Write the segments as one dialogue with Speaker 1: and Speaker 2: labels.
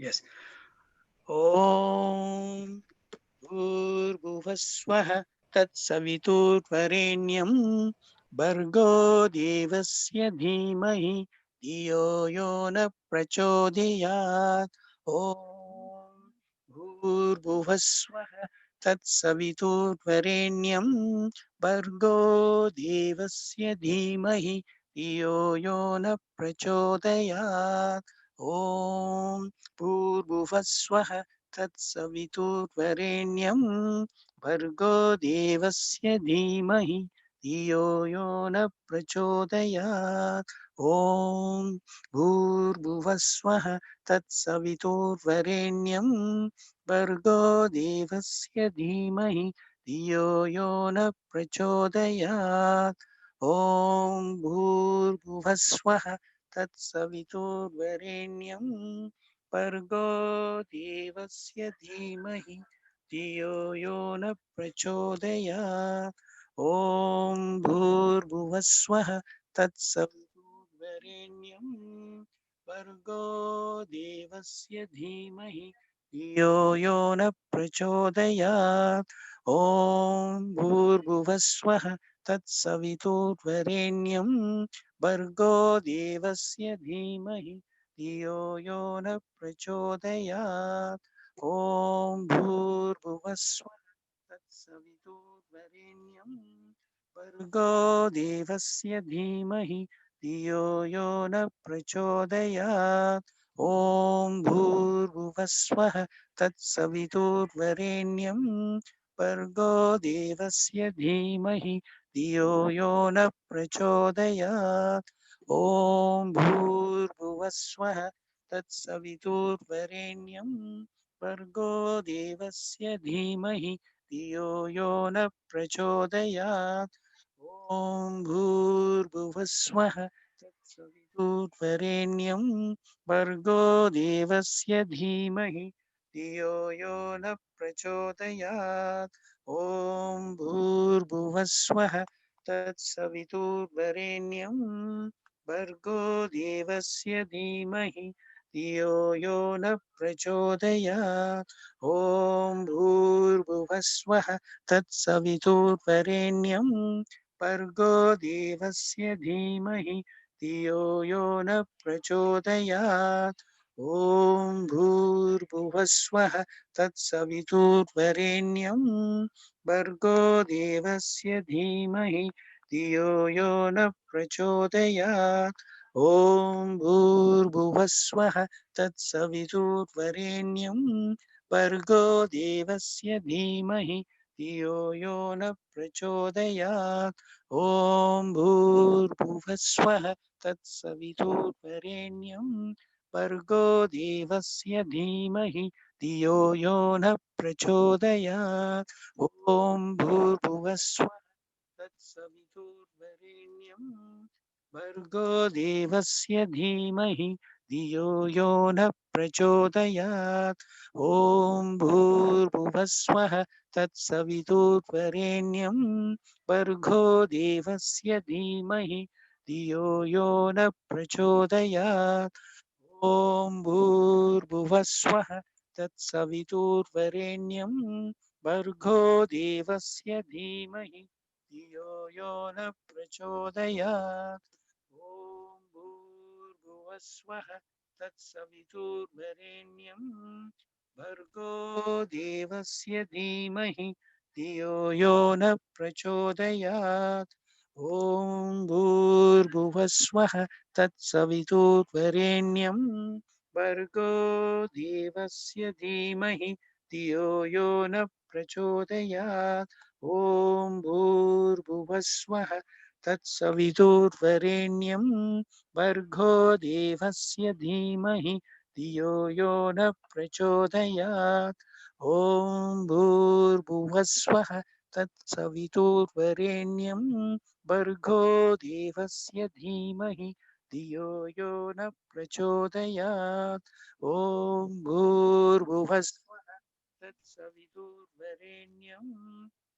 Speaker 1: Yes. ॐ भूर्भुवस्वः तत्सवितुर्वरेण्यं भर्गो देवस्य धीमहि धियो यो न प्रचोदयात् ॐ भूर्भुवस्वः तत्सवितुर्वरेण्यं भर्गो देवस्य धीमहि धियो यो न प्रचोदयात् ॐ भूर्भुवस्वः तत्सवितुर्वरेण्यं भर्गो देवस्य धीमहि धियो यो न प्रचोदयात् ॐ भूर्भुवस्वः तत्सवितुर्वरेण्यं भर्गो देवस्य धीमहि धियो यो न प्रचोदयात् ॐ भूर्भुवस्वः तत्सवितुर्वरेण्यं भर्गो देवस्य धीमहि धियो यो न प्रचोदयात् ॐ भूर्भुवस्वः तत्सवितुर्वरेण्यं भर्गो देवस्य धीमहि धियो यो न प्रचोदयात् ॐ भूर्भुवस्वः तत्सवितुर्वरेण्यं भर्गो देवस्य धीमहि धियो यो न प्रचोदयात् ॐ भूर्भुवस्वः तत्सवितुर्वरेण्यं भर्गो देवस्य धीमहि धियो यो न प्रचोदयात् ॐ भूर्भुवस्वः तत्सवितुर्वरेण्यं भर्गो देवस्य धीमहि धियो यो न प्रचोदयात् ॐ भूर्भुवस्वः तत्सवितुर्वरेण्यं भर्गो देवस्य धीमहि धियो यो न प्रचोदयात् ॐ भूर्भुवस्वः तत्सवितुर्वरेण्यं भर्गो देवस्य धीमहि धियो यो न प्रचोदयात् ॐ भूर्भुवस्वः तत्सवितुर्वरेण्यं भर्गो देवस्य धीमहि धियो यो न प्रचोदयात् ॐ भूर्भुवस्वः तत्सवितुर्वरेण्यं भर्गो देवस्य धीमहि धियो यो न प्रचोदयात् ॐ भूर्भुवस्वः तत्सवितुर्वरेण्यं भर्गो देवस्य धीमहि धियो यो न प्रचोदयात् ॐ भूर्भुवस्वः तत्सवितुर्वरेण्यं भर्गो देवस्य धीमहि धियो यो न प्रचोदयात् ॐ भूर्भुवस्वः तत्सवितुर्वरेण्यं भर्गो देवस्य धीमहि धियो यो न प्रचोदयात् ॐ भूर्भुवस्वः तत्सवितुर्वरेण्यं भर्गो देवस्य धीमहि धियो यो न प्रचोदयात् ॐ भूर्भुवस्वः तत्सवितुर्वरेण्यं भर्गो देवस्य धीमहि धियो यो न प्रचोदयात् ॐ भूर्भुवस्वः तत्सवितुर्वरेण्यं भर्गो देवस्य धीमहि धियो यो न प्रचोदयात् ॐ भूर्भुवस्वः तत्सवितुर्वरेण्यं भर्गो देवस्य धीमहि धियो यो न प्रचोदयात् ॐ भूर्भुवस्वः तत्सवितुर्वरेण्यं भर्गो देवस्य धीमहि धियो यो न प्रचोदयात् ॐ भूर्भुवस्वः तत्सवितुर्वरेण्यं भर्गो देवस्य धीमहि धियो यो न प्रचोदयात् ॐ भूर्भुवस्वः तत्सवितुर्वरेण्यं भर्गो देवस्य धीमहि धियो यो न प्रचोदयात् ॐ भूर्भुवस्वः तत्सवितुर्वरेण्यं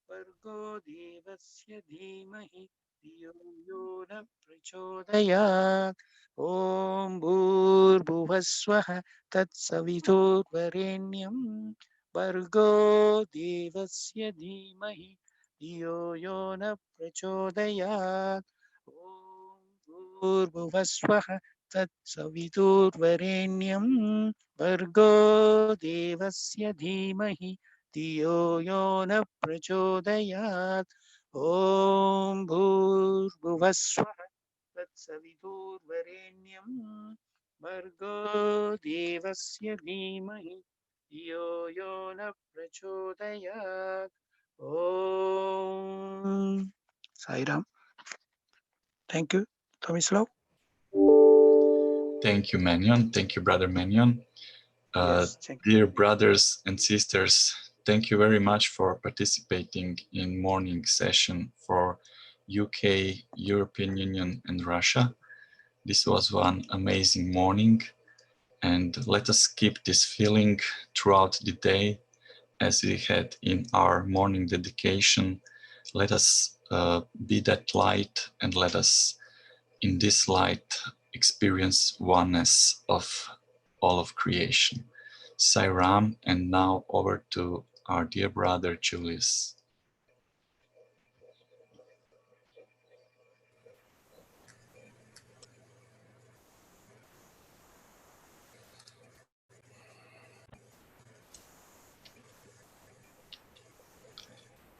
Speaker 1: भर्गो देवस्य धीमहि धियो यो न प्रचोदयात् ॐ भूर्भुवस्वः भूर्भुवस्वः तत्सवितुर्वरेण्यं भर्गो देवस्य धीमहि धियो यो न प्रचोदयात् ॐ भूर्भुवस्वः तत्सवितुर्वरेण्यं भर्गो देवस्य धीमहि धियो यो न प्रचोदयात् ॐ भूर्भुवस्वः तत्सवितुर्वरेण्यं भर्गो देवस्य धीमहि धियो यो न प्रचोदयात् ॐ Sai Ram. Thank you, Tomislav.
Speaker 2: Thank you, Manyon. Thank you, Brother Manyon.
Speaker 1: Yes, thank you.
Speaker 2: Dear brothers and sisters, thank you very much for participating in morning session for UK, European Union and Russia. This was one amazing morning, and let us keep this feeling throughout the day as we had in our morning dedication. Let us be that light, and let us in this light experience oneness of all of creation. Sai Ram, and now over to our dear brother Julius.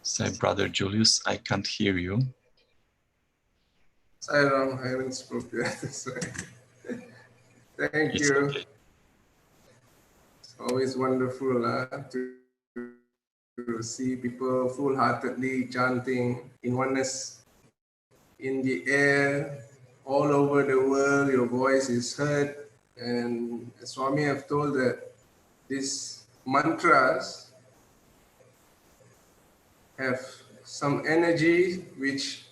Speaker 2: Sai brother Julius, I can't hear you.
Speaker 3: Sai Ram, I haven't spoken yet. Thank
Speaker 2: It's
Speaker 3: you.
Speaker 2: okay.
Speaker 3: It's always wonderful to see people full-heartedly chanting in oneness in the air, all over the world. Your voice is heard, and Swami have told that these mantras have some energy which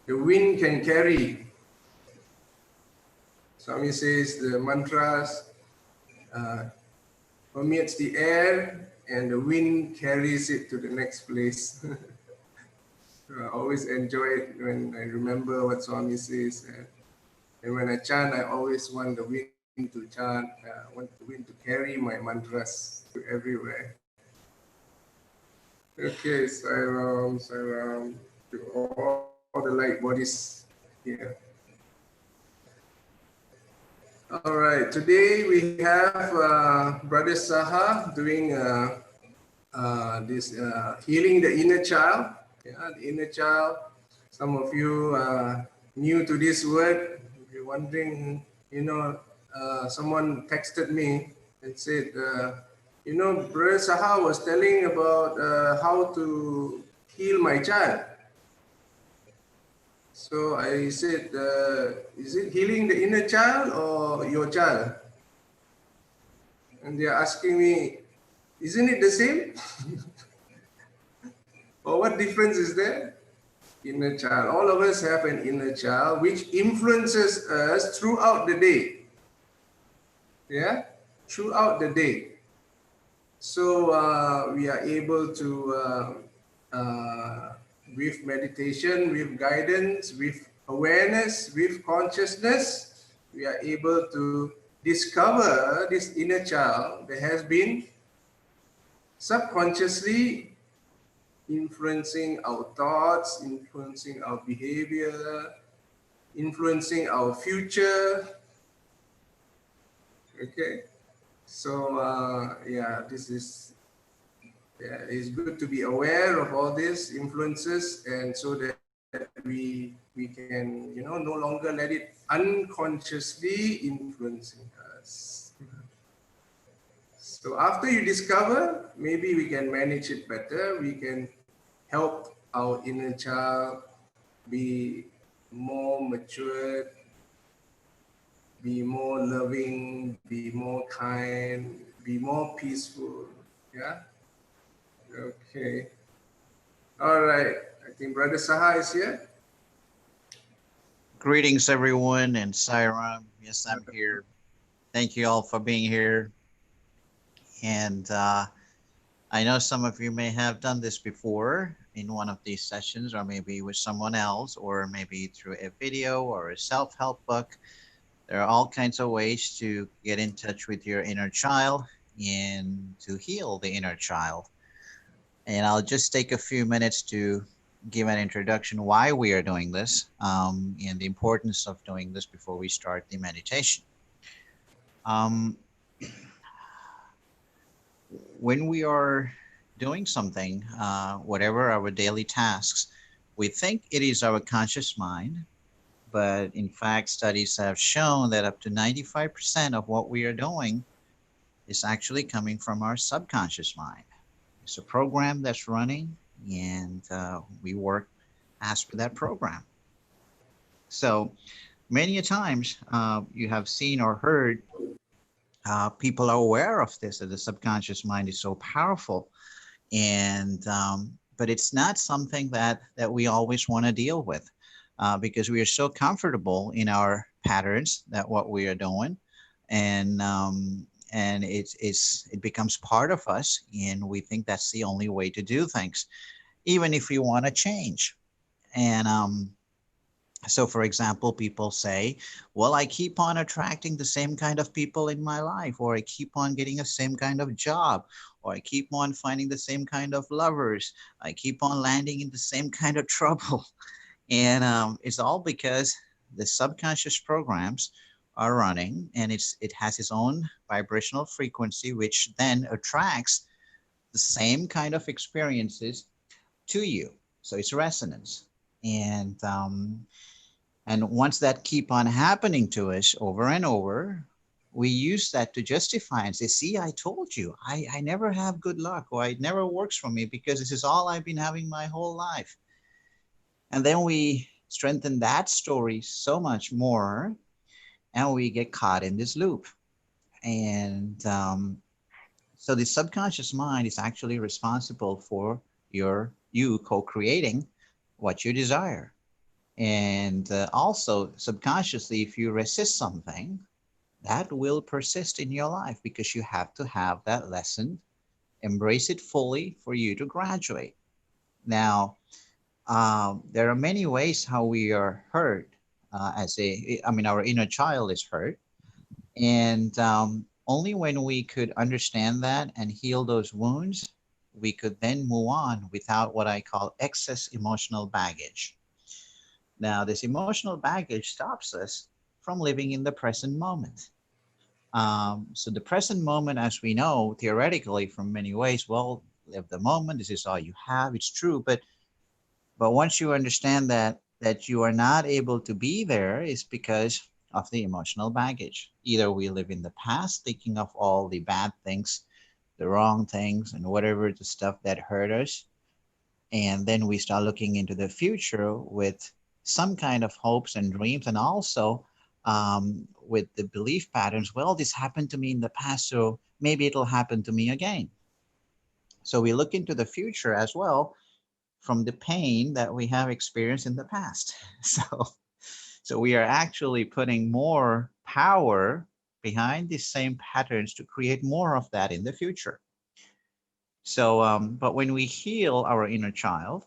Speaker 3: the wind can carry. Swami says the mantras permeates the air and the wind carries it to the next place. I always enjoy it when I remember what Swami says. And when I chant, I always want the wind to chant, want the wind to carry my mantras to everywhere. Okay, Sai Ram, to all the light bodies here. All right, today we have Brother Saha doing this healing the inner child. Yeah, the inner child. Some of you are new to this word. If you're wondering, someone texted me and said, Brother Saha was telling about how to heal my child. So I said, is it healing the inner child or your child? And they're asking me, isn't it the same? Or what difference is there? Inner child. All of us have an inner child which influences us throughout the day. Yeah? Throughout the day. So we are able to, with meditation, with guidance, with awareness, with consciousness, we are able to discover this inner child that has been subconsciously influencing our thoughts, influencing our behavior, influencing our future. Okay, so it's good to be aware of all these influences, and so that we can no longer let it unconsciously influencing us. So after you discover, maybe we can manage it better. We can help our inner child be more matured, be more loving, be more kind, be more peaceful. Yeah? Okay. All right. I think Brother Saha is here.
Speaker 4: Greetings, everyone, and Sai Ram. Yes, I'm here. Thank you all for being here. And I know some of you may have done this before in one of these sessions, or maybe with someone else, or maybe through a video or a self-help book. There are all kinds of ways to get in touch with your inner child and to heal the inner child. And I'll just take a few minutes to give an introduction why we are doing this, and the importance of doing this before we start the meditation. Um, when we are doing something, whatever our daily tasks, we think it is our conscious mind, but in fact, studies have shown that up to 95% of what we are doing is actually coming from our subconscious mind. It's a program that's running, and we work as per that program. So many a times you have seen or heard people are aware of this, that the subconscious mind is so powerful, and but it's not something that we always want to deal with, because we are so comfortable in our patterns that what we are doing, and it becomes part of us, and we think that's the only way to do things, even if we want to change. And so, for example, people say, well, I keep on attracting the same kind of people in my life, or I keep on getting the same kind of job, or I keep on finding the same kind of lovers. I keep on landing in the same kind of trouble. And it's all because the subconscious programs are running, and it has its own vibrational frequency, which then attracts the same kind of experiences to you. So it's resonance. And once that keep on happening to us over and over, we use that to justify and say, see, I told you, I never have good luck, or it never works for me because this is all I've been having my whole life. And then we strengthen that story so much more, and we get caught in this loop. And so the subconscious mind is actually responsible for you co-creating what you desire. And also subconsciously, if you resist something, that will persist in your life because you have to have that lesson, embrace it fully for you to graduate. Now, there are many ways how we are hurt. Our inner child is hurt. And only when we could understand that and heal those wounds, we could then move on without what I call excess emotional baggage. Now, this emotional baggage stops us from living in the present moment. So the present moment, as we know, theoretically, from many ways, well, live the moment. This is all you have. It's true, but once you understand that you are not able to be there, is because of the emotional baggage. Either we live in the past, thinking of all the bad things, the wrong things, and whatever the stuff that hurt us, and then we start looking into the future with some kind of hopes and dreams, and also with the belief patterns, well, this happened to me in the past, so maybe it'll happen to me again. So we look into the future as well from the pain that we have experienced in the past. So we are actually putting more power behind these same patterns to create more of that in the future. So, but when we heal our inner child,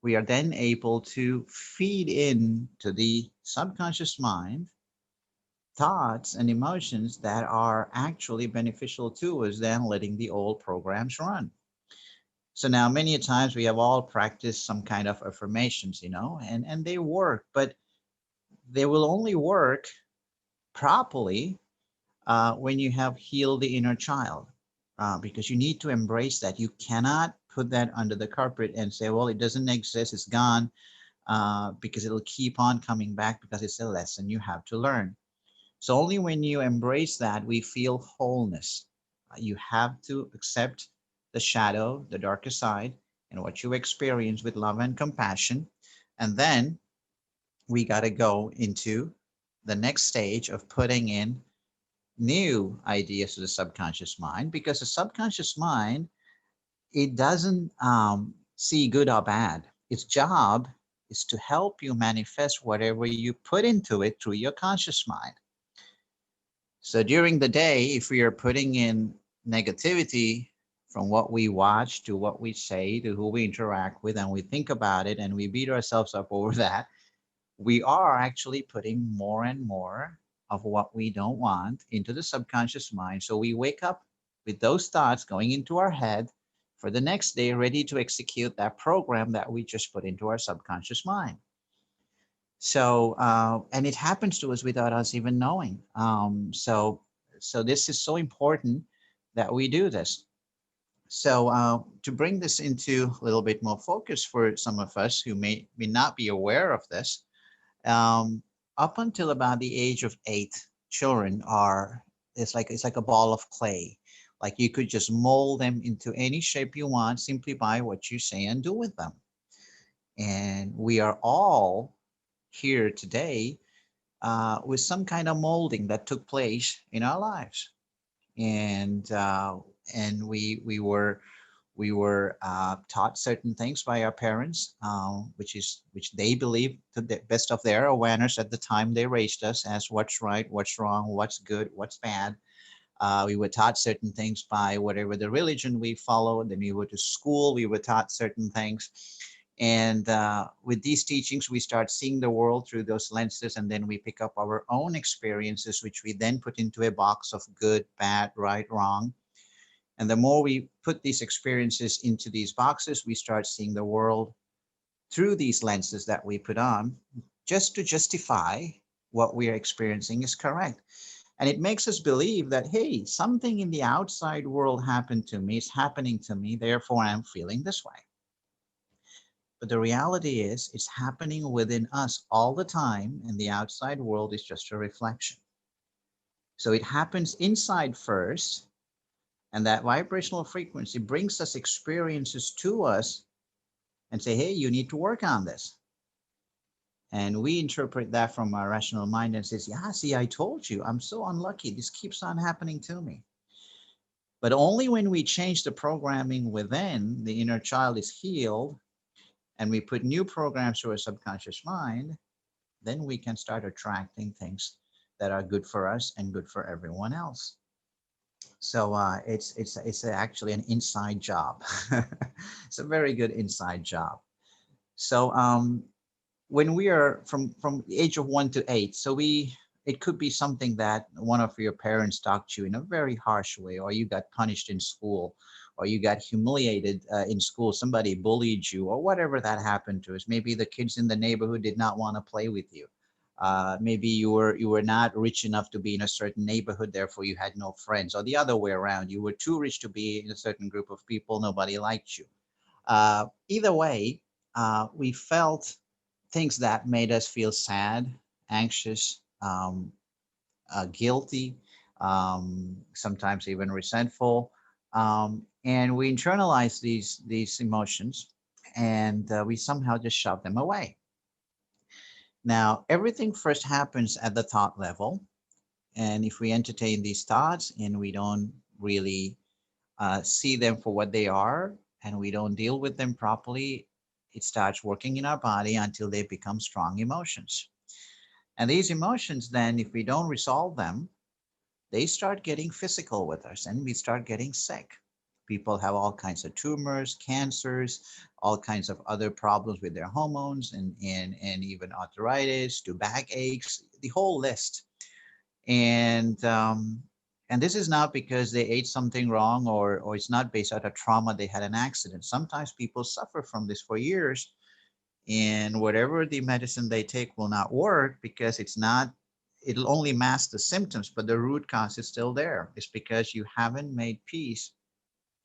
Speaker 4: we are then able to feed in to the subconscious mind thoughts and emotions that are actually beneficial to us than letting the old programs run. So now many times we have all practiced some kind of affirmations, and they work, but they will only work properly when you have healed the inner child, because you need to embrace that. You cannot put that under the carpet and say, well, it doesn't exist, it's gone, because it'll keep on coming back because it's a lesson you have to learn. So only when you embrace that, we feel wholeness. You have to accept the shadow, the darker side, and what you experience with love and compassion. And then we got to go into the next stage of putting in new ideas to the subconscious mind, because the subconscious mind, it doesn't see good or bad. Its job is to help you manifest whatever you put into it through your conscious mind. So during the day, if we are putting in negativity from what we watch to what we say to who we interact with, and we think about it and we beat ourselves up over that, we are actually putting more and more of what we don't want into the subconscious mind. So we wake up with those thoughts going into our head for the next day, ready to execute that program that we just put into our subconscious mind. So, and it happens to us without us even knowing. So this is so important that we do this. So to bring this into a little bit more focus for some of us who may not be aware of this, up until about the age of 8, children are, it's like a ball of clay. Like you could just mold them into any shape you want simply by what you say and do with them. And we are all here today with some kind of molding that took place in our lives, and we were taught certain things by our parents, which they believe to the best of their awareness at the time they raised us as what's right, what's wrong, what's good, what's bad. We were taught certain things by whatever the religion we followed. Then we went to school, we were taught certain things. And with these teachings, we start seeing the world through those lenses, and then we pick up our own experiences, which we then put into a box of good, bad, right, wrong. And the more we put these experiences into these boxes, we start seeing the world through these lenses that we put on, just to justify what we are experiencing is correct. And it makes us believe that, hey, something in the outside world happened to me, it's happening to me, therefore I'm feeling this way. But the reality is, it's happening within us all the time, and the outside world is just a reflection. So it happens inside first, and that vibrational frequency brings us experiences to us and say, hey, you need to work on this. And we interpret that from our rational mind and says, yeah, see, I told you, I'm so unlucky. This keeps on happening to me. But only when we change the programming within, the inner child is healed, and we put new programs to our subconscious mind, then we can start attracting things that are good for us and good for everyone else. So it's actually an inside job. It's a very good inside job. So when we are from the age of 1 to 8, so it could be something that one of your parents talked to you in a very harsh way, or you got punished in school, or you got humiliated in school, somebody bullied you, or whatever that happened to us. Maybe the kids in the neighborhood did not want to play with you. Maybe you were not rich enough to be in a certain neighborhood, therefore you had no friends, or the other way around, you were too rich to be in a certain group of people, nobody liked you. Either way, we felt things that made us feel sad, anxious, guilty, sometimes even resentful, and we internalize these emotions, and we somehow just shove them away. Now, everything first happens at the thought level, and if we entertain these thoughts and we don't really see them for what they are, and we don't deal with them properly, it starts working in our body until they become strong emotions. And these emotions, then, if we don't resolve them, they start getting physical with us and we start getting sick. People have all kinds of tumors, cancers, all kinds of other problems with their hormones, and even arthritis, to backaches, the whole list. And this is not because they ate something wrong, or it's not based out of trauma, they had an accident. Sometimes people suffer from this for years, and whatever the medicine they take will not work because it'll only mask the symptoms, but the root cause is still there. It's because you haven't made peace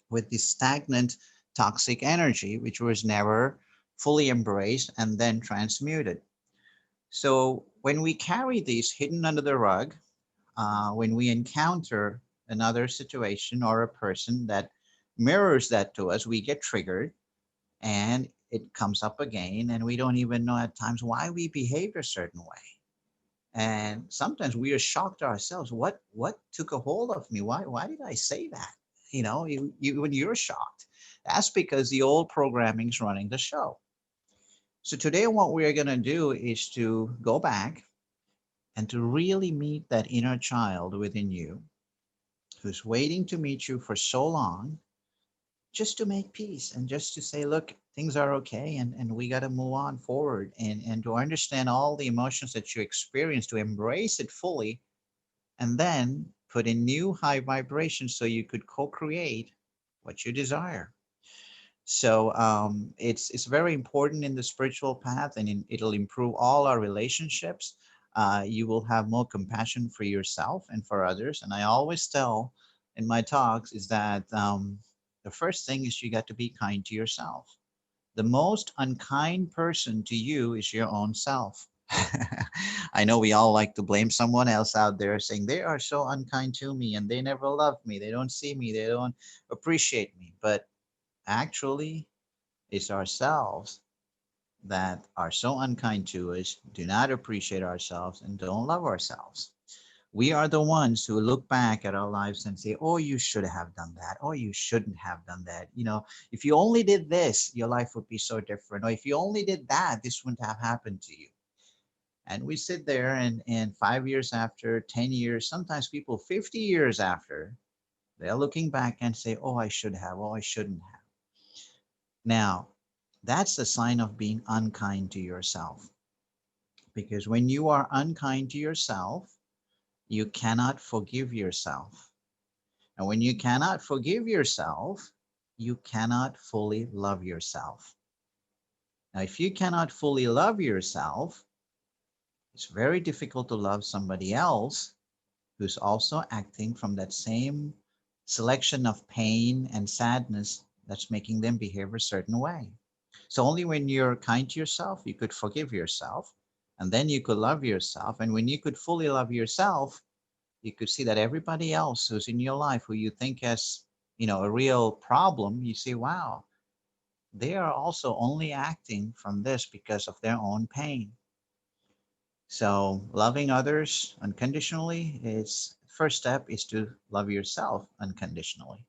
Speaker 4: with the stagnant toxic energy, which was never fully embraced and then transmuted. So when we carry these hidden under the rug, when we encounter another situation or a person that mirrors that to us, we get triggered and it comes up again, and we don't even know at times why we behave a certain way. And sometimes we are shocked ourselves. What took a hold of me? Why did I say that? When you're shocked, that's because the old programming is running the show. So today, what we are going to do is to go back and to really meet that inner child within you who's waiting to meet you for so long, just to make peace and just to say, look, things are okay, and we got to move on forward, and to understand all the emotions that you experience, to embrace it fully, and then put in new high vibrations so you could co-create what you desire. So it's very important in the spiritual path, and it'll improve all our relationships. You will have more compassion for yourself and for others. And I always tell in my talks is that the first thing is you got to be kind to yourself. The most unkind person to you is your own self. I know we all like to blame someone else out there, saying they are so unkind to me and they never love me, they don't see me, they don't appreciate me. But actually, it's ourselves that are so unkind to us, do not appreciate ourselves, and don't love ourselves. We are the ones who look back at our lives and say, oh, you should have done that. Oh, you shouldn't have done that. You know, if you only did this, your life would be so different. Or if you only did that, this wouldn't have happened to you. And we sit there and 5 years after, 10 years, sometimes people 50 years after, they're looking back and say, oh, I should have, oh, I shouldn't have. Now, that's a sign of being unkind to yourself. Because when you are unkind to yourself, you cannot forgive yourself. And when you cannot forgive yourself, you cannot fully love yourself. Now, if you cannot fully love yourself, it's very difficult to love somebody else who's also acting from that same selection of pain and sadness that's making them behave a certain way. So only when you're kind to yourself, you could forgive yourself, and then you could love yourself. And when you could fully love yourself, you could see that everybody else who's in your life who you think has, a real problem, you see, wow, they are also only acting from this because of their own pain. So loving others unconditionally is first step is to love yourself unconditionally.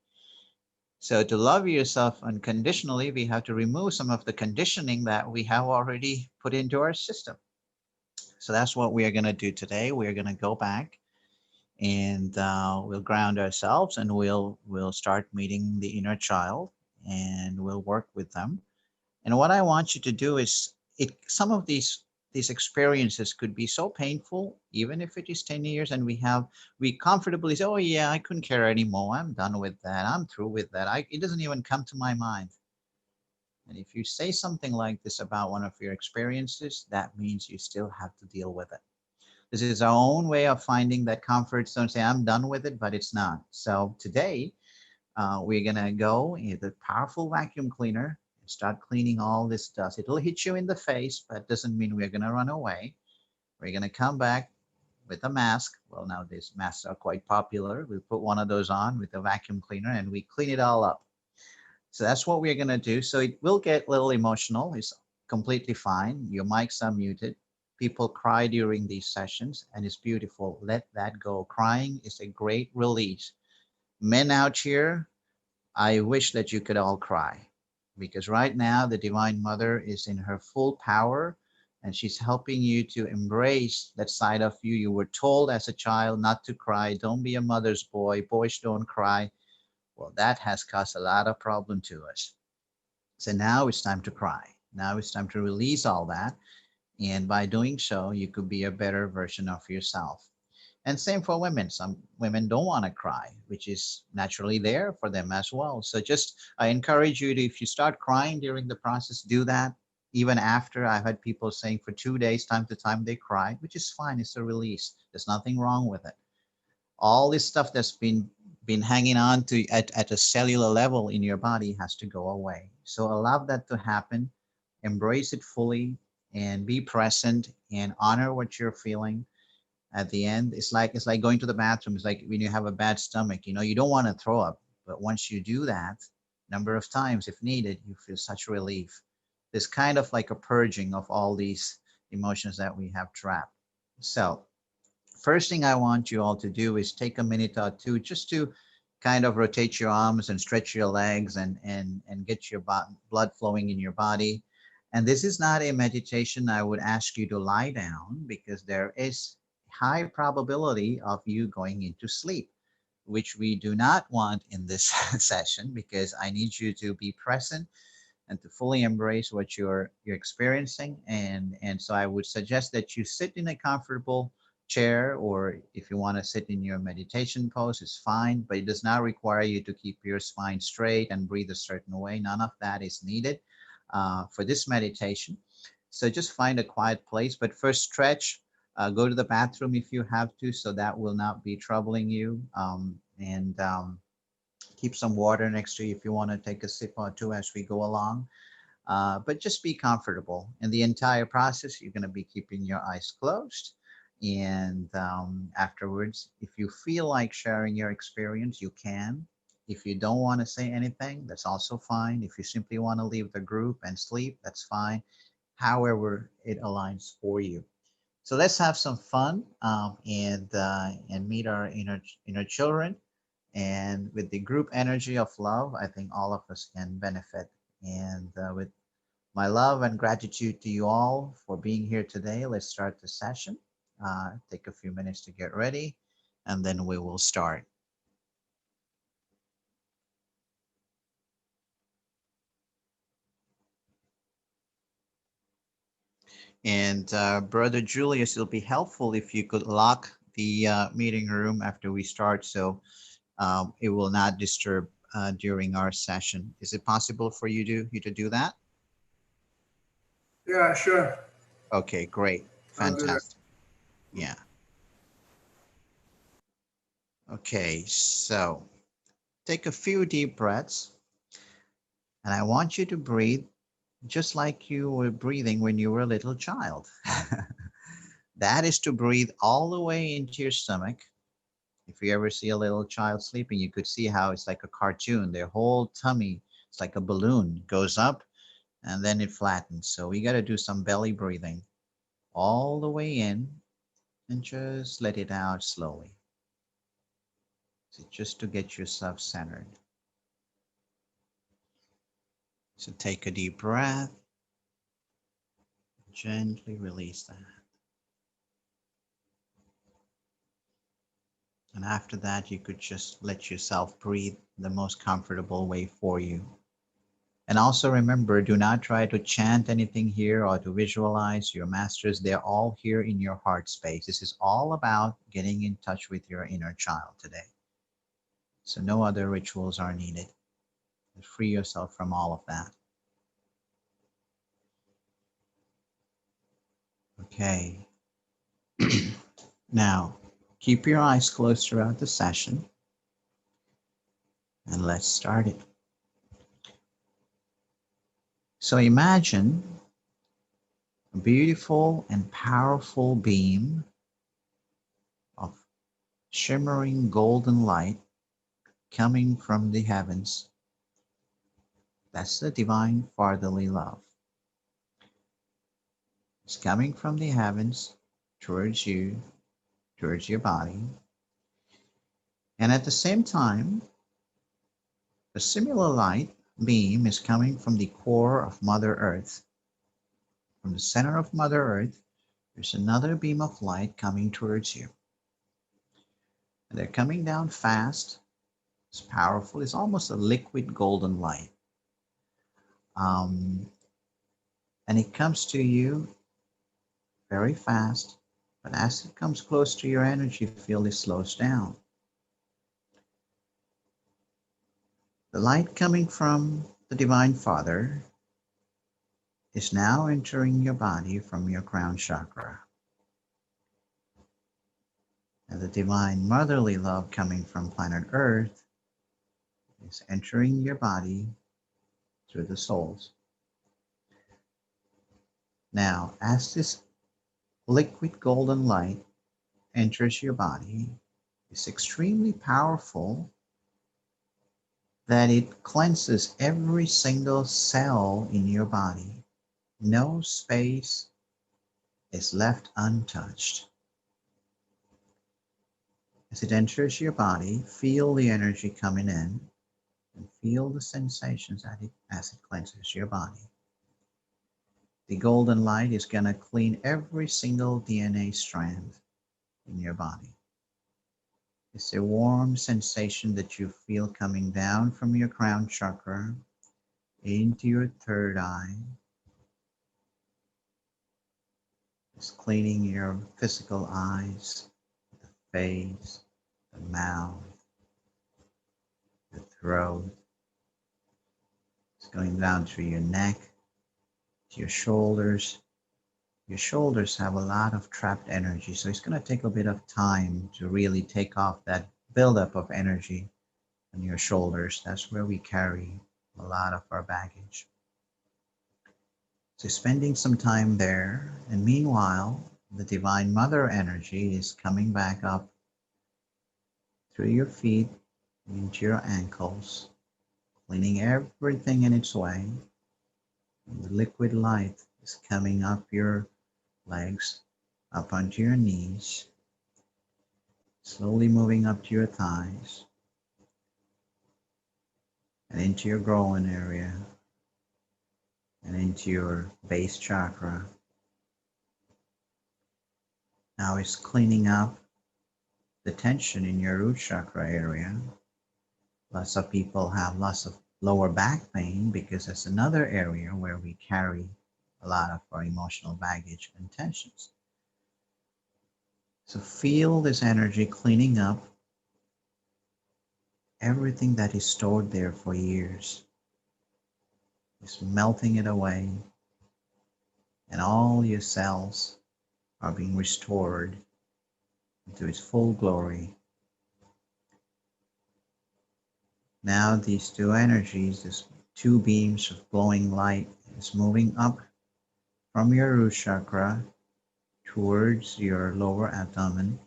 Speaker 4: So to love yourself unconditionally, we have to remove some of the conditioning that we have already put into our system. So that's what we are going to do today. We are going to go back and we'll ground ourselves, and we'll start meeting the inner child, and we'll work with them. And what I want you to do is, some of these experiences could be so painful, even if it is 10 years, and we comfortably say, oh yeah, I couldn't care anymore, I'm done with that, I'm through with that, it doesn't even come to my mind. And if you say something like this about one of your experiences, that means you still have to deal with it. This is our own way of finding that comfort zone, say I'm done with it, but it's not. So today we're gonna go with a powerful vacuum cleaner and start cleaning all this dust. It'll hit you in the face, but doesn't mean we're gonna run away. We're gonna come back with a mask. Well, nowadays masks are quite popular. We put one of those on with a vacuum cleaner and we clean it all up. So that's what we're gonna do. So it will get a little emotional. It's completely fine. Your mics are muted. People cry during these sessions, and it's beautiful. Let that go. Crying is a great release. Men out here, I wish that you could all cry, because right now the Divine Mother is in her full power, and she's helping you to embrace that side of you. You were told as a child not to cry. Don't be a mother's boy. Boys don't cry. Well, that has caused a lot of problem to us. So now it's time to cry. Now it's time to release all that. And by doing so, you could be a better version of yourself. And same for women. Some women don't want to cry, which is naturally there for them as well. So just, I encourage you to, if you start crying during the process, do that. Even after, I've had people saying for 2 days, time to time, they cry, which is fine. It's a release. There's nothing wrong with it. All this stuff that's been hanging on to at a cellular level in your body has to go away. So allow that to happen, embrace it fully, and be present and honor what you're feeling. At the end, it's like going to the bathroom. It's like when you have a bad stomach, you don't want to throw up, but once you do that number of times if needed, you feel such relief. There's kind of like a purging of all these emotions that we have trapped. So first thing I want you all to do is take a minute or two just to kind of rotate your arms and stretch your legs and get your blood flowing in your body. And this is not a meditation. I would ask you to lie down, because there is high probability of you going into sleep, which we do not want in this session, because I need you to be present and to fully embrace what you're experiencing. And so I would suggest that you sit in a comfortable chair, or if you want to sit in your meditation pose, it's fine, but it does not require you to keep your spine straight and breathe a certain way. None of that is needed for this meditation. So just find a quiet place, but first stretch, go to the bathroom if you have to, so that will not be troubling you. And keep some water next to you if you want to take a sip or two as we go along. But just be comfortable. In the entire process, you're going to be keeping your eyes closed. And afterwards, if you feel like sharing your experience, you can. If you don't want to say anything, that's also fine. If you simply want to leave the group and sleep, that's fine. However, it aligns for you. So let's have some fun and meet our inner children. And with the group energy of love, I think all of us can benefit. And with my love and gratitude to you all for being here today, let's start the session. Take a few minutes to get ready, and then we will start. And Brother Julius, it'll be helpful if you could lock the meeting room after we start, so it will not disturb during our session. Is it possible for you to do that?
Speaker 3: Yeah, sure.
Speaker 4: Okay, great.
Speaker 3: I'll do that.
Speaker 4: Fantastic. Yeah. Okay, so take a few deep breaths, and I want you to breathe just like you were breathing when you were a little child. That is to breathe all the way into your stomach. If you ever see a little child sleeping, you could see how it's like a cartoon. Their whole tummy, it's like a balloon, goes up and then it flattens. So we got to do some belly breathing all the way in and just let it out slowly. So just to get yourself centered. So take a deep breath. Gently release that. And after that, you could just let yourself breathe the most comfortable way for you. And also remember, do not try to chant anything here or to visualize your masters. They're all here in your heart space. This is all about getting in touch with your inner child today. So no other rituals are needed. Free yourself from all of that. Okay. Now, keep your eyes closed throughout the session. And let's start it. So imagine a beautiful and powerful beam of shimmering golden light coming from the heavens. That's the divine fatherly love. It's coming from the heavens towards you, towards your body. And at the same time, a similar light beam is coming from the core of Mother Earth. From the center of Mother Earth, there's another beam of light coming towards you. And they're coming down fast. It's powerful. It's almost a liquid golden light. And it comes to you very fast, but as it comes close to your energy field, it slows down. The light coming from the Divine Father is now entering your body from your crown chakra. And the Divine Motherly Love coming from planet Earth is entering your body through the soles. Now, as this liquid golden light enters your body, it's extremely powerful that it cleanses every single cell in your body. No space is left untouched. As it enters your body, feel the energy coming in and feel the sensations as it cleanses your body. The golden light is going to clean every single DNA strand in your body. It's a warm sensation that you feel coming down from your crown chakra into your third eye, Just cleaning your physical eyes, the face, the mouth, the throat. It's going down through your neck, to your shoulders. Your shoulders have a lot of trapped energy, so it's going to take a bit of time to really take off that buildup of energy on your shoulders. That's where we carry a lot of our baggage. So spending some time there, and meanwhile, the Divine Mother energy is coming back up through your feet into your ankles, cleaning everything in its way. And the liquid light is coming up your legs, up onto your knees, slowly moving up to your thighs and into your groin area and into your base chakra. Now it's cleaning up the tension in your root chakra area. Lots of people have lots of lower back pain because that's another area where we carry a lot of our emotional baggage and tensions. So feel this energy cleaning up everything that is stored there for years. It's melting it away, and all your cells are being restored into its full glory. Now these two energies, these two beams of glowing light, is moving up from your root chakra towards your lower abdomen,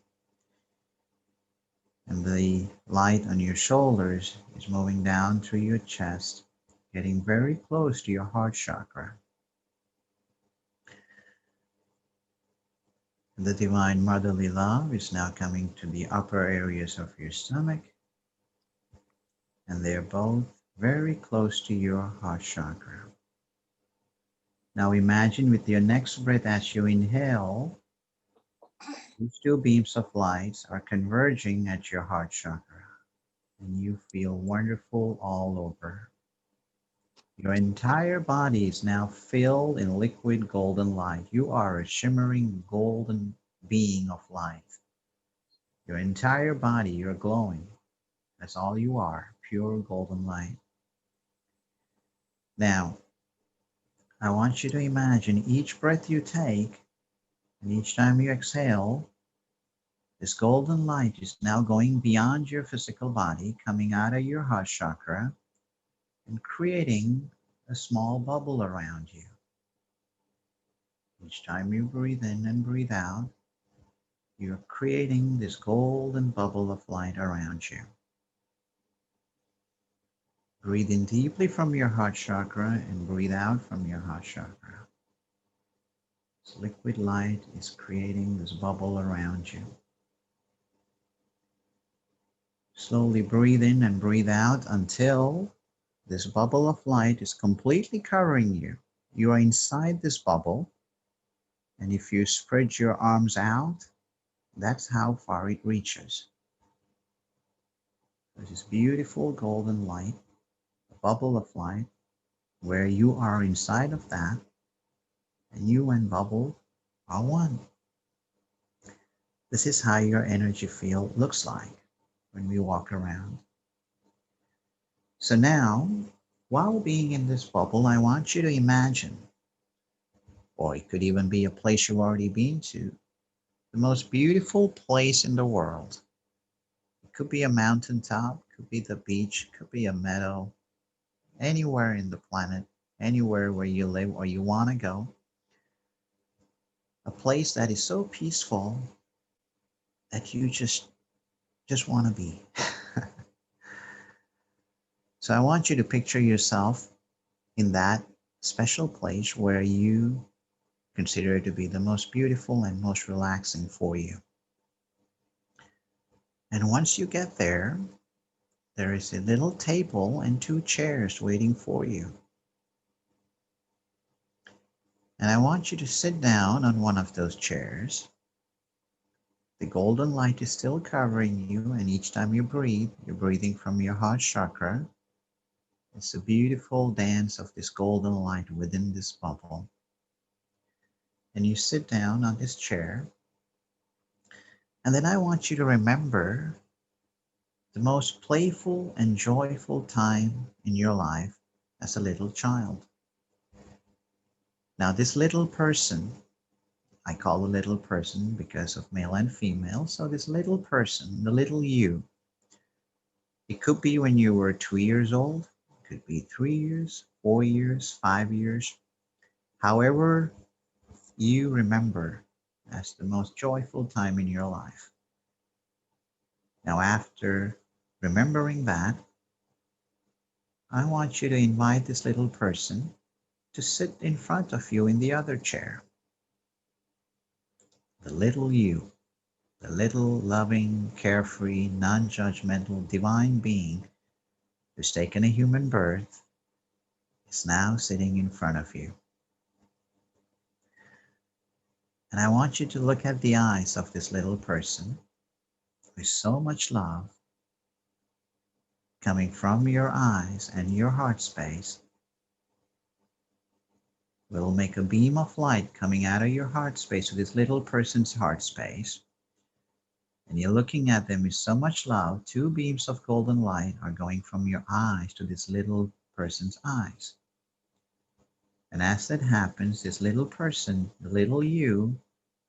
Speaker 4: and the light on your shoulders is moving down through your chest, getting very close to your heart chakra. The Divine Motherly Love is now coming to the upper areas of your stomach, and they're both very close to your heart chakra. Now imagine with your next breath as you inhale, these two beams of light are converging at your heart chakra, and you feel wonderful all over. Your entire body is now filled in liquid golden light. You are a shimmering golden being of light. Your entire body, you're glowing. That's all you are, pure golden light. Now, I want you to imagine each breath you take and each time you exhale, this golden light is now going beyond your physical body, coming out of your heart chakra and creating a small bubble around you. Each time you breathe in and breathe out, you're creating this golden bubble of light around you. Breathe in deeply from your heart chakra and breathe out from your heart chakra. This liquid light is creating this bubble around you. Slowly breathe in and breathe out until this bubble of light is completely covering you. You are inside this bubble, and if you spread your arms out, that's how far it reaches. There's this beautiful golden light, a bubble of light, where you are inside of that, and you and bubble are one. This is how your energy field looks like when we walk around. So now, while being in this bubble, I want you to imagine, or it could even be a place you've already been to, the most beautiful place in the world. It could be a mountaintop, could be the beach, could be a meadow, anywhere in the planet, anywhere where you live or you want to go. A place that is so peaceful that you just want to be. So I want you to picture yourself in that special place where you consider it to be the most beautiful and most relaxing for you. And once you get there, there is a little table and two chairs waiting for you. And I want you to sit down on one of those chairs. The golden light is still covering you, and each time you breathe, you're breathing from your heart chakra. It's a beautiful dance of this golden light within this bubble. and you sit down on this chair. And then I want you to remember the most playful and joyful time in your life as a little child. Now, this little person, I call a little person because of male and female. So this little person, the little you, it could be when you were 2 years old, it could be 3 years, 4 years, 5 years, however you remember as the most joyful time in your life. Now, after remembering that, I want you to invite this little person to sit in front of you in the other chair. The little you, the little loving, carefree, non-judgmental, divine being who's taken a human birth is now sitting in front of you. And I want you to look at the eyes of this little person with so much love coming from your eyes and your heart space. We'll make a beam of light coming out of your heart space to this little person's heart space. And you're looking at them with so much love. 2 beams of golden light are going from your eyes to this little person's eyes. And as that happens, this little person, the little you,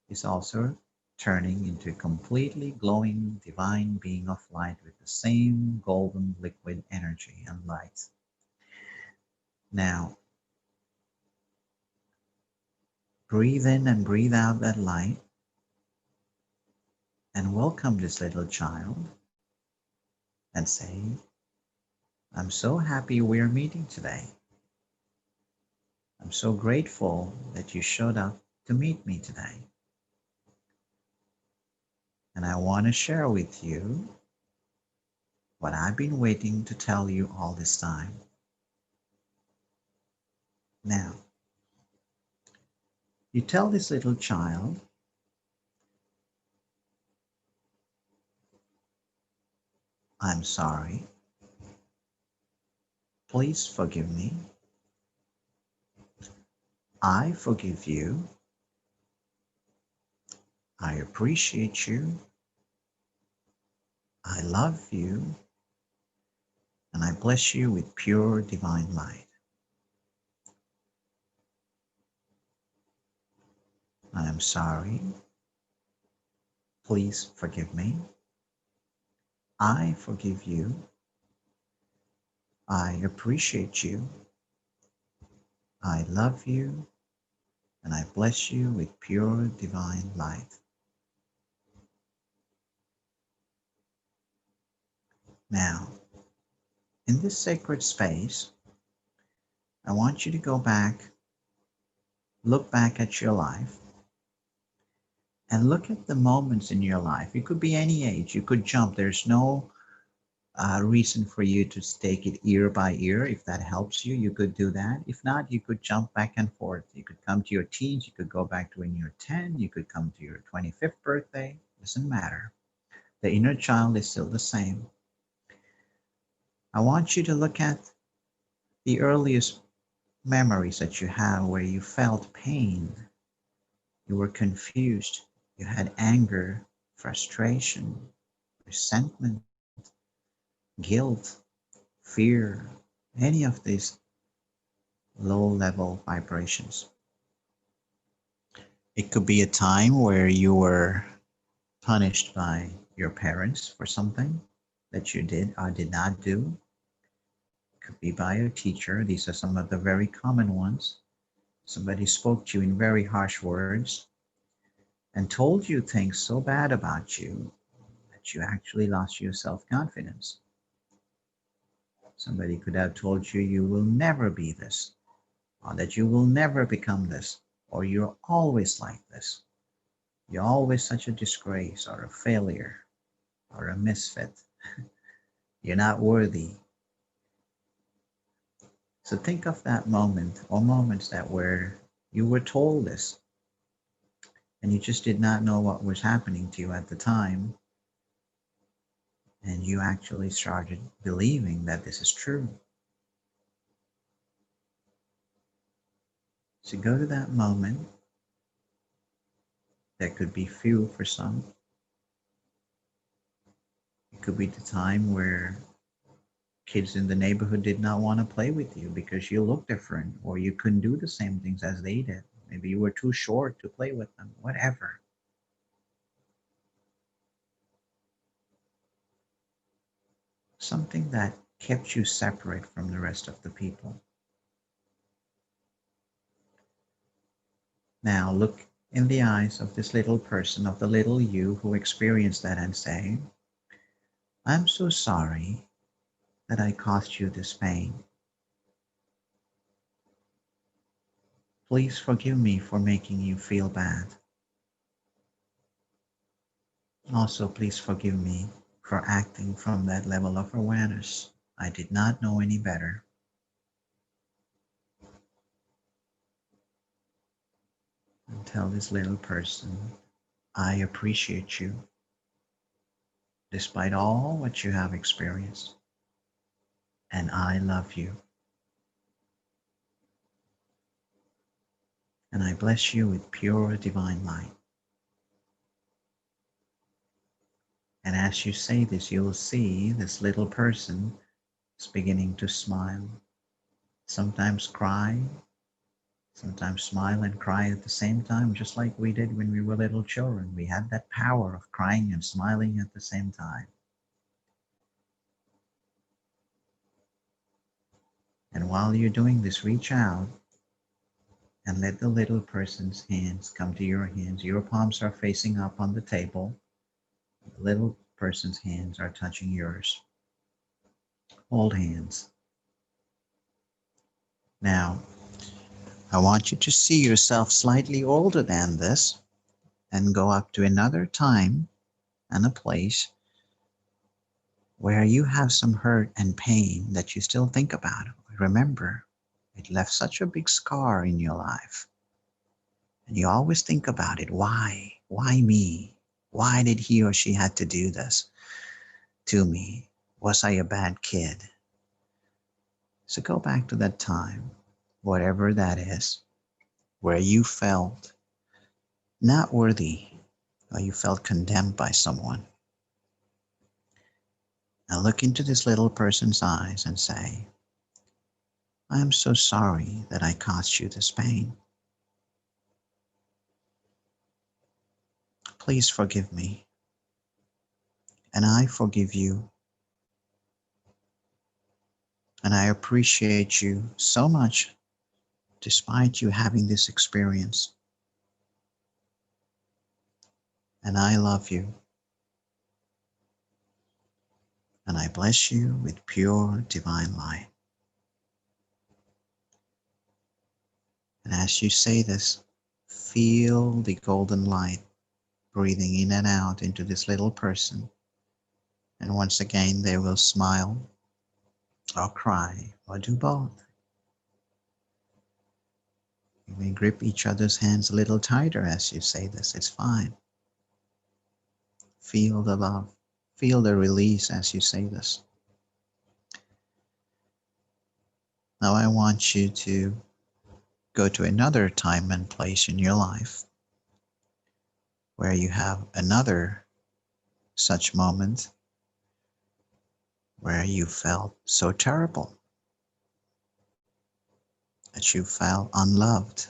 Speaker 4: is also turning into a completely glowing divine being of light with the same golden liquid energy and light. Now, breathe in and breathe out that light and welcome this little child and say, I'm so happy we're meeting today. I'm so grateful that you showed up to meet me today. And I want to share with you what I've been waiting to tell you all this time. Now, you tell this little child, I'm sorry. Please forgive me. I forgive you. I appreciate you. I love you. And I bless you with pure divine light. I am sorry. Please forgive me. I forgive you. I appreciate you. I love you. And I bless you with pure divine light. Now, in this sacred space, I want you to go back, look back at your life, and look at the moments in your life. It could be any age. You could jump. There's no reason for you to take it year by year. If that helps you, you could do that. If not, you could jump back and forth. You could come to your teens. You could go back to when you're 10. You could come to your 25th birthday. Doesn't matter. The inner child is still the same. I want you to look at the earliest memories that you have where you felt pain, you were confused, you had anger, frustration, resentment, guilt, fear, any of these low-level vibrations. It could be a time where you were punished by your parents for something that you did or did not do. Could be by a teacher. These are some of the very common ones. Somebody spoke to you in very harsh words and told you things so bad about you that you actually lost your self-confidence. Somebody could have told you you will never be this, or that you will never become this, or you're always like this. You're always such a disgrace or a failure or a misfit. You're not worthy. So think of that moment or moments that where you were told this and you just did not know what was happening to you at the time. And you actually started believing that this is true. So go to that moment There could be few for some. It could be the time where kids in the neighborhood did not want to play with you because you look different or you couldn't do the same things as they did. Maybe you were too short to play with them, whatever. Something that kept you separate from the rest of the people. Now look in the eyes of this little person, of the little you who experienced that, and say, I'm so sorry that I caused you this pain. Please forgive me for making you feel bad. Also, please forgive me for acting from that level of awareness. I did not know any better. And tell this little person, I appreciate you despite all what you have experienced, and I love you. And I bless you with pure divine light. And as you say this, you will see this little person is beginning to smile, sometimes cry, sometimes smile and cry at the same time, just like we did when we were little children. We had that power of crying and smiling at the same time. And while you're doing this, reach out and let the little person's hands come to your hands. Your palms are facing up on the table. The little person's hands are touching yours. Hold hands. Now, I want you to see yourself slightly older than this and go up to another time and a place where you have some hurt and pain that you still think about. Remember, it left such a big scar in your life. And you always think about it. Why? Why me? Why did he or she had to do this to me? Was I a bad kid? So go back to that time, whatever that is, where you felt not worthy or you felt condemned by someone. Now look into this little person's eyes and say, I am so sorry that I caused you this pain. Please forgive me, and I forgive you. And I appreciate you so much despite you having this experience. And I love you. And I bless you with pure divine light. And as you say this, feel the golden light breathing in and out into this little person. And once again, they will smile or cry or do both. You may grip each other's hands a little tighter as you say this. It's fine. Feel the love. Feel the release as you say this. Now I want you to go to another time and place in your life where you have another such moment where you felt so terrible that you felt unloved,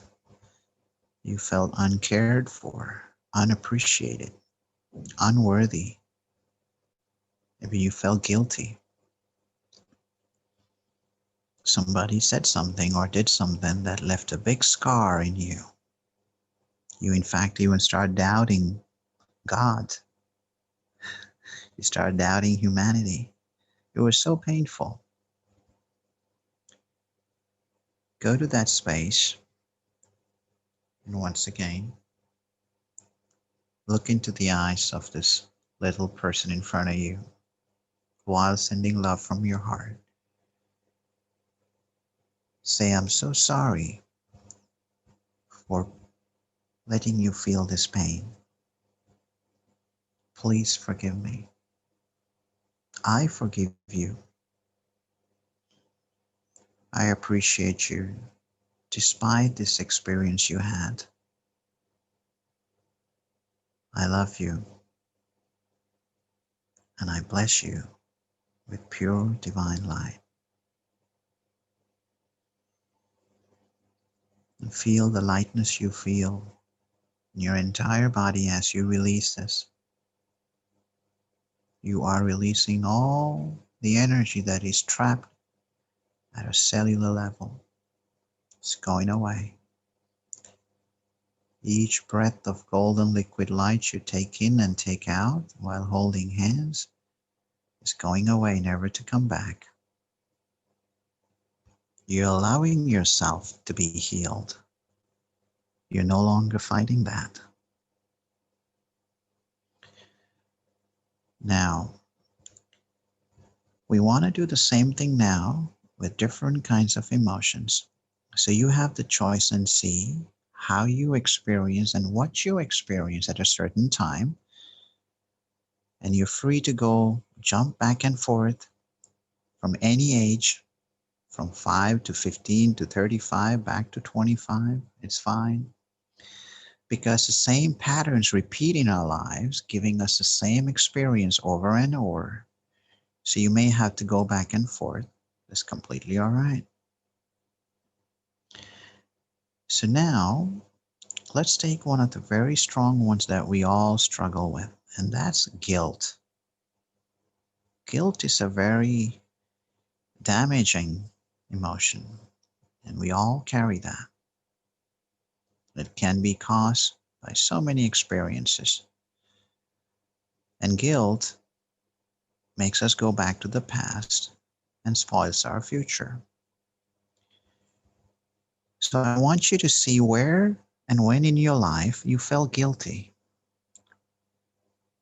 Speaker 4: you felt uncared for, unappreciated, unworthy. Maybe you felt guilty. Somebody said something or did something that left a big scar in you. You in fact even start doubting God. You start doubting humanity. It was so painful. Go to that space and once again, look into the eyes of this little person in front of you while sending love from your heart. Say, I'm so sorry for letting you feel this pain. Please forgive me. I forgive you. I appreciate you despite this experience you had. I love you, and I bless you with pure divine light. And feel the lightness you feel in your entire body as you release this. You are releasing all the energy that is trapped at a cellular level. It's going away. Each breath of golden liquid light you take in and take out while holding hands is going away, never to come back. You're allowing yourself to be healed. You're no longer fighting that. Now, we want to do the same thing now with different kinds of emotions. So you have the choice and see how you experience and what you experience at a certain time. And you're free to go jump back and forth from any age, from 5 to 15 to 35, back to 25. It's fine. Because the same patterns repeat in our lives, giving us the same experience over and over. So you may have to go back and forth. That's completely all right. So now, let's take one of the very strong ones that we all struggle with, and that's guilt. Guilt is a very damaging emotion, and we all carry that. It can be caused by so many experiences. And guilt makes us go back to the past and spoils our future. So I want you to see where and when in your life you felt guilty.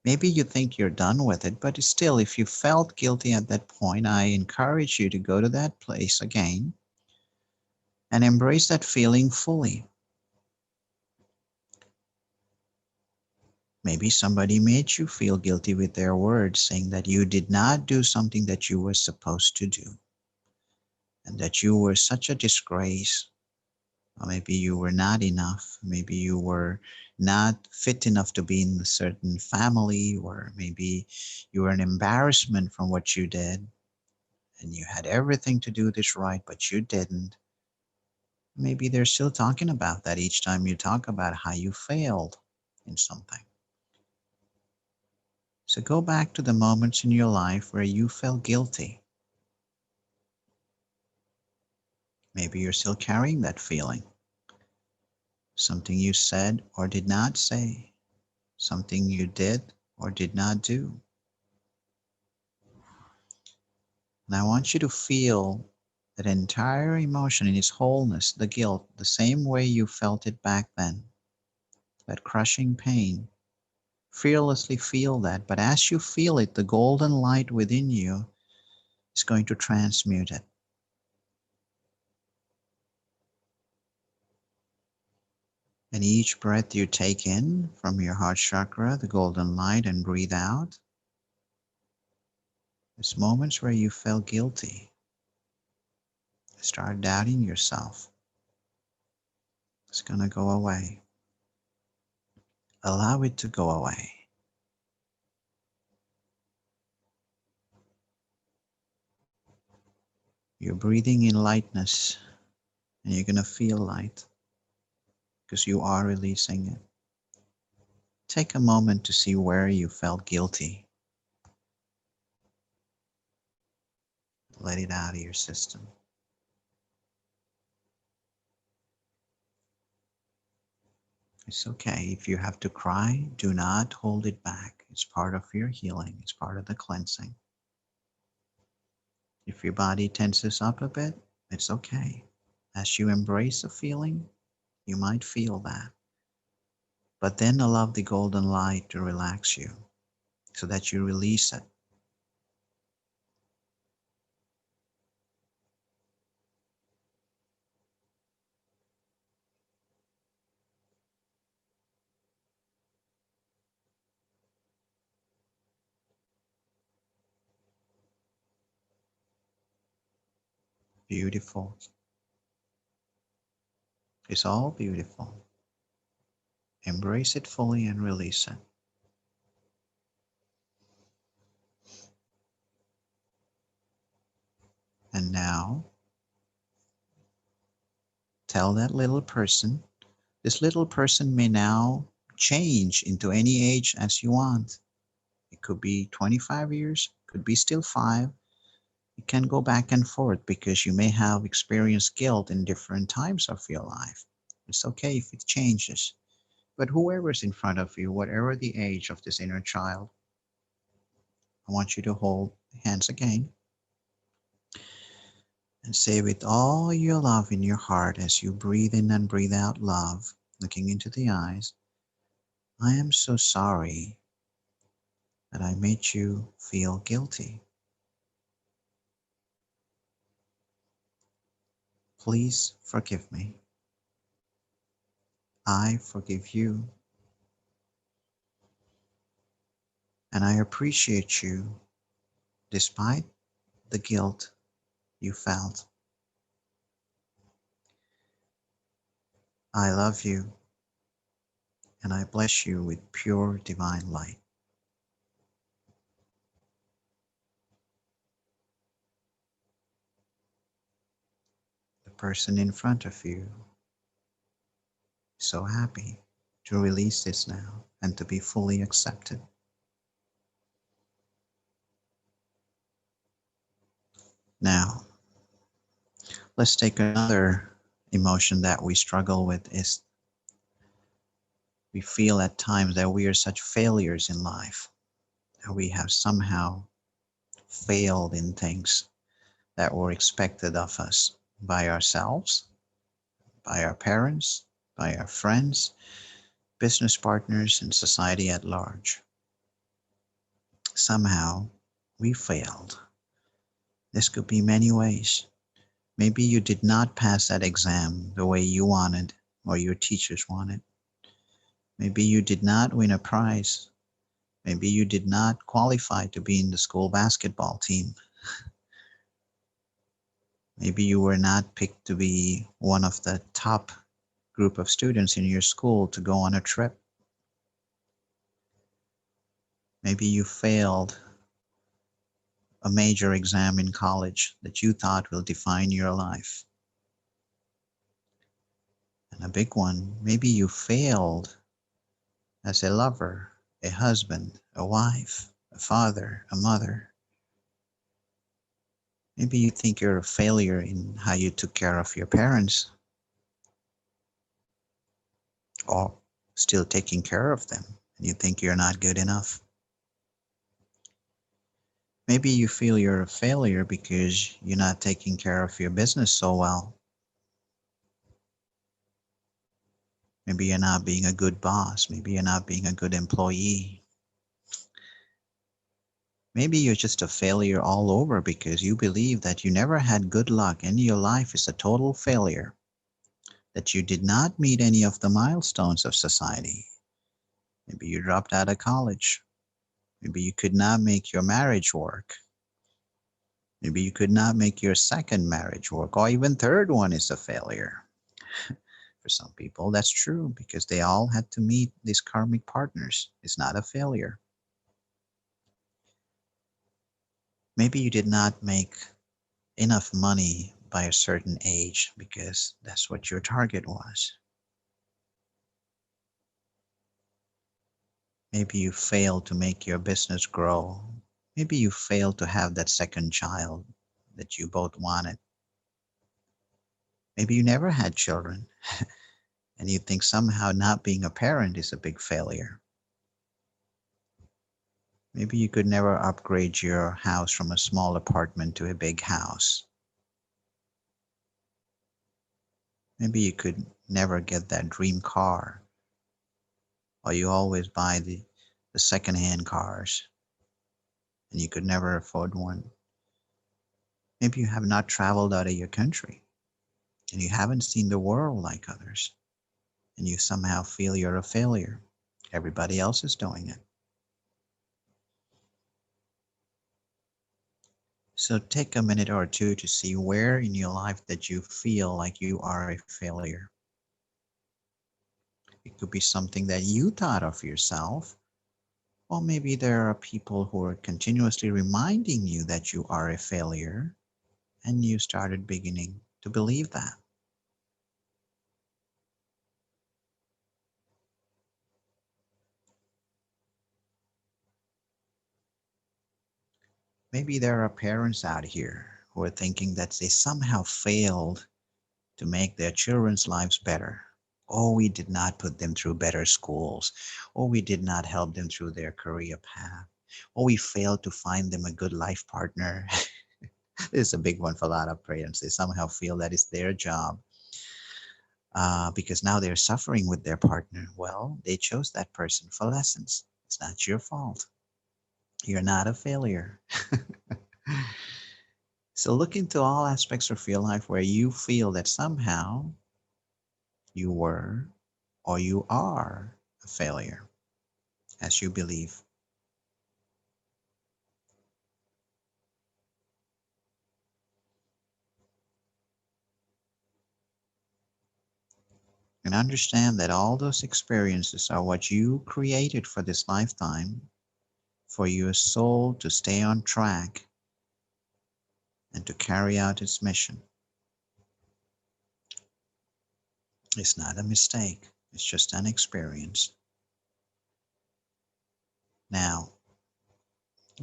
Speaker 4: Maybe you think you're done with it, but still, if you felt guilty at that point, I encourage you to go to that place again and embrace that feeling fully. Maybe somebody made you feel guilty with their words, saying that you did not do something that you were supposed to do, and that you were such a disgrace. Or maybe you were not enough. Maybe you were not fit enough to be in a certain family, or maybe you were an embarrassment from what you did, and you had everything to do this right, but you didn't. Maybe they're still talking about that each time you talk about how you failed in something. So go back to the moments in your life where you felt guilty. Maybe you're still carrying that feeling. Something you said or did not say. Something you did or did not do. And I want you to feel that entire emotion in its wholeness, the guilt, the same way you felt it back then. That crushing pain. Fearlessly feel that, but as you feel it, the golden light within you is going to transmute it. And each breath you take in from your heart chakra, the golden light, and breathe out, there's moments where you felt guilty. Start doubting yourself. It's going to go away. Allow it to go away. You're breathing in lightness, and you're going to feel light because you are releasing it. Take a moment to see where you felt guilty. Let it out of your system. It's okay. If you have to cry, do not hold it back. It's part of your healing. It's part of the cleansing. If your body tenses up a bit, it's okay. As you embrace a feeling, you might feel that. But then allow the golden light to relax you so that you release it. Beautiful. It's all beautiful. Embrace it fully and release it. And now, tell that little person, this little person may now change into any age as you want. It could be 25 years, could be still 5. It can go back and forth because you may have experienced guilt in different times of your life. It's okay if it changes. But whoever's in front of you, whatever the age of this inner child, I want you to hold hands again and say with all your love in your heart as you breathe in and breathe out love, looking into the eyes, I am so sorry that I made you feel guilty. Please forgive me. I forgive you. And I appreciate you despite the guilt you felt. I love you and I bless you with pure divine light. The person in front of you is so happy to release this now and to be fully accepted. Now, let's take another emotion that we struggle with is we feel at times that we are such failures in life, that we have somehow failed in things that were expected of us by ourselves, by our parents, by our friends, business partners, and society at large. Somehow we failed. This could be many ways. Maybe you did not pass that exam the way you wanted or your teachers wanted. Maybe you did not win a prize. Maybe you did not qualify to be in the school basketball team. Maybe you were not picked to be one of the top group of students in your school to go on a trip. Maybe you failed a major exam in college that you thought will define your life. And a big one, maybe you failed as a lover, a husband, a wife, a father, a mother. Maybe you think you're a failure in how you took care of your parents or still taking care of them, and you think you're not good enough. Maybe you feel you're a failure because you're not taking care of your business so well. Maybe you're not being a good boss. Maybe you're not being a good employee. Maybe you're just a failure all over because you believe that you never had good luck and your life is a total failure, that you did not meet any of the milestones of society. Maybe you dropped out of college. Maybe you could not make your marriage work. Maybe you could not make your second marriage work, or even third one is a failure. For some people, that's true because they all had to meet these karmic partners. It's not a failure. Maybe you did not make enough money by a certain age because that's what your target was. Maybe you failed to make your business grow. Maybe you failed to have that second child that you both wanted. Maybe you never had children and you think somehow not being a parent is a big failure. Maybe you could never upgrade your house from a small apartment to a big house. Maybe you could never get that dream car, or you always buy the secondhand cars and you could never afford one. Maybe you have not traveled out of your country and you haven't seen the world like others and you somehow feel you're a failure. Everybody else is doing it. So take a minute or two to see where in your life that you feel like you are a failure. It could be something that you thought of yourself, or maybe there are people who are continuously reminding you that you are a failure. And you started beginning to believe that. Maybe there are parents out here who are thinking that they somehow failed to make their children's lives better. Or we did not put them through better schools, or we did not help them through their career path, or we failed to find them a good life partner. This is a big one for a lot of parents. They somehow feel that it's their job because now they're suffering with their partner. Well, they chose that person for lessons. It's not your fault. You're not a failure. So look into all aspects of your life where you feel that somehow you were or you are a failure as you believe. And understand that all those experiences are what you created for this lifetime for your soul to stay on track and to carry out its mission. It's not a mistake, it's just an experience. Now,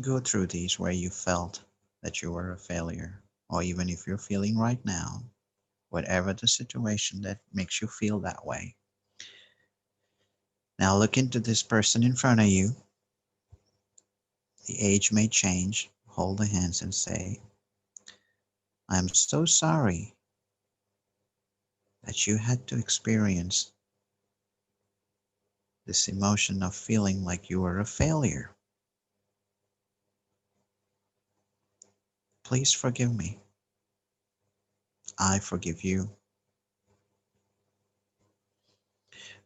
Speaker 4: go through these where you felt that you were a failure, or even if you're feeling right now, whatever the situation that makes you feel that way. Now look into this person in front of you. The age may change. Hold the hands and say, I'm so sorry that you had to experience this emotion of feeling like you were a failure. Please forgive me. I forgive you.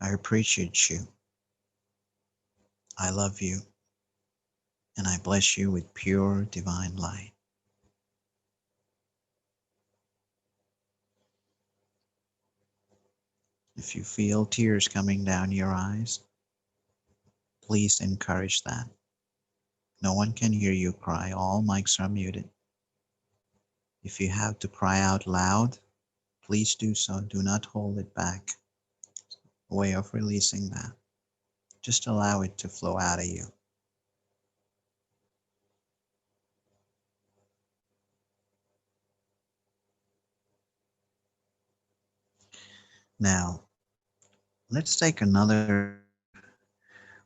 Speaker 4: I appreciate you. I love you. And I bless you with pure divine light. If you feel tears coming down your eyes, please encourage that. No one can hear you cry. All mics are muted. If you have to cry out loud, please do so. Do not hold it back. A way of releasing that. Just allow it to flow out of you. Now, let's take another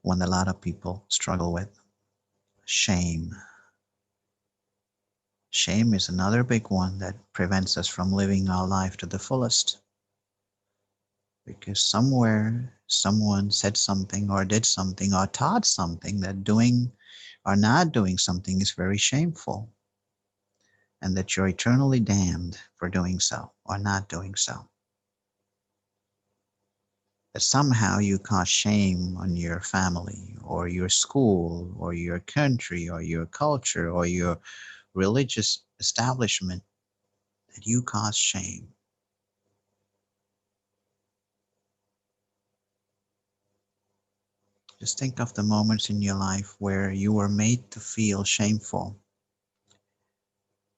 Speaker 4: one that a lot of people struggle with. Shame. Shame is another big one that prevents us from living our life to the fullest. Because somewhere someone said something or did something or taught something that doing or not doing something is very shameful, and that you're eternally damned for doing so or not doing so. That somehow you cause shame on your family or your school or your country or your culture or your religious establishment, that you cause shame. Just think of the moments in your life where you were made to feel shameful.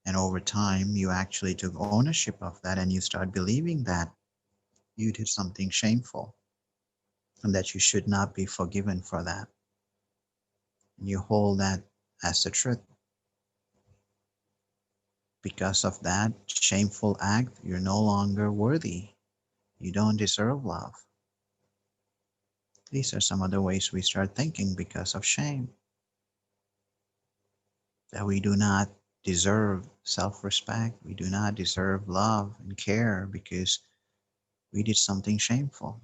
Speaker 4: And over time, you actually took ownership of that and you start believing that you did something shameful and that you should not be forgiven for that. And you hold that as the truth. Because of that shameful act, you're no longer worthy. You don't deserve love. These are some of the ways we start thinking because of shame. That we do not deserve self-respect. We do not deserve love and care because we did something shameful.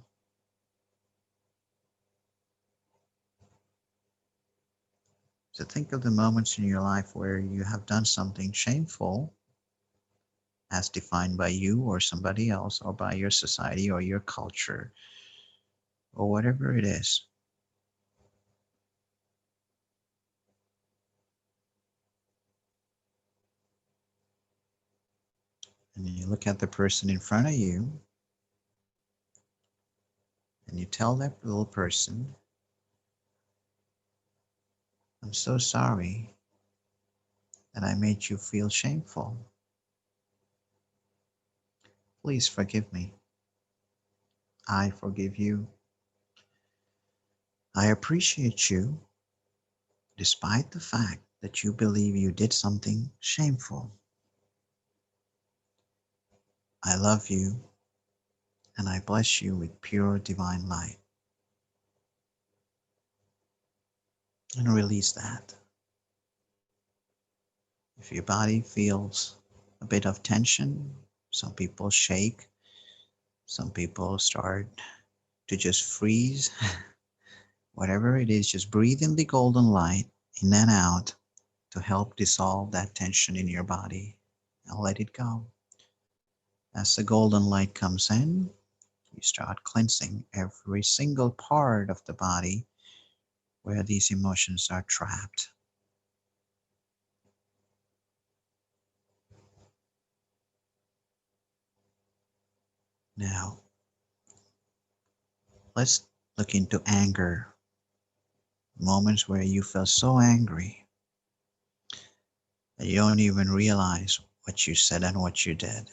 Speaker 4: So think of the moments in your life where you have done something shameful as defined by you or somebody else or by your society or your culture or whatever it is. And you look at the person in front of you and you tell that little person, I'm so sorry that I made you feel shameful. Please forgive me. I forgive you. I appreciate you despite the fact that you believe you did something shameful. I love you and I bless you with pure divine light. And release that. If your body feels a bit of tension, some people shake, some people start to just freeze. Whatever it is, just breathe in the golden light in and out to help dissolve that tension in your body and let it go. As the golden light comes in, you start cleansing every single part of the body where these emotions are trapped. Now, let's look into anger. Moments where you feel so angry that you don't even realize what you said and what you did.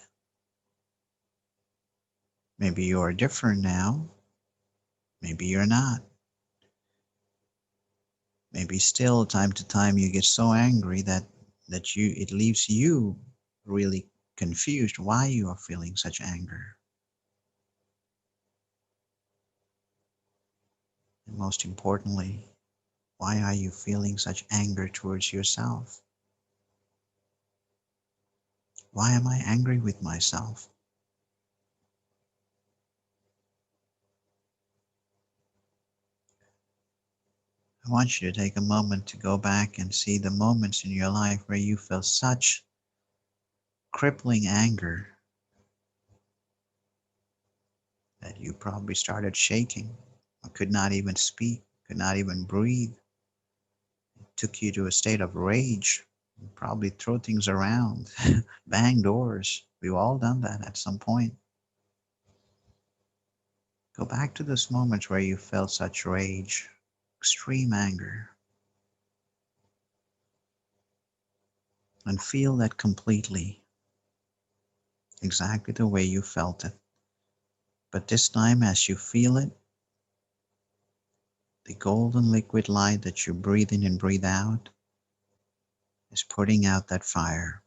Speaker 4: Maybe you are different now. Maybe you're not. Maybe still time to time you get so angry that it leaves you really confused why you are feeling such anger. And most importantly, why are you feeling such anger towards yourself? Why am I angry with myself? I want you to take a moment to go back and see the moments in your life where you felt such crippling anger that you probably started shaking or could not even speak, could not even breathe. It took you to a state of rage. You probably throw things around, bang doors. We've all done that at some point. Go back to those moments where you felt such rage, extreme anger, and feel that completely, exactly the way you felt it. But this time, as you feel it, the golden liquid light that you breathe in and breathe out is putting out that fire.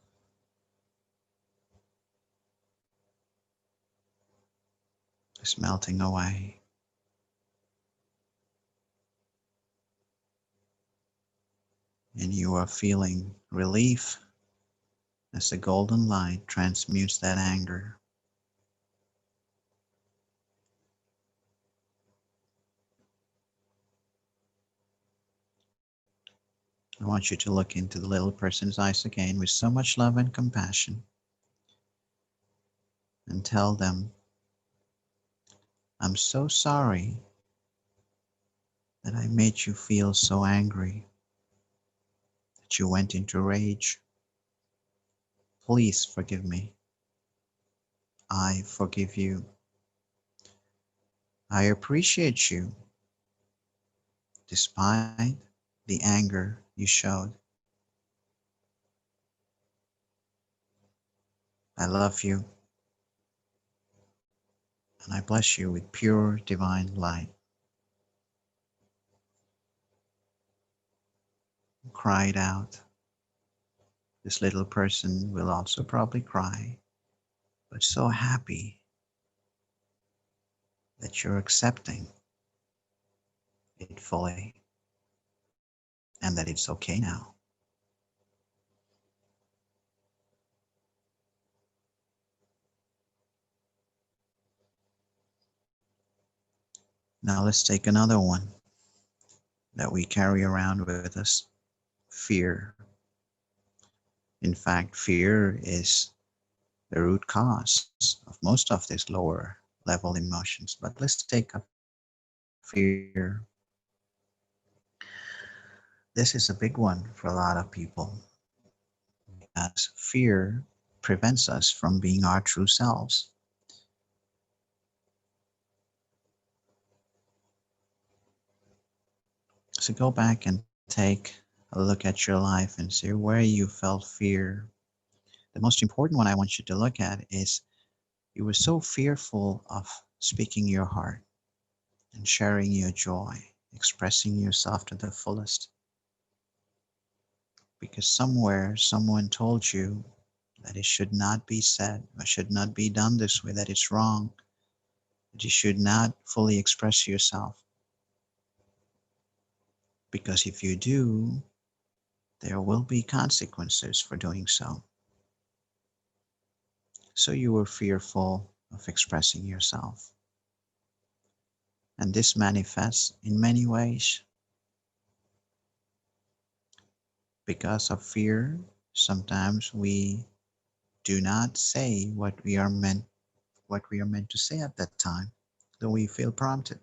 Speaker 4: It's melting away. And you are feeling relief as the golden light transmutes that anger. I want you to look into the little person's eyes again with so much love and compassion and tell them, I'm so sorry that I made you feel so angry, that you went into rage. Please forgive me. I forgive you. I appreciate you despite the anger you showed. I love you and I bless you with pure divine light. Cry it out. This little person will also probably cry, but so happy that you're accepting it fully and that it's okay now. Now let's take another one that we carry around with us, fear. In fact, fear is the root cause of most of these lower level emotions. But let's take up fear. This is a big one for a lot of people, as fear prevents us from being our true selves. So go back and take a look at your life and see where you felt fear. The most important one I want you to look at is You were so fearful of speaking your heart and sharing your joy, expressing yourself to the fullest. Because somewhere someone told you that it should not be said or should not be done this way, that it's wrong, that you should not fully express yourself. Because if you do, there will be consequences for doing so. So you were fearful of expressing yourself. And this manifests in many ways. Because of fear, sometimes we do not say what we are meant to say at that time, though we feel prompted,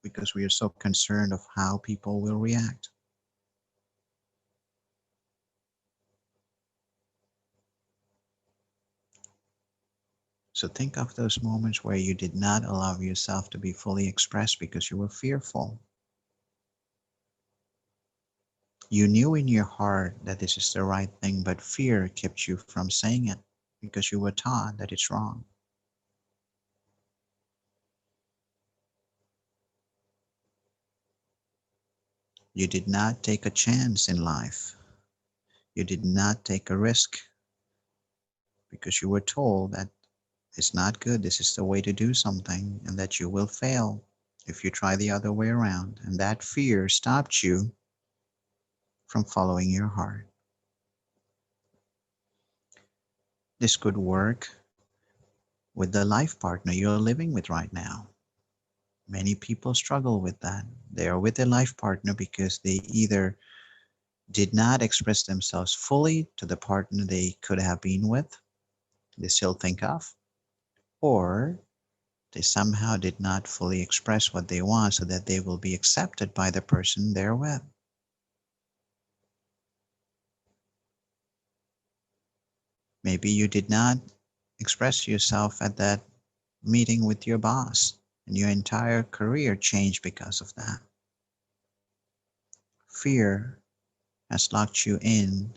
Speaker 4: because we are so concerned of how people will react. So think of those moments where you did not allow yourself to be fully expressed because you were fearful. You knew in your heart that this is the right thing, but fear kept you from saying it because you were taught that it's wrong. You did not take a chance in life. You did not take a risk because you were told that it's not good, this is the way to do something, and that you will fail if you try the other way around. And that fear stopped you from following your heart. This could work with the life partner you're living with right now. Many people struggle with that. They are with their life partner because they either did not express themselves fully to the partner they could have been with, they still think of, or they somehow did not fully express what they want so that they will be accepted by the person they're with. Maybe you did not express yourself at that meeting with your boss, and your entire career changed because of that. Fear has locked you in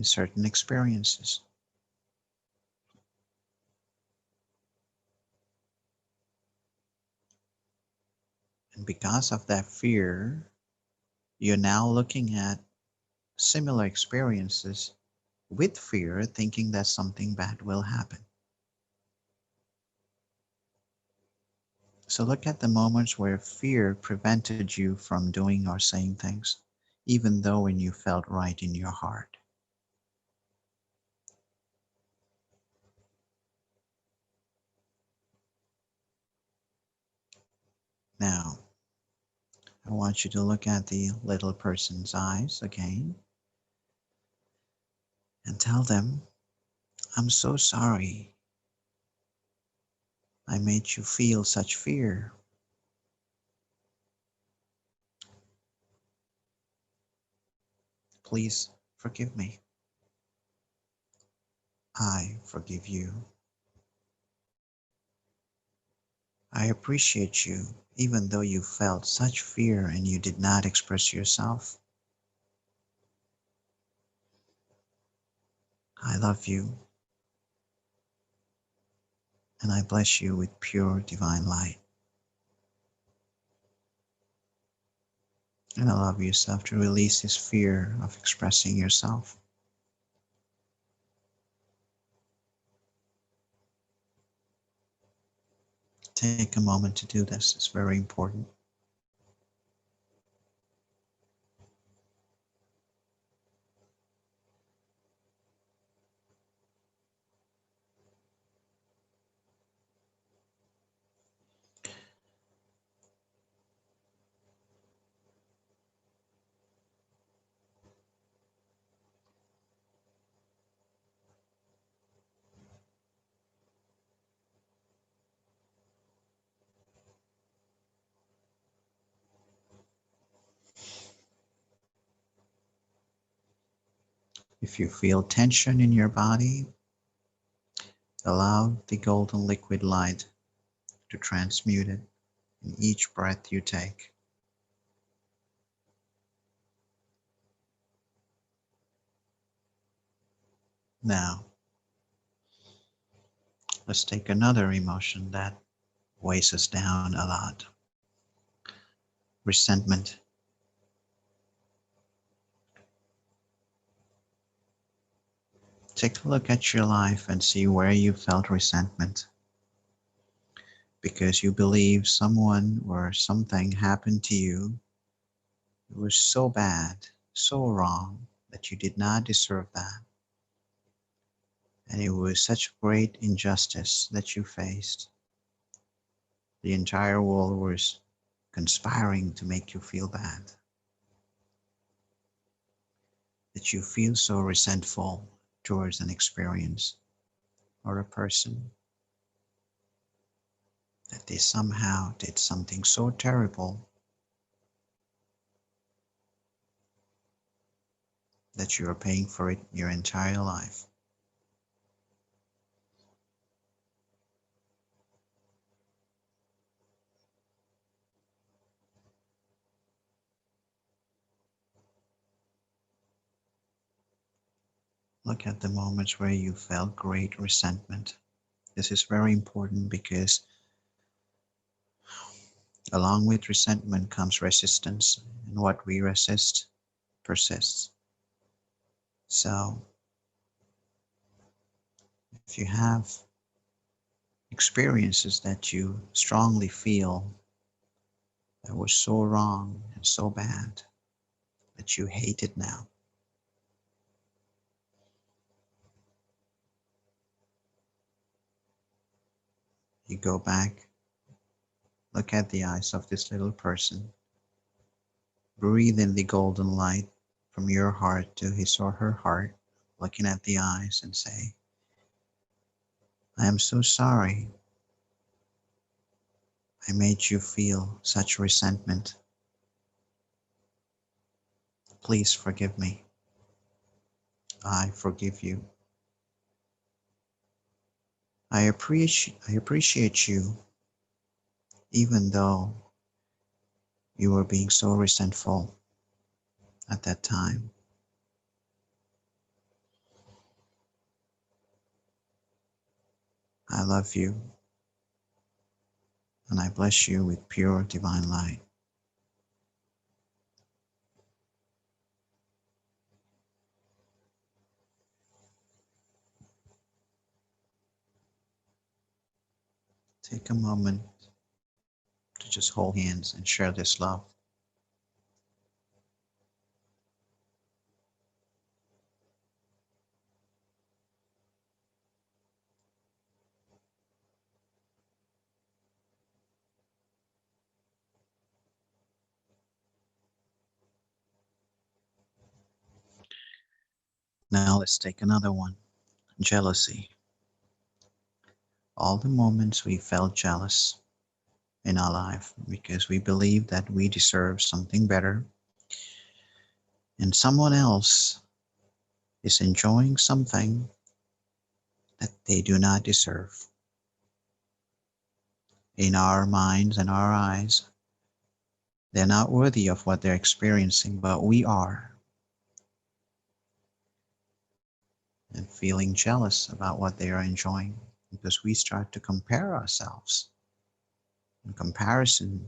Speaker 4: certain experiences. And because of that fear, you're now looking at similar experiences with fear, thinking that something bad will happen. So look at the moments where fear prevented you from doing or saying things, even though when you felt right in your heart. Now, I want you to look at the little person's eyes again and tell them, I'm so sorry I made you feel such fear. Please forgive me. I forgive you. I appreciate you, even though you felt such fear and you did not express yourself. I love you, and I bless you with pure divine light. And allow yourself to release this fear of expressing yourself. Take a moment to do this. It's very important. If you feel tension in your body, allow the golden liquid light to transmute it in each breath you take. Now, Let's take another emotion that weighs us down a lot. Resentment. Take a look at your life and see where you felt resentment because you believe someone or something happened to you. It was so bad, so wrong that you did not deserve that. And it was such great injustice that you faced. The entire world was conspiring to make you feel bad. That you feel so resentful towards an experience or a person, that they somehow did something so terrible that you are paying for it your entire life. Look at the moments where you felt great resentment. This is very important because along with resentment comes resistance, and what we resist persists. So if you have experiences that you strongly feel that was so wrong and so bad that you hate it now, you go back, look at the eyes of this little person, breathe in the golden light from your heart to his or her heart, looking at the eyes and say, I am so sorry I made you feel such resentment. Please forgive me. I forgive you. I appreciate you even though you were being so resentful at that time. I love you and I bless you with pure divine light. Take a moment to just hold hands and share this love. Now let's take another one. Jealousy. All the moments we felt jealous in our life because we believe that we deserve something better and someone else is enjoying something that they do not deserve. In our minds and our eyes, they're not worthy of what they're experiencing, but we are. And feeling jealous about what they are enjoying because we start to compare ourselves. And comparison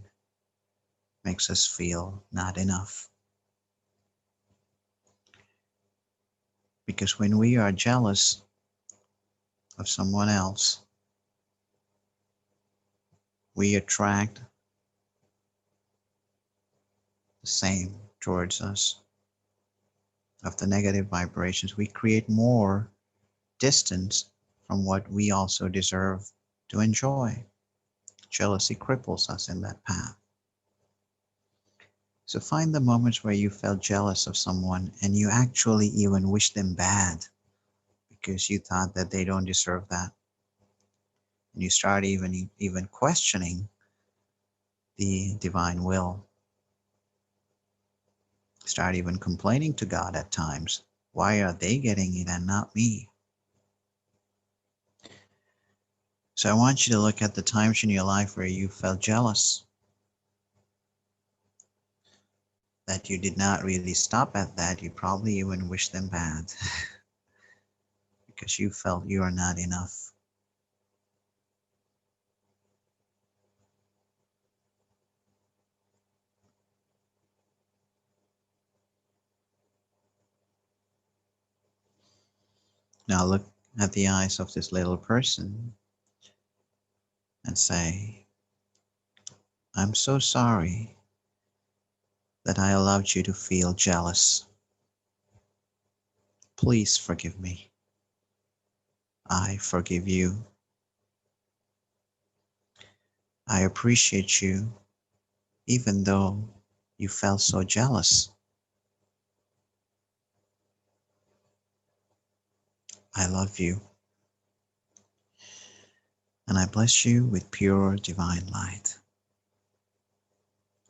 Speaker 4: makes us feel not enough. Because when we are jealous of someone else, we attract the same towards us of the negative vibrations. We create more distance from what we also deserve to enjoy. Jealousy cripples us in that path. So find the moments where you felt jealous of someone and you actually even wish them bad because you thought that they don't deserve that. And you start even questioning the divine will. Start even complaining to God at times. Why are they getting it and not me? So I want you to look at the times in your life where you felt jealous. That you did not really stop at that. You probably even wished them bad. Because you felt you are not enough. Now look at the eyes of this little person and say, I'm so sorry that I allowed you to feel jealous. Please forgive me. I forgive you. I appreciate you even though you felt so jealous. I love you. And I bless you with pure divine light.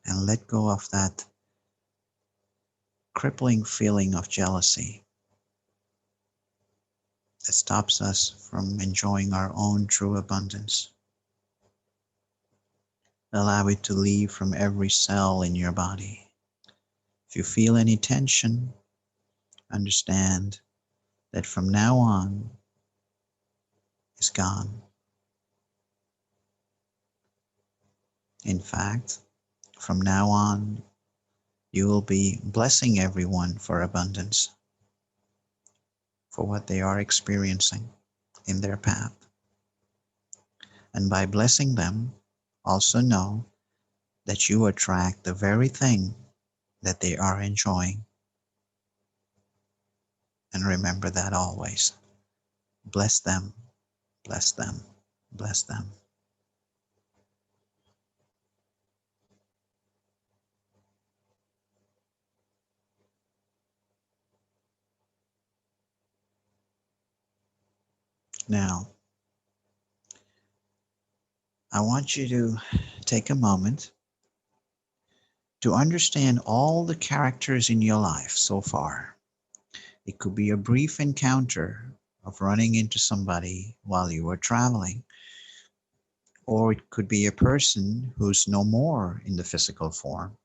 Speaker 4: And let go of that crippling feeling of jealousy that stops us from enjoying our own true abundance. Allow it to leave from every cell in your body. If you feel any tension, understand that from now on is gone. In fact, from now on, you will be blessing everyone for abundance, for what they are experiencing in their path. And by blessing them, also know that you attract the very thing that they are enjoying. And remember that always. Bless them, bless them, bless them. Now, I want you to take a moment to understand all the characters in your life so far. It could be a brief encounter of running into somebody while you were traveling, or it could be a person who's no more in the physical form,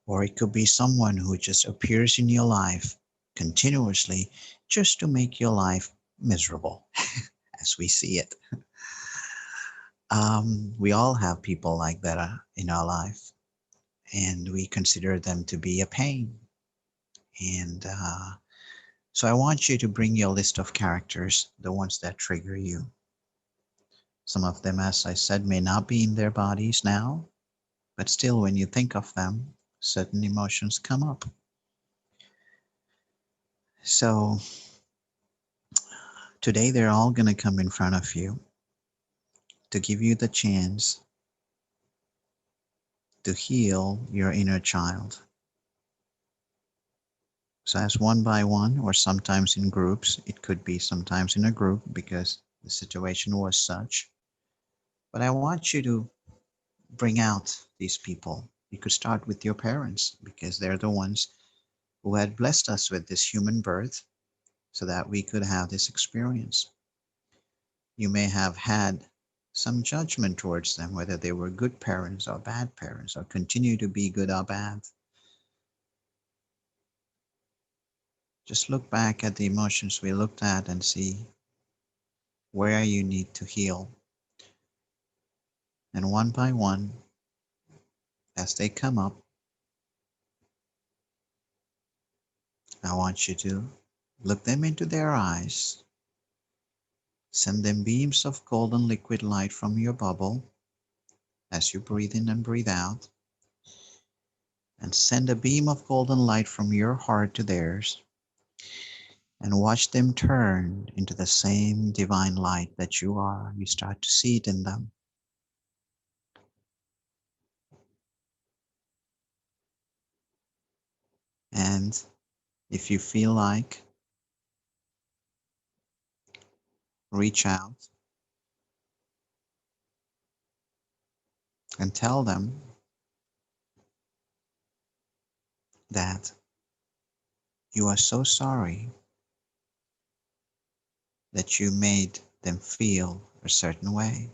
Speaker 4: or it could be someone who just appears in your life continuously just to make your life miserable as we see it. We all have people like that in our life, and we consider them to be a pain. And so I want you to bring your list of characters, the ones that trigger you. Some of them, as I said, may not be in their bodies now, but still when you think of them, certain emotions come up. So today they're all going to come in front of you to give you the chance to heal your inner child. So as one by one, or sometimes in groups, it could be sometimes in a group because the situation was such. But I want you to bring out these people. You could start with your parents because they're the ones who had blessed us with this human birth so that we could have this experience. You may have had some judgment towards them, whether they were good parents or bad parents, or continue to be good or bad. Just look back at the emotions we looked at and see where you need to heal. And one by one, as they come up, I want you to look them into their eyes, send them beams of golden liquid light from your bubble as you breathe in and breathe out, and send a beam of golden light from your heart to theirs, and watch them turn into the same divine light that you are. You start to see it in them. And if you feel like, reach out and tell them that you are so sorry that you made them feel a certain way.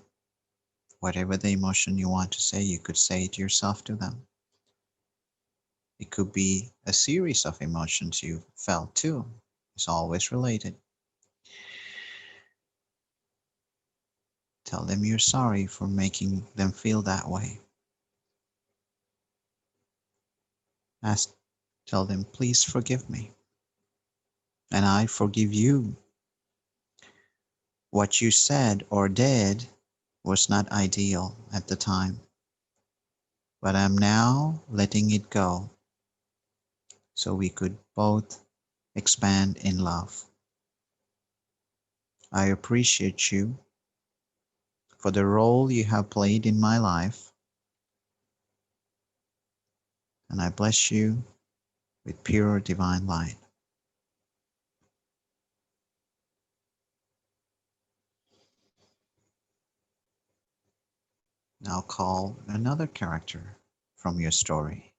Speaker 4: Whatever the emotion you want to say, you could say it yourself to them. It could be a series of emotions you felt too. It's always related. Tell them you're sorry for making them feel that way. Tell them, please forgive me. and I forgive you. What you said or did was not ideal at the time, but I'm now letting it go so we could both expand in love. I appreciate you for the role you have played in my life, and I bless you with pure divine light. Now call another character from your story.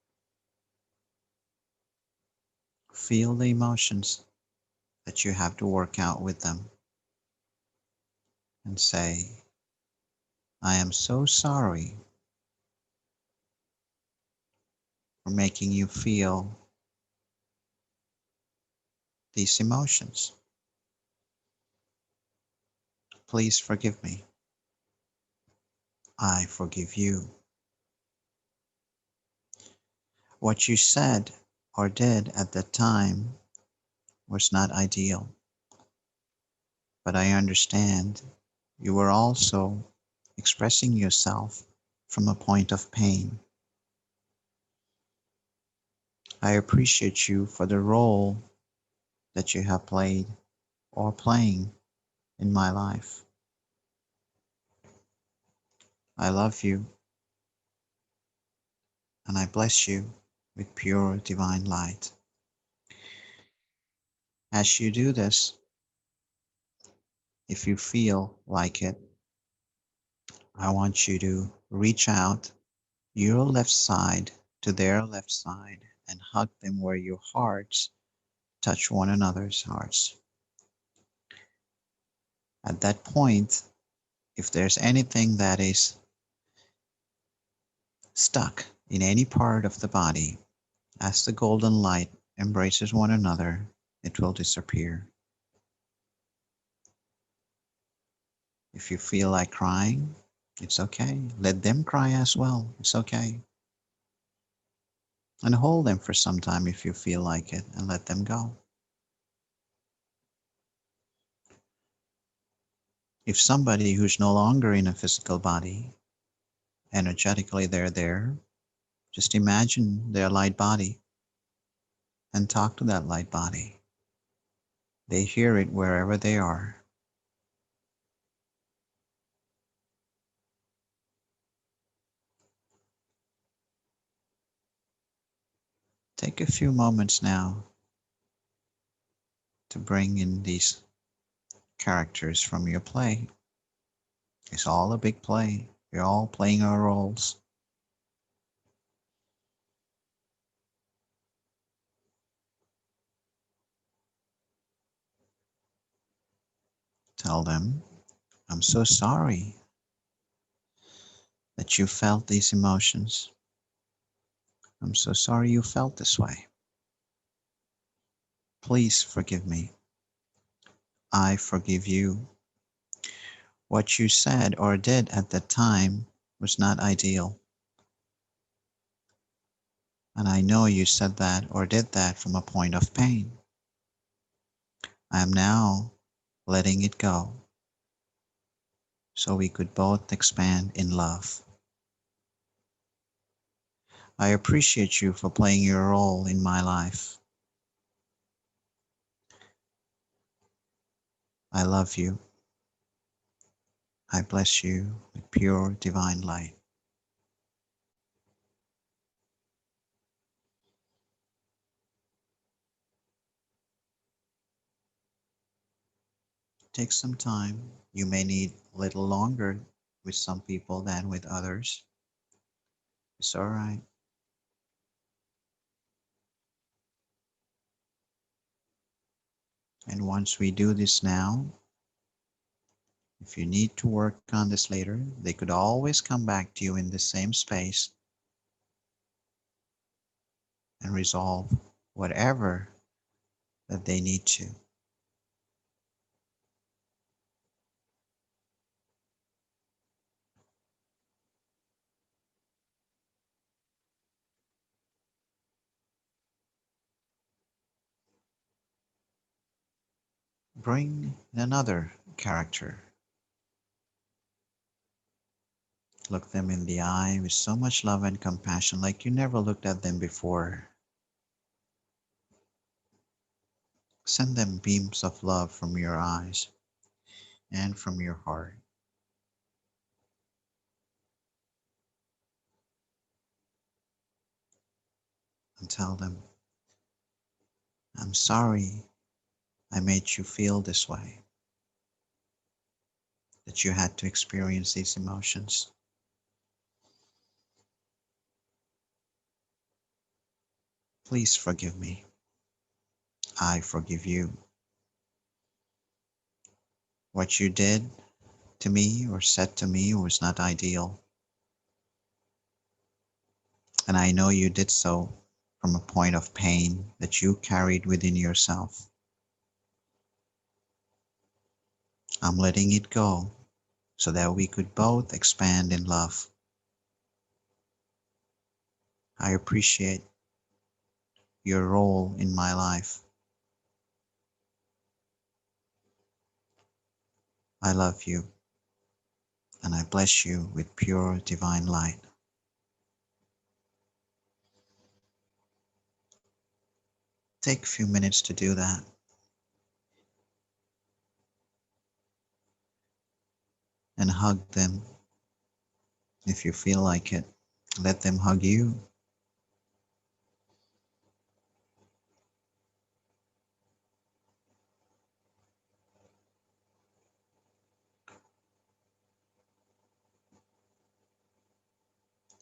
Speaker 4: Feel the emotions that you have to work out with them and say, I am so sorry for making you feel these emotions. Please forgive me. I forgive you. What you said or did at that time was not ideal, but I understand you were also expressing yourself from a point of pain. I appreciate you for the role that you have played or playing in my life. I love you and I bless you with pure divine light. As you do this, if you feel like it, I want you to reach out your left side to their left side and hug them where your hearts touch one another's hearts. At that point, if there's anything that is stuck in any part of the body, as the golden light embraces one another, it will disappear. If you feel like crying, it's okay. Let them cry as well. It's okay. And hold them for some time if you feel like it and let them go. If somebody who's no longer in a physical body, energetically they're there, just imagine their light body and talk to that light body. They hear it wherever they are. Take a few moments now to bring in these characters from your play. It's all a big play. We're all playing our roles. Tell them, I'm so sorry that you felt these emotions. I'm so sorry you felt this way. Please forgive me. I forgive you. What you said or did at that time was not ideal. And I know you said that or did that from a point of pain. I am now letting it go so we could both expand in love. I appreciate you for playing your role in my life. I love you. I bless you with pure divine light. Take some time. You may need a little longer with some people than with others. It's all right. And once we do this now, if you need to work on this later, they could always come back to you in the same space and resolve whatever that they need to. bring another character. Look them in the eye with so much love and compassion like you never looked at them before. Send them beams of love from your eyes and from your heart. And tell them, I'm sorry I made you feel this way, that you had to experience these emotions. Please forgive me. I forgive you. What you did to me or said to me was not ideal. And I know you did so from a point of pain that you carried within yourself. I'm letting it go so that we could both expand in love. I appreciate your role in my life. I love you, and I bless you with pure divine light. Take a few minutes to do that. And hug them if you feel like it. Let them hug you.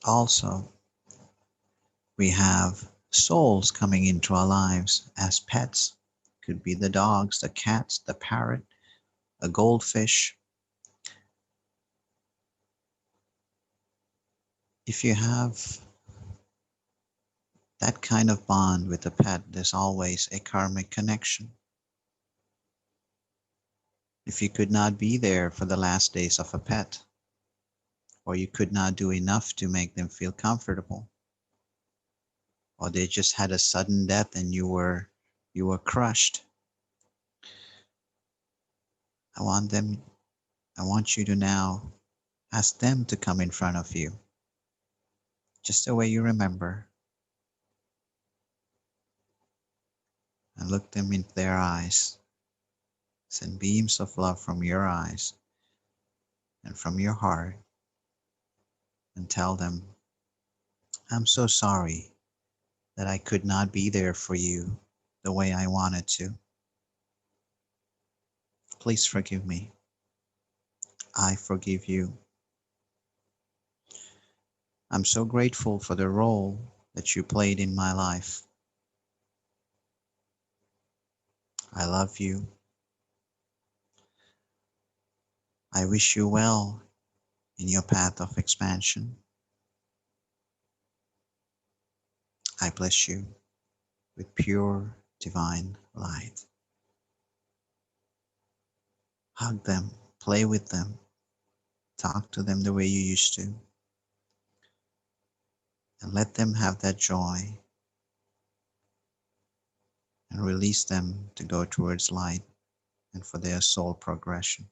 Speaker 4: Also, we have souls coming into our lives as pets. Could be the dogs, the cats, the parrot, a goldfish. If you have that kind of bond with a pet, there's always a karmic connection. If you could not be there for the last days of a pet, or you could not do enough to make them feel comfortable, or they just had a sudden death and you were crushed, I want you to now ask them to come in front of you, just the way you remember, and look them into their eyes. Send beams of love from your eyes and from your heart and tell them, I'm so sorry that I could not be there for you the way I wanted to. Please forgive me. I forgive you. I'm so grateful for the role that you played in my life. I love you. I wish you well in your path of expansion. I bless you with pure divine light. Hug them, play with them, talk to them the way you used to, and let them have that joy and release them to go towards light and for their soul progression.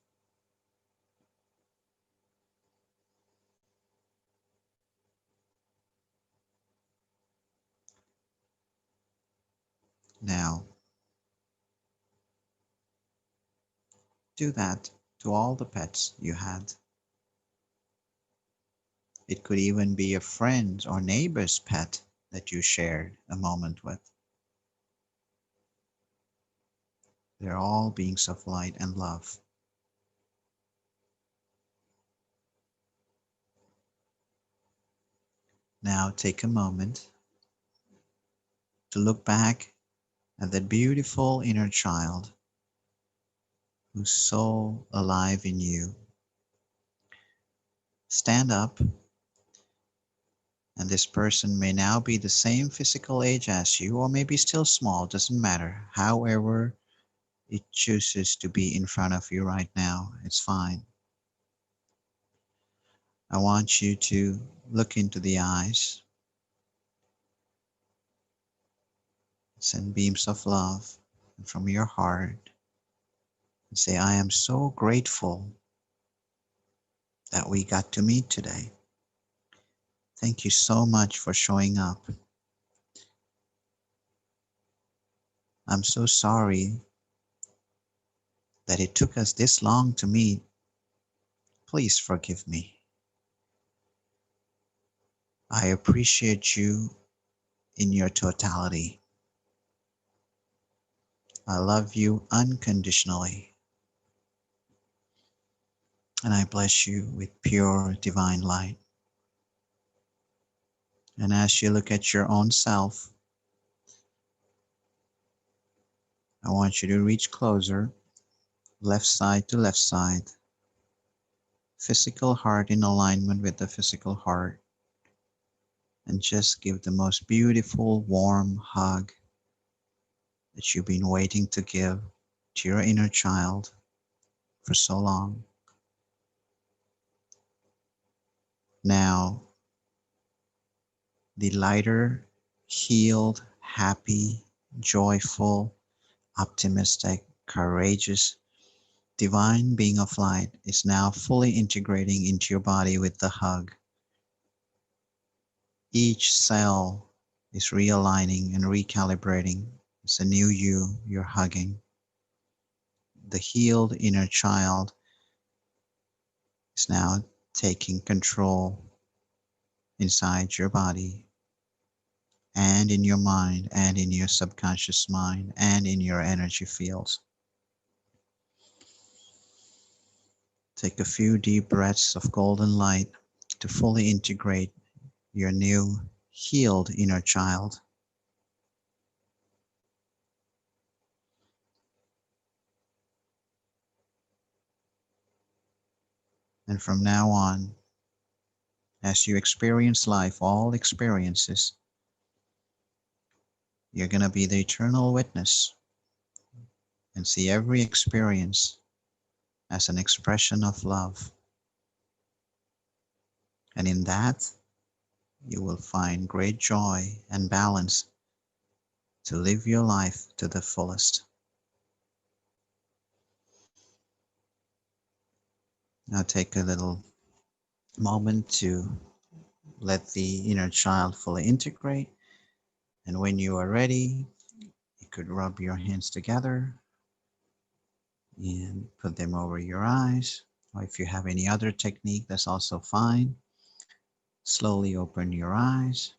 Speaker 4: Now, do that to all the pets you had. It could even be a friend or neighbor's pet that you shared a moment with. They're all beings of light and love. Now take a moment to look back at that beautiful inner child who's so alive in you. Stand up, and this person may now be the same physical age as you, or maybe still small, doesn't matter. However it chooses to be in front of you right now, it's fine. I want you to look into the eyes, send beams of love from your heart, and say, I am so grateful that we got to meet today. Thank you so much for showing up. I'm so sorry that it took us this long to meet. Please forgive me. I appreciate you in your totality. I love you unconditionally. And I bless you with pure divine light. And as you look at your own self, I want you to reach closer, left side to left side, physical heart in alignment with the physical heart, and just give the most beautiful, warm hug that you've been waiting to give to your inner child for so long. Now, the lighter, healed, happy, joyful, optimistic, courageous, divine being of light is now fully integrating into your body with the hug. Each cell is realigning and recalibrating. It's a new you you're hugging. The healed inner child is now taking control inside your body and in your mind and in your subconscious mind and in your energy fields. Take a few deep breaths of golden light to fully integrate your new healed inner child. And from now on, as you experience life, all experiences, you're going to be the eternal witness and see every experience as an expression of love. And in that, you will find great joy and balance to live your life to the fullest. Now take a little moment to let the inner child fully integrate. And when you are ready, you could rub your hands together and put them over your eyes. Or if you have any other technique, that's also fine. Slowly open your eyes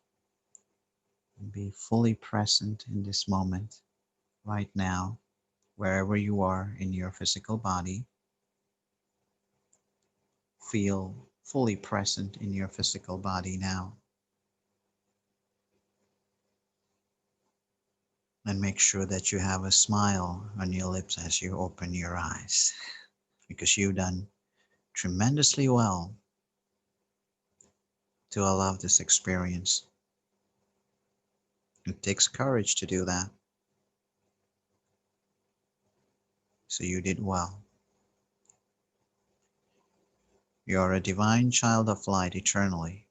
Speaker 4: and be fully present in this moment, right now, wherever you are in your physical body. Feel fully present in your physical body now. And make sure that you have a smile on your lips as you open your eyes, because you've done tremendously well to allow this experience. It takes courage to do that. So you did well. You are a divine child of light eternally.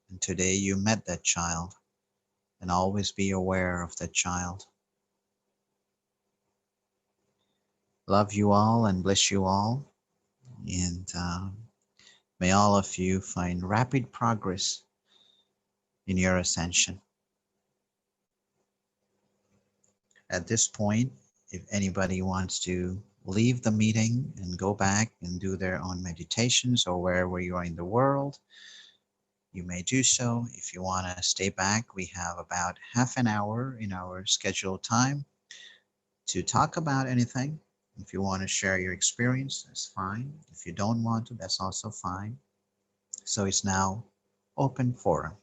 Speaker 4: And today you met that child, and always be aware of that child. Love you all and bless you all. And may all of you find rapid progress in your ascension. At this point, if anybody wants to leave the meeting and go back and do their own meditations or wherever you are in the world, you may do so. If you want to stay back, we have about half an hour in our scheduled time to talk about anything. If you want to share your experience, that's fine. If you don't want to, that's also fine. So it's now open forum.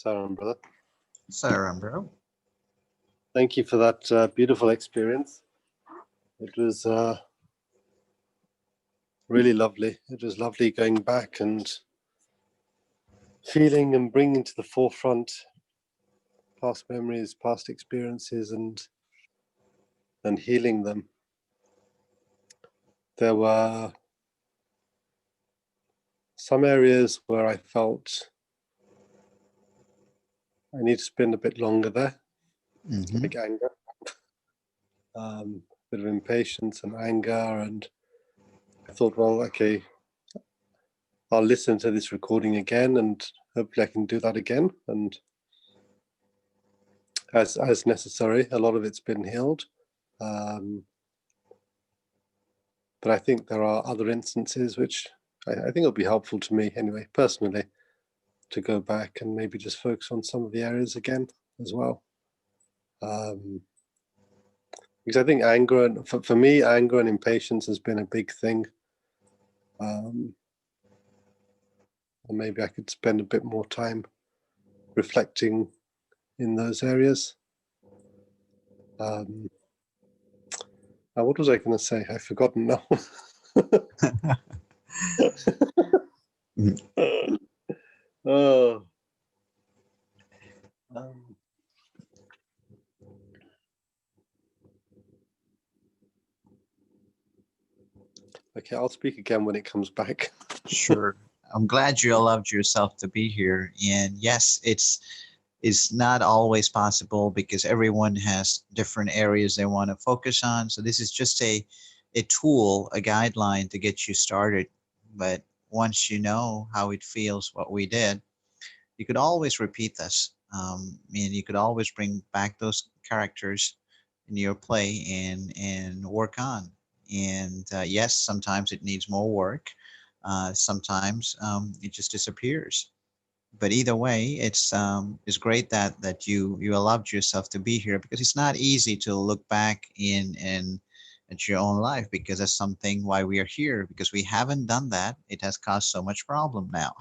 Speaker 5: Saram, brother.
Speaker 4: Saram, bro.
Speaker 5: Thank you for that beautiful experience. It was really lovely. It was lovely going back and feeling and bringing to the forefront past memories, past experiences, and healing them. There were some areas where I felt I need to spend a bit longer there, like anger, a bit of impatience and anger. And I thought, well, okay, I'll listen to this recording again and hopefully I can do that again. And as necessary, a lot of it's been healed. But I think there are other instances which I think it'll be helpful to me anyway, personally, to go back and maybe just focus on some of the areas again as well. Because I think anger, and for me, anger and impatience has been a big thing. And maybe I could spend a bit more time reflecting in those areas. Now, what was I going to say? I've forgotten now. Oh. Okay, I'll speak again when it comes back.
Speaker 4: Sure. I'm glad you allowed yourself to be here. And yes, it's not always possible because everyone has different areas they want to focus on. So this is just a tool, a guideline to get you started. But once you know how it feels, what we did, you could always repeat this. And you could always bring back those characters in your play and work on. And yes, sometimes it needs more work. Sometimes it just disappears. But either way, it's great that you allowed yourself to be here, because it's not easy to look back in at your own life, because that's something why we are here, because we haven't done that. It has caused so much problem now.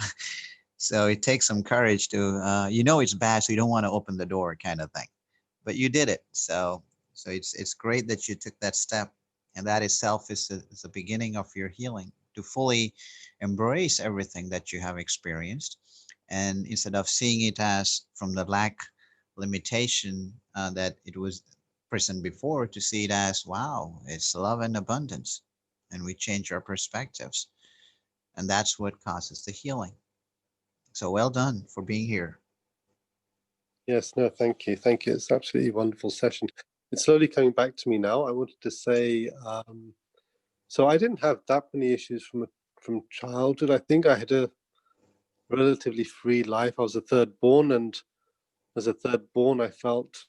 Speaker 4: So it takes some courage to it's bad, so you don't want to open the door, kind of thing. But you did it. So it's great that you took that step, and that itself is the beginning of your healing, to fully embrace everything that you have experienced, and instead of seeing it as from the lack limitation that it was present before, to see it as, wow, it's love and abundance, and we change our perspectives, and that's what causes the healing. So well done for being here.
Speaker 5: Yes, no, thank you. Thank you. It's absolutely a wonderful session. It's slowly coming back to me now. I wanted to say, so I didn't have that many issues from childhood. I think I had a relatively free life. I was a third born, and as a third born, I felt,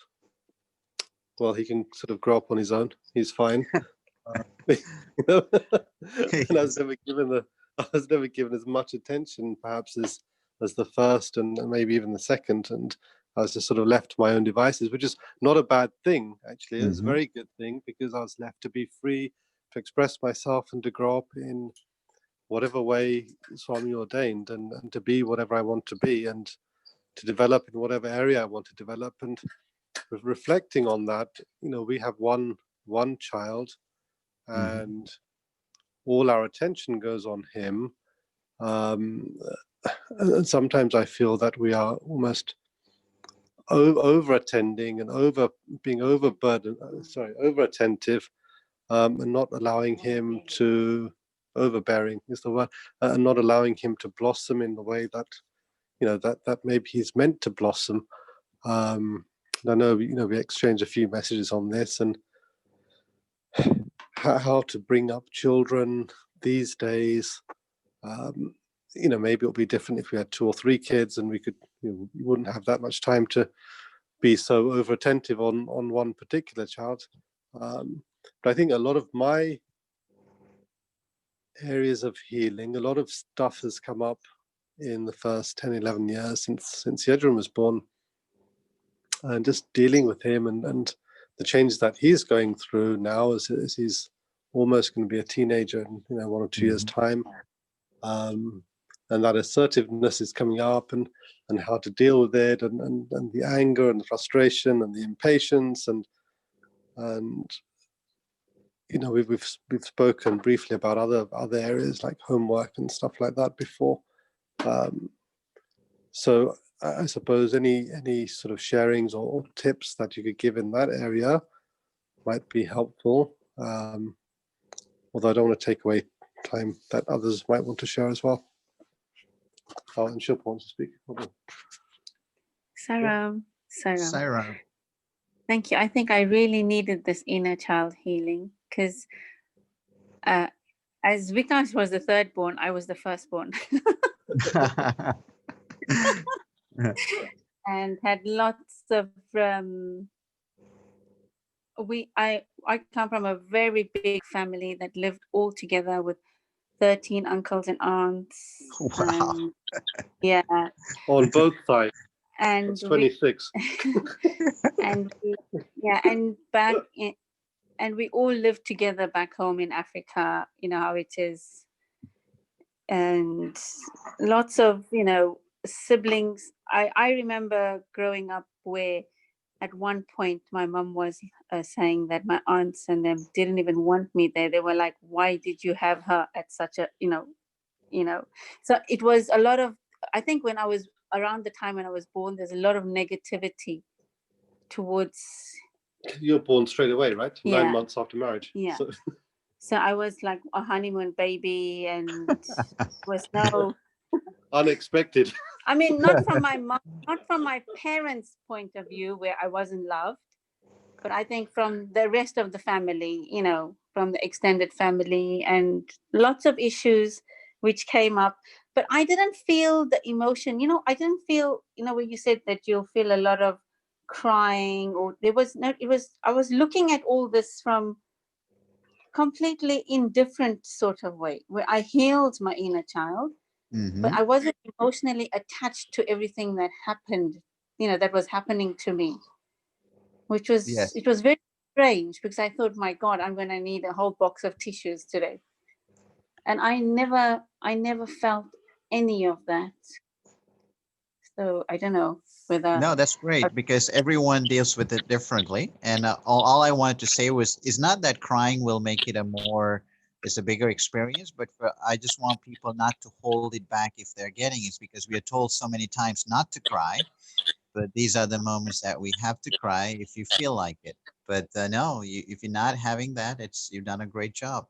Speaker 5: well, he can sort of grow up on his own. He's fine. And I was never given as much attention, perhaps, as the first and maybe even the second. And I was just sort of left to my own devices, which is not a bad thing, actually. It's a very good thing, because I was left to be free, to express myself and to grow up in whatever way Swami ordained, and to be whatever I want to be, and to develop in whatever area I want to develop. And reflecting on that, we have one child, and all our attention goes on him. And sometimes I feel that we are almost over attending and being over attentive, and not allowing him to, overbearing is the word, and not allowing him to blossom in the way that that maybe he's meant to blossom. I know we exchanged a few messages on this, and how to bring up children these days. Maybe it'll be different if we had 2 or 3 kids, and we wouldn't have that much time to be so over attentive on one particular child. But I think a lot of my areas of healing, a lot of stuff has come up in the first 10, 11 years since Yedrin was born, and just dealing with him and the changes that he's going through now as he's almost going to be a teenager in 1 or 2 years' time. and that assertiveness is coming up, and how to deal with it, and the anger and the frustration and the impatience, and you know, we've spoken briefly about other areas like homework and stuff like that before. So I suppose any sort of sharings or tips that you could give in that area might be helpful. Although I don't want to take away time that others might want to share as well. Oh, and Shilpa wants to speak.
Speaker 6: Saram.
Speaker 4: Saira.
Speaker 6: Thank you. I think I really needed this inner child healing because as Vikash was the third born, I was the firstborn. And had lots of I come from a very big family that lived all together with 13 uncles and aunts.
Speaker 4: Wow.
Speaker 6: Yeah.
Speaker 5: On both sides.
Speaker 6: And
Speaker 5: That's 26.
Speaker 6: and we all lived together back home in Africa, you know how it is. And lots of, you know, siblings. I remember growing up where at one point my mom was saying that my aunts and them didn't even want me there. They were like, why did you have her at such a, you know, so it was a lot of, I think when I was around the time when I was born, there's a lot of negativity towards.
Speaker 5: You're born straight away, right?
Speaker 6: Yeah.
Speaker 5: 9 months after marriage.
Speaker 6: Yeah. So I was like a honeymoon baby, and was no
Speaker 5: unexpected.
Speaker 6: I mean, not from my mom, not from my parents' point of view where I wasn't loved, but I think from the rest of the family, you know, from the extended family, and lots of issues which came up. But I didn't feel the emotion, you know, I didn't feel, you know, when you said that you'll feel a lot of crying, or there was no, it was, I was looking at all this from completely indifferent sort of way, where I healed my inner child. But I wasn't emotionally attached to everything that happened, you know, that was happening to me, which was, it was very strange, because I thought, my God, I'm going to need a whole box of tissues today. And I never felt any of that. So I don't know whether.
Speaker 4: No, that's great, because everyone deals with it differently. And all I wanted to say was, is not that crying will make it it's a bigger experience, but I just want people not to hold it back if they're getting it, because we are told so many times not to cry, but these are the moments that we have to cry if you feel like it. But no, if you're not having that, you've done a great job.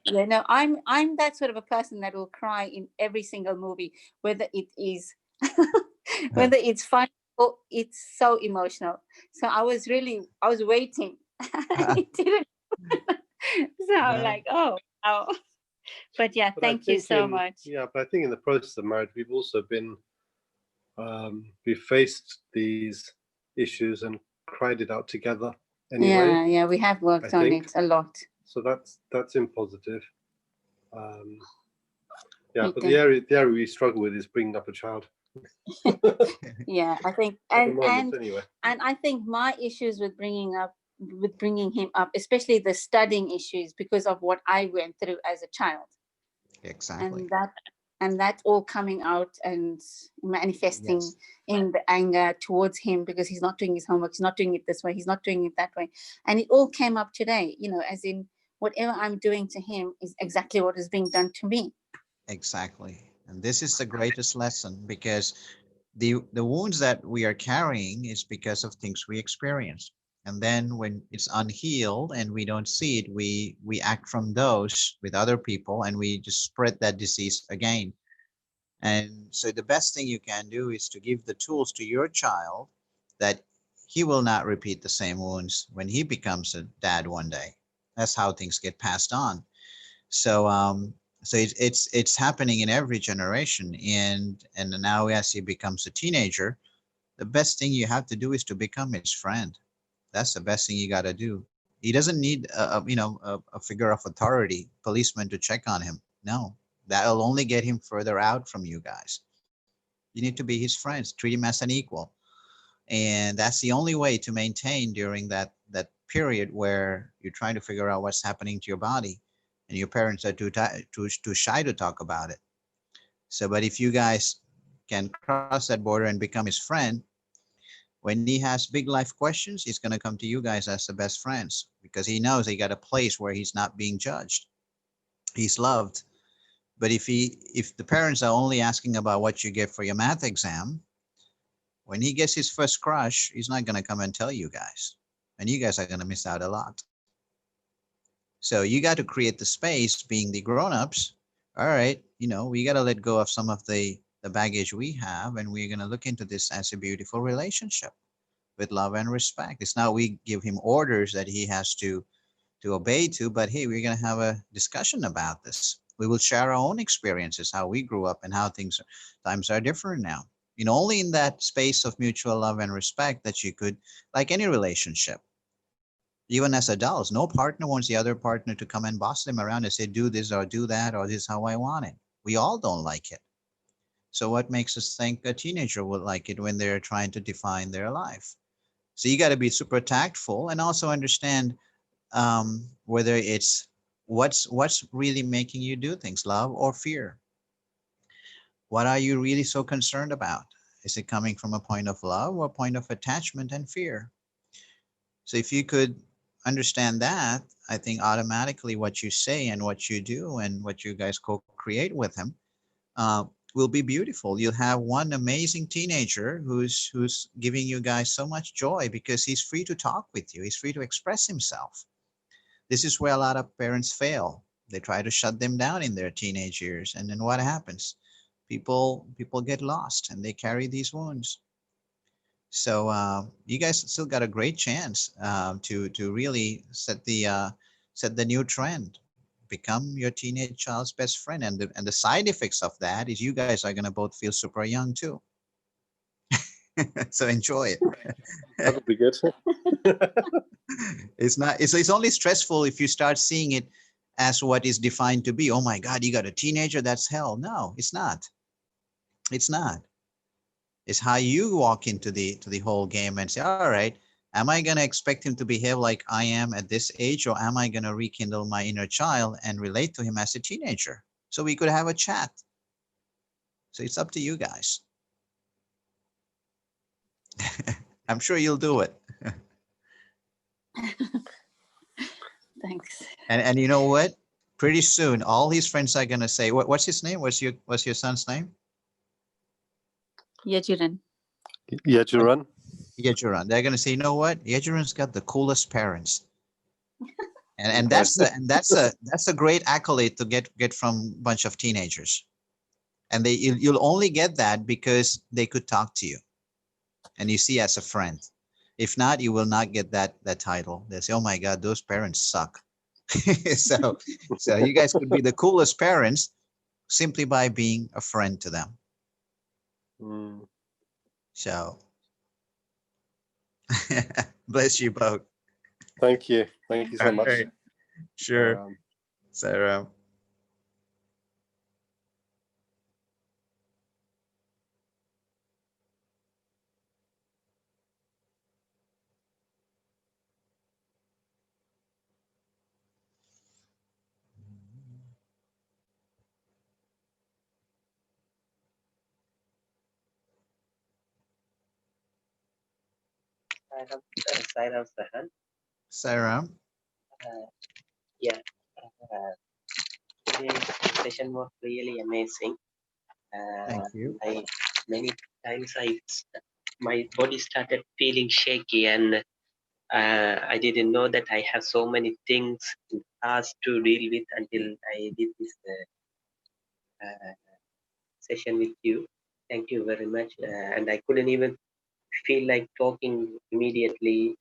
Speaker 6: Yeah, no, I'm that sort of a person that will cry in every single movie, whether it is whether it's fun or it's so emotional. So I was waiting. It didn't. So I'm like, oh. But yeah, thank you so much.
Speaker 5: Yeah, but I think in the process of marriage, we've also been, we faced these issues and cried it out together anyway.
Speaker 6: Yeah, we have worked on it a lot.
Speaker 5: So that's in positive. Yeah, but the area we struggle with is bringing up a child.
Speaker 6: Yeah, I think, and I think my issues with bringing him up, especially the studying issues, because of what I went through as a child.
Speaker 4: Exactly.
Speaker 6: And that all coming out and manifesting in the anger towards him, because he's not doing his homework, he's not doing it this way, he's not doing it that way. And it all came up today, you know, as in whatever I'm doing to him is exactly what is being done to me.
Speaker 4: Exactly. And this is the greatest lesson, because the wounds that we are carrying is because of things we experienced. And then when it's unhealed and we don't see it, we act from those with other people, and we just spread that disease again. And so the best thing you can do is to give the tools to your child that he will not repeat the same wounds when he becomes a dad one day. That's how things get passed on. So so it's happening in every generation, and now as he becomes a teenager, the best thing you have to do is to become his friend. That's the best thing you got to do. He doesn't need a figure of authority, policeman, to check on him. No, that'll only get him further out from you guys. You need to be his friends, treat him as an equal, and that's the only way to maintain during that period where you're trying to figure out what's happening to your body, and your parents are too shy to talk about it. So, but if you guys can cross that border and become his friend, when he has big life questions, he's going to come to you guys as the best friends because he knows he got a place where he's not being judged. He's loved. But if the parents are only asking about what you get for your math exam, when he gets his first crush, he's not going to come and tell you guys. And you guys are going to miss out a lot. So you got to create the space, being the grown-ups. All right, we got to let go of some of the baggage we have, and we're going to look into this as a beautiful relationship with love and respect. It's not we give him orders that he has to obey to, but hey, we're going to have a discussion about this. We will share our own experiences, how we grew up and how times are different now. Only in that space of mutual love and respect that you could, like any relationship, even as adults, no partner wants the other partner to come and boss them around and say, do this or do that, or this is how I want it. We all don't like it. So what makes us think a teenager would like it when they're trying to define their life? So you got to be super tactful and also understand whether it's what's really making you do things, love or fear. What are you really so concerned about? Is it coming from a point of love or a point of attachment and fear? So if you could understand that, I think automatically what you say and what you do and what you guys co-create with him will be beautiful. You'll have one amazing teenager who's giving you guys so much joy because he's free to talk with you. He's free to express himself. This is where a lot of parents fail. They try to shut them down in their teenage years. And then what happens? People get lost and they carry these wounds. So you guys still got a great chance to really set the new trend. Become your teenage child's best friend, and the side effects of that is you guys are gonna both feel super young too. So enjoy it.
Speaker 5: That'll be good.
Speaker 4: It's only stressful if you start seeing it as what is defined to be. Oh my God, you got a teenager? That's hell. No, it's not. It's not. It's how you walk into the whole game and say, all right, am I going to expect him to behave like I am at this age, or am I going to rekindle my inner child and relate to him as a teenager so we could have a chat? So it's up to you guys. I'm sure you'll do it.
Speaker 6: Thanks.
Speaker 4: And you know what? Pretty soon, all his friends are going to say, what's his name? What's your son's name?
Speaker 6: Yejuran.
Speaker 5: Yejuran.
Speaker 4: Yejuran. They're going to say, you know what? Yejuran's got the coolest parents. And that's a great accolade to get from a bunch of teenagers. And you'll only get that because they could talk to you and you see as a friend. If not, you will not get that title. They say, oh my God, those parents suck. so you guys could be the coolest parents simply by being a friend to them. So bless you both.
Speaker 5: Thank you so much.
Speaker 4: Right. Sure. So
Speaker 7: Sairam Sahan.
Speaker 4: Sairam.
Speaker 7: Yeah, today's session was really amazing.
Speaker 4: Thank you.
Speaker 7: Many times my body started feeling shaky, and I didn't know that I have so many things in the past to deal with until I did this session with you. Thank you very much. And I couldn't even feel like talking immediately,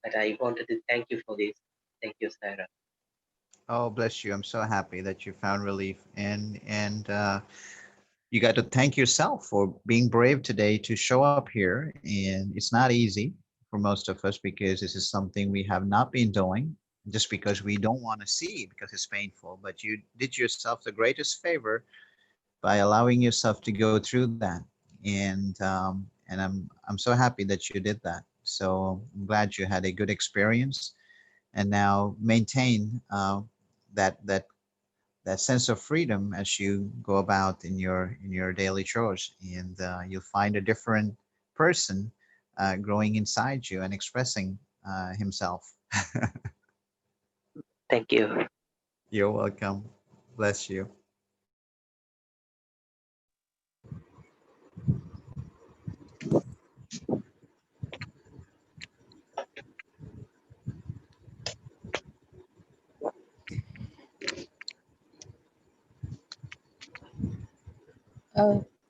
Speaker 7: but I wanted to thank you for this. Thank you, Sarah.
Speaker 4: Oh, bless you. I'm so happy that you found relief and you got to thank yourself for being brave today to show up here. And it's not easy for most of us because this is something we have not been doing just because we don't want to see because it's painful. But you did yourself the greatest favor by allowing yourself to go through that. And I'm so happy that you did that. So I'm glad you had a good experience and now maintain that that sense of freedom as you go about in your daily chores, and you'll find a different person growing inside you and expressing himself.
Speaker 7: Thank you.
Speaker 4: You're welcome. Bless you.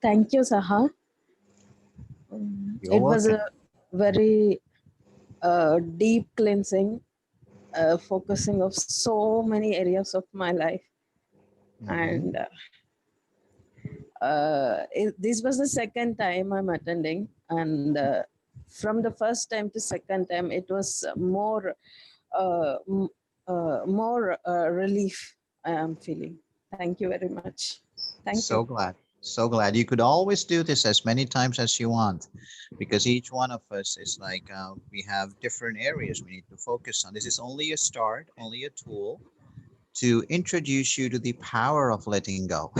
Speaker 8: Thank you, Saha.
Speaker 4: You're
Speaker 8: It was
Speaker 4: welcome.
Speaker 8: a very deep cleansing, focusing of so many areas of my life.
Speaker 4: Mhm.
Speaker 8: And this was the second time I'm attending. And from the first time to second time, it was more relief I am feeling. Thank you very much. Thank you.
Speaker 4: So glad. So glad. You could always do this as many times as you want, because each one of us is like we have different areas we need to focus on. This is only a start, only a tool to introduce you to the power of letting go.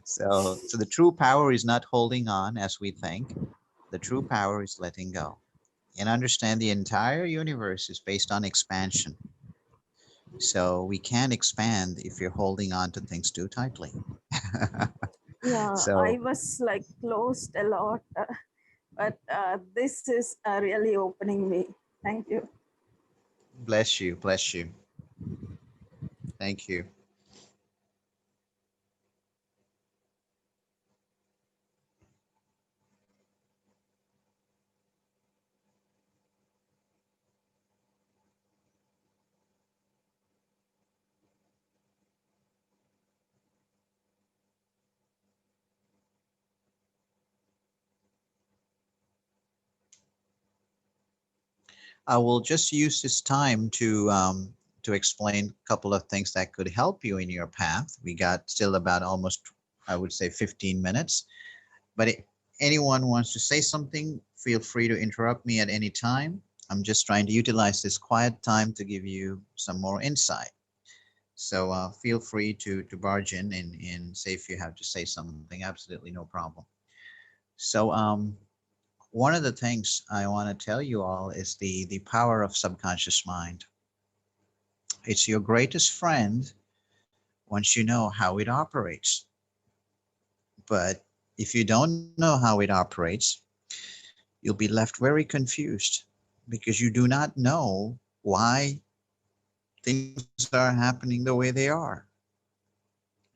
Speaker 4: So the true power is not holding on as we think. The true power is letting go. And understand the entire universe is based on expansion. So we can't expand if you're holding on to things too tightly.
Speaker 8: Yeah, I
Speaker 4: So
Speaker 8: was like closed a lot, but this is really opening me. Thank you.
Speaker 4: bless you, bless you. Thank you. I will just use this time to explain a couple of things that could help you in your path. We got still about almost, I would say, 15 minutes. But anyone wants to say something, feel free to interrupt me at any time. I'm just trying to utilize this quiet time to give you some more insight. So feel free to barge in and say if you have to say something. Absolutely no problem. So one of the things I want to tell you all is the power of subconscious mind. It's your greatest friend once you know how it operates. But if you don't know how it operates, you'll be left very confused because you do not know why things are happening the way they are.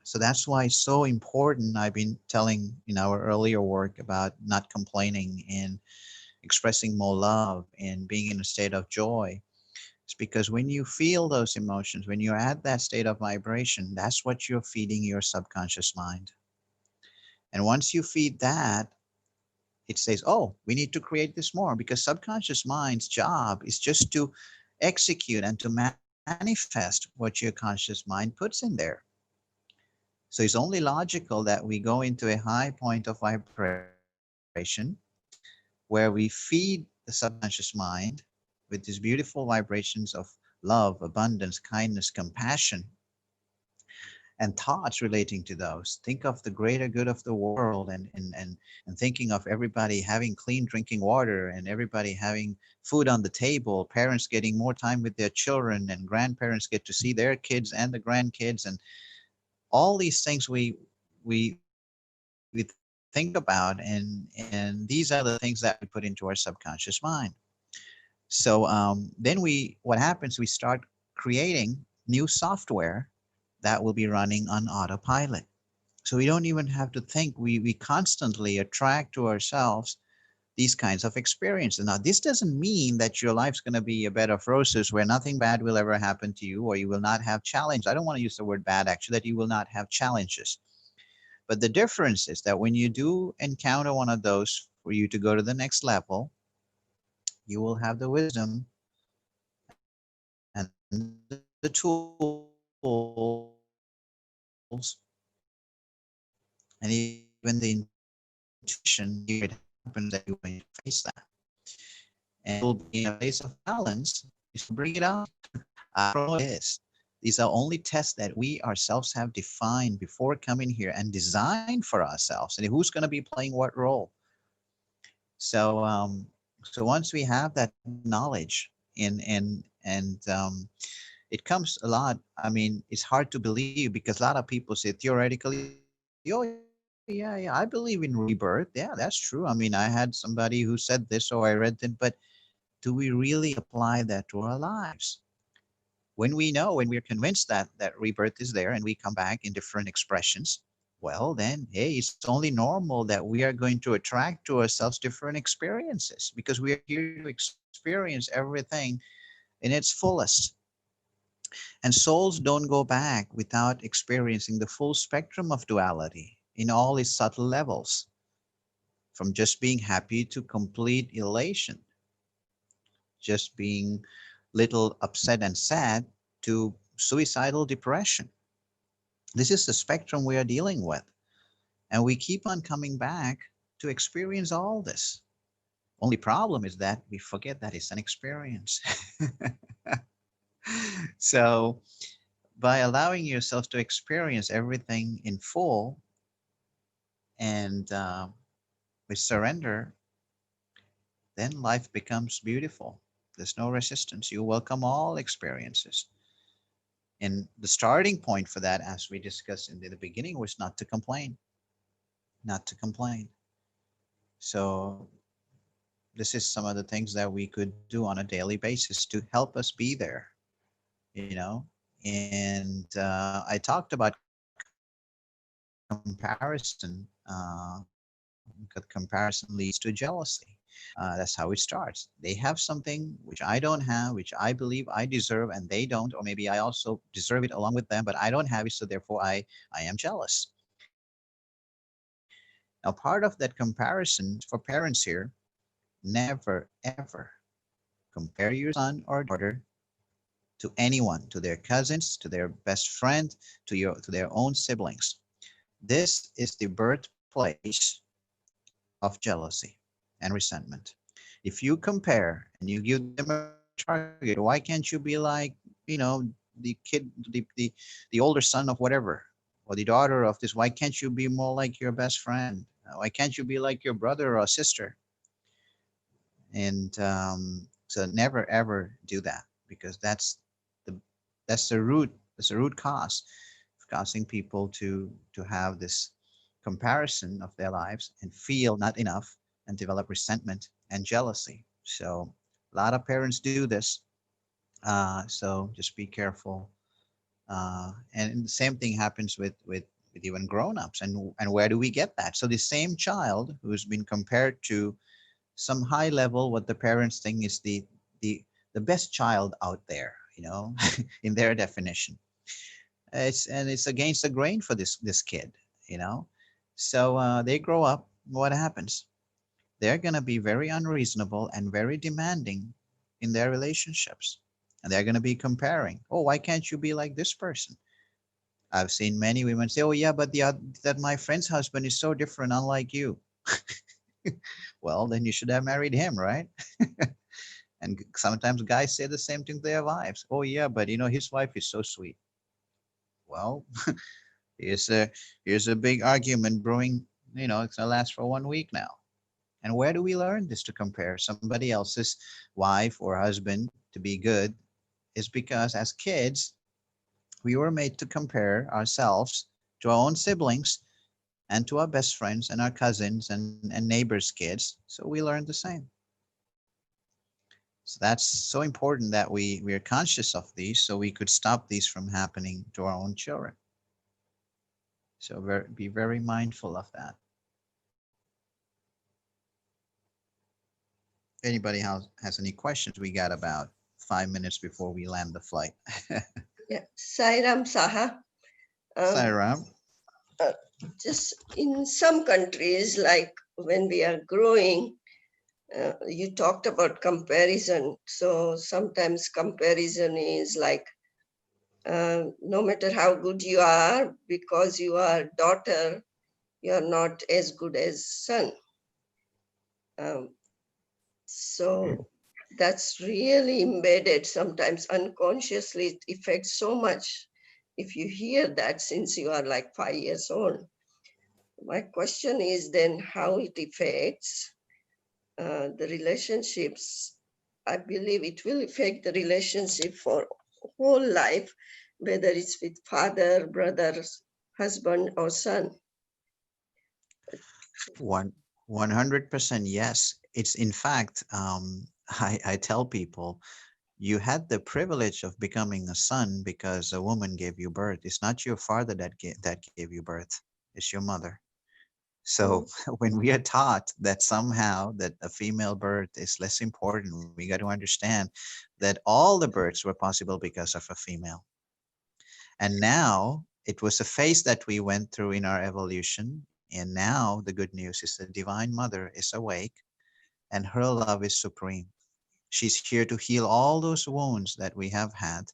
Speaker 4: So that's why it's so important. I've been telling in our earlier work about not complaining and expressing more love and being in a state of joy. It's because when you feel those emotions, when you're at that state of vibration, that's what you're feeding your subconscious mind. And once you feed that, it says, oh, we need to create this more, because subconscious mind's job is just to execute and to manifest what your conscious mind puts in there. So it's only logical that we go into a high point of vibration where we feed the subconscious mind with these beautiful vibrations of love, abundance, kindness, compassion, and thoughts relating to those. Think of the greater good of the world, and thinking of everybody having clean drinking water and everybody having food on the table, parents getting more time with their children, and grandparents get to see their kids and the grandkids, and all these things we think about, and these are the things that we put into our subconscious mind. So then what happens, we start creating new software that will be running on autopilot. So we don't even have to think. We constantly attract to ourselves these kinds of experiences. Now, this doesn't mean that your life's going to be a bed of roses where nothing bad will ever happen to you, or you will not have challenge. I don't want to use the word bad, actually, that you will not have challenges. But the difference is that when you do encounter one of those, for you to go to the next level, you will have the wisdom and the tools and even the intuition here it happens that you're going to face that. And you'll be in a place of balance is to bring it up. I don't know what it is, These are only tests that we ourselves have defined before coming here and designed for ourselves. And who's going to be playing what role? So, so once we have that knowledge it comes a lot. I mean, it's hard to believe because a lot of people say theoretically, oh yeah, I believe in rebirth. Yeah, that's true. I mean, I had somebody who said this or I read it, but do we really apply that to our lives? When we know, when we're convinced that rebirth is there and we come back in different expressions, well then, hey, it's only normal that we are going to attract to ourselves different experiences because we are here to experience everything in its fullest. And souls don't go back without experiencing the full spectrum of duality in all its subtle levels, from just being happy to complete elation, just being little upset and sad to suicidal depression. This is the spectrum we are dealing with. And we keep on coming back to experience all this. Only problem is that we forget that it's an experience. So by allowing yourself to experience everything in full and with surrender, then life becomes beautiful. There's no resistance. You welcome all experiences. And the starting point for that, as we discussed in the beginning, was not to complain, not to complain. So this is some of the things that we could do on a daily basis to help us be there, you know. And I talked about comparison. Because comparison leads to jealousy. That's how it starts. They have something which I don't have, which I believe I deserve, and they don't, or maybe I also deserve it along with them, but I don't have it, so therefore I am jealous. Now, part of that comparison for parents here, never ever compare your son or daughter to anyone, to their cousins, to their best friend, to their own siblings. This is the birthplace of jealousy and resentment. If you compare and you give them a target, why can't you be like, you know, the kid, the older son of whatever, or the daughter of this? Why can't you be more like your best friend? Why can't you be like your brother or sister? And so never ever do that because the that's the root. That's the root cause of causing people to have this comparison of their lives and feel not enough and develop resentment and jealousy. So a lot of parents do this. So just be careful. And the same thing happens with even grown-ups. And where do we get that? So the same child who's been compared to some high level, what the parents think is the the best child out there, you know, in their definition. It's against the grain for this kid, you know. So they grow up. What happens? They're gonna be very unreasonable and very demanding in their relationships, and they're gonna be comparing. Oh, why can't you be like this person? I've seen many women say, "Oh yeah, but that my friend's husband is so different, unlike you." Well, then you should have married him, right? And sometimes guys say the same thing to their wives. Oh yeah, but you know his wife is so sweet. Well, here's a big argument brewing. You know, it's gonna last for 1 week now. And where do we learn this to compare somebody else's wife or husband to be good? Is because as kids, we were made to compare ourselves to our own siblings and to our best friends and our cousins and neighbors' kids. So we learned the same. So that's so important that we are conscious of these so we could stop these from happening to our own children. So be very mindful of that. Anybody has any questions? We got about 5 minutes before we land the flight.
Speaker 9: Yeah, Sairam Saha.
Speaker 4: Sairam.
Speaker 9: Just in some countries, like when we are growing, you talked about comparison. So sometimes comparison is like, no matter how good you are, because you are daughter, you are not as good as son. So that's really embedded, sometimes unconsciously. It affects so much if you hear that since you are like 5 years old. My question is then how it affects the relationships. I believe it will affect the relationship for whole life, whether it's with father, brothers, husband, or son.
Speaker 4: 100% yes. It's in fact, I tell people, you had the privilege of becoming a son because a woman gave you birth. It's not your father that gave you birth. It's your mother. So when we are taught that somehow that a female birth is less important, we got to understand that all the births were possible because of a female. And now it was a phase that we went through in our evolution. And now the good news is the Divine Mother is awake and her love is supreme. She's here to heal all those wounds that we have had.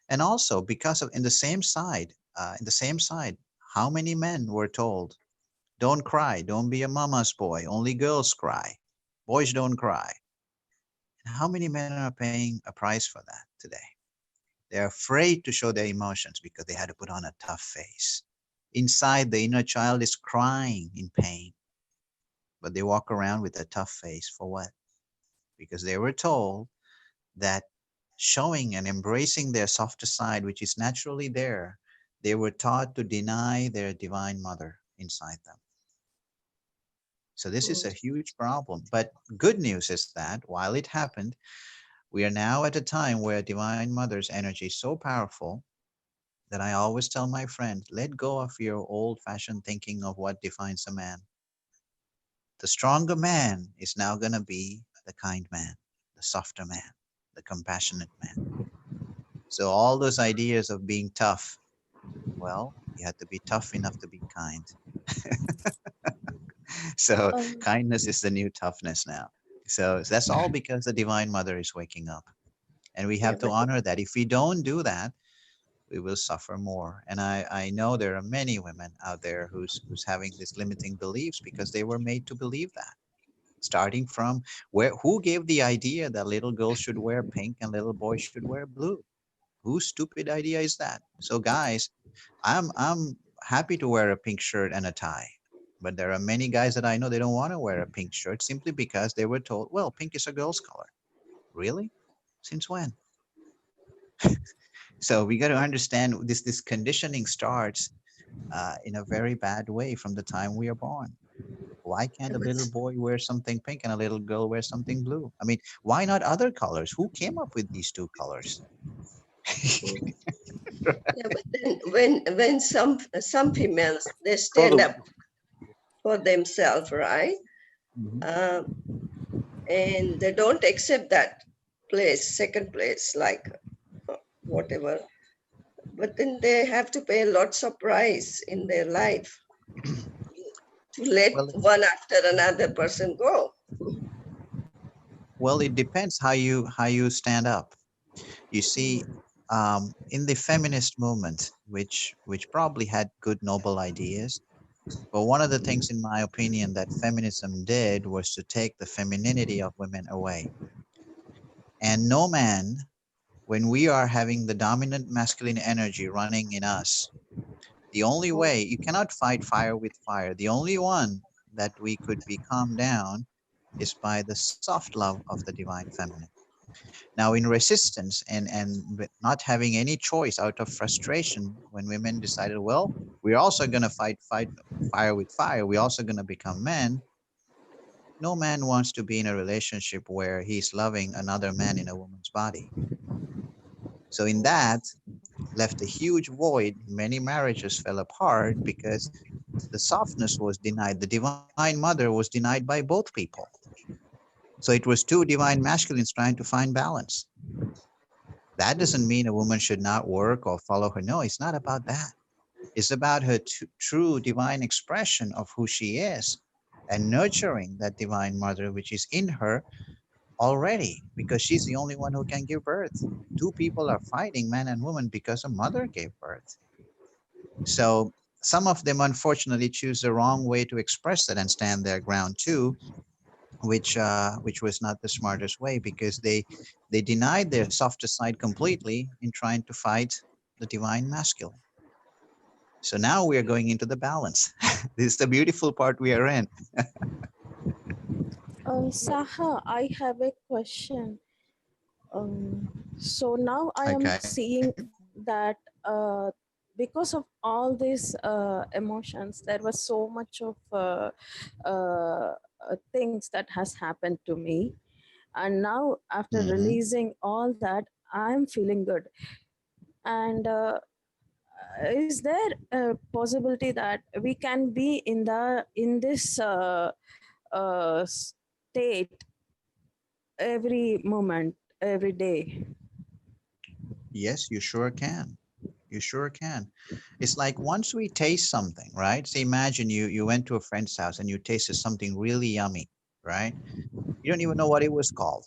Speaker 4: And also because of in the same side, how many men were told, don't cry, don't be a mama's boy, only girls cry, boys don't cry. And how many men are paying a price for that today? They're afraid to show their emotions because they had to put on a tough face. Inside, the inner child is crying in pain, but they walk around with a tough face for what? Because they were told that showing and embracing their softer side, which is naturally there, they were taught to deny their divine mother inside them. So this is a huge problem. But good news is that while it happened, we are now at a time where Divine Mother's energy is so powerful that I always tell my friends, let go of your old-fashioned thinking of what defines a man. The stronger man is now going to be the kind man, the softer man, the compassionate man. So all those ideas of being tough, well, you have to be tough enough to be kind. So kindness is the new toughness now. So that's all because the Divine Mother is waking up. And we have to honor that. If we don't do that, we will suffer more. And I know there are many women out there who's having these limiting beliefs because they were made to believe that. Starting from who gave the idea that little girls should wear pink and little boys should wear blue? Whose stupid idea is that? So guys, I'm happy to wear a pink shirt and a tie. But there are many guys that I know they don't want to wear a pink shirt simply because they were told, well, pink is a girl's color. Really? Since when? So we got to understand this conditioning starts in a very bad way from the time we are born. Why can't a little boy wear something pink and a little girl wear something blue? I mean, why not other colors? Who came up with these two colors?
Speaker 9: Yeah, but then when some females, they stand up for themselves, right? And they don't accept that place, second place, like whatever. But then they have to pay lots of price in their life to let one after another person go.
Speaker 4: Well, it depends how you stand up. You see, in the feminist movement, which probably had good noble ideas, but one of the things, in my opinion, that feminism did was to take the femininity of women away. And no man, when we are having the dominant masculine energy running in us, the only way, you cannot fight fire with fire. The only one that we could be calmed down is by the soft love of the divine feminine. Now, in resistance and not having any choice out of frustration, when women decided, well, we're also going to fight fire with fire, we're also going to become men. No man wants to be in a relationship where he's loving another man in a woman's body. So in that, left a huge void. Many marriages fell apart because the softness was denied. The divine mother was denied by both people. So it was two divine masculines trying to find balance. That doesn't mean a woman should not work or follow her. No, it's not about that. It's about her true divine expression of who she is and nurturing that divine mother which is in her already, because she's the only one who can give birth. Two people are fighting, man and woman, because a mother gave birth. So some of them unfortunately choose the wrong way to express that and stand their ground too, which was not the smartest way, because they denied their softer side completely in trying to fight the divine masculine. So now we are going into the balance. This is the beautiful part we are in.
Speaker 8: Saha, I have a question. So now I am
Speaker 4: Okay.
Speaker 8: seeing that because of all these emotions, there was so much of things that has happened to me. And now after releasing all that, I'm feeling good. And is there a possibility that we can be in this state every moment, every day?
Speaker 4: Yes, you sure can. You sure can. It's like once we taste something, right? So imagine you went to a friend's house and you tasted something really yummy, right? You don't even know what it was called.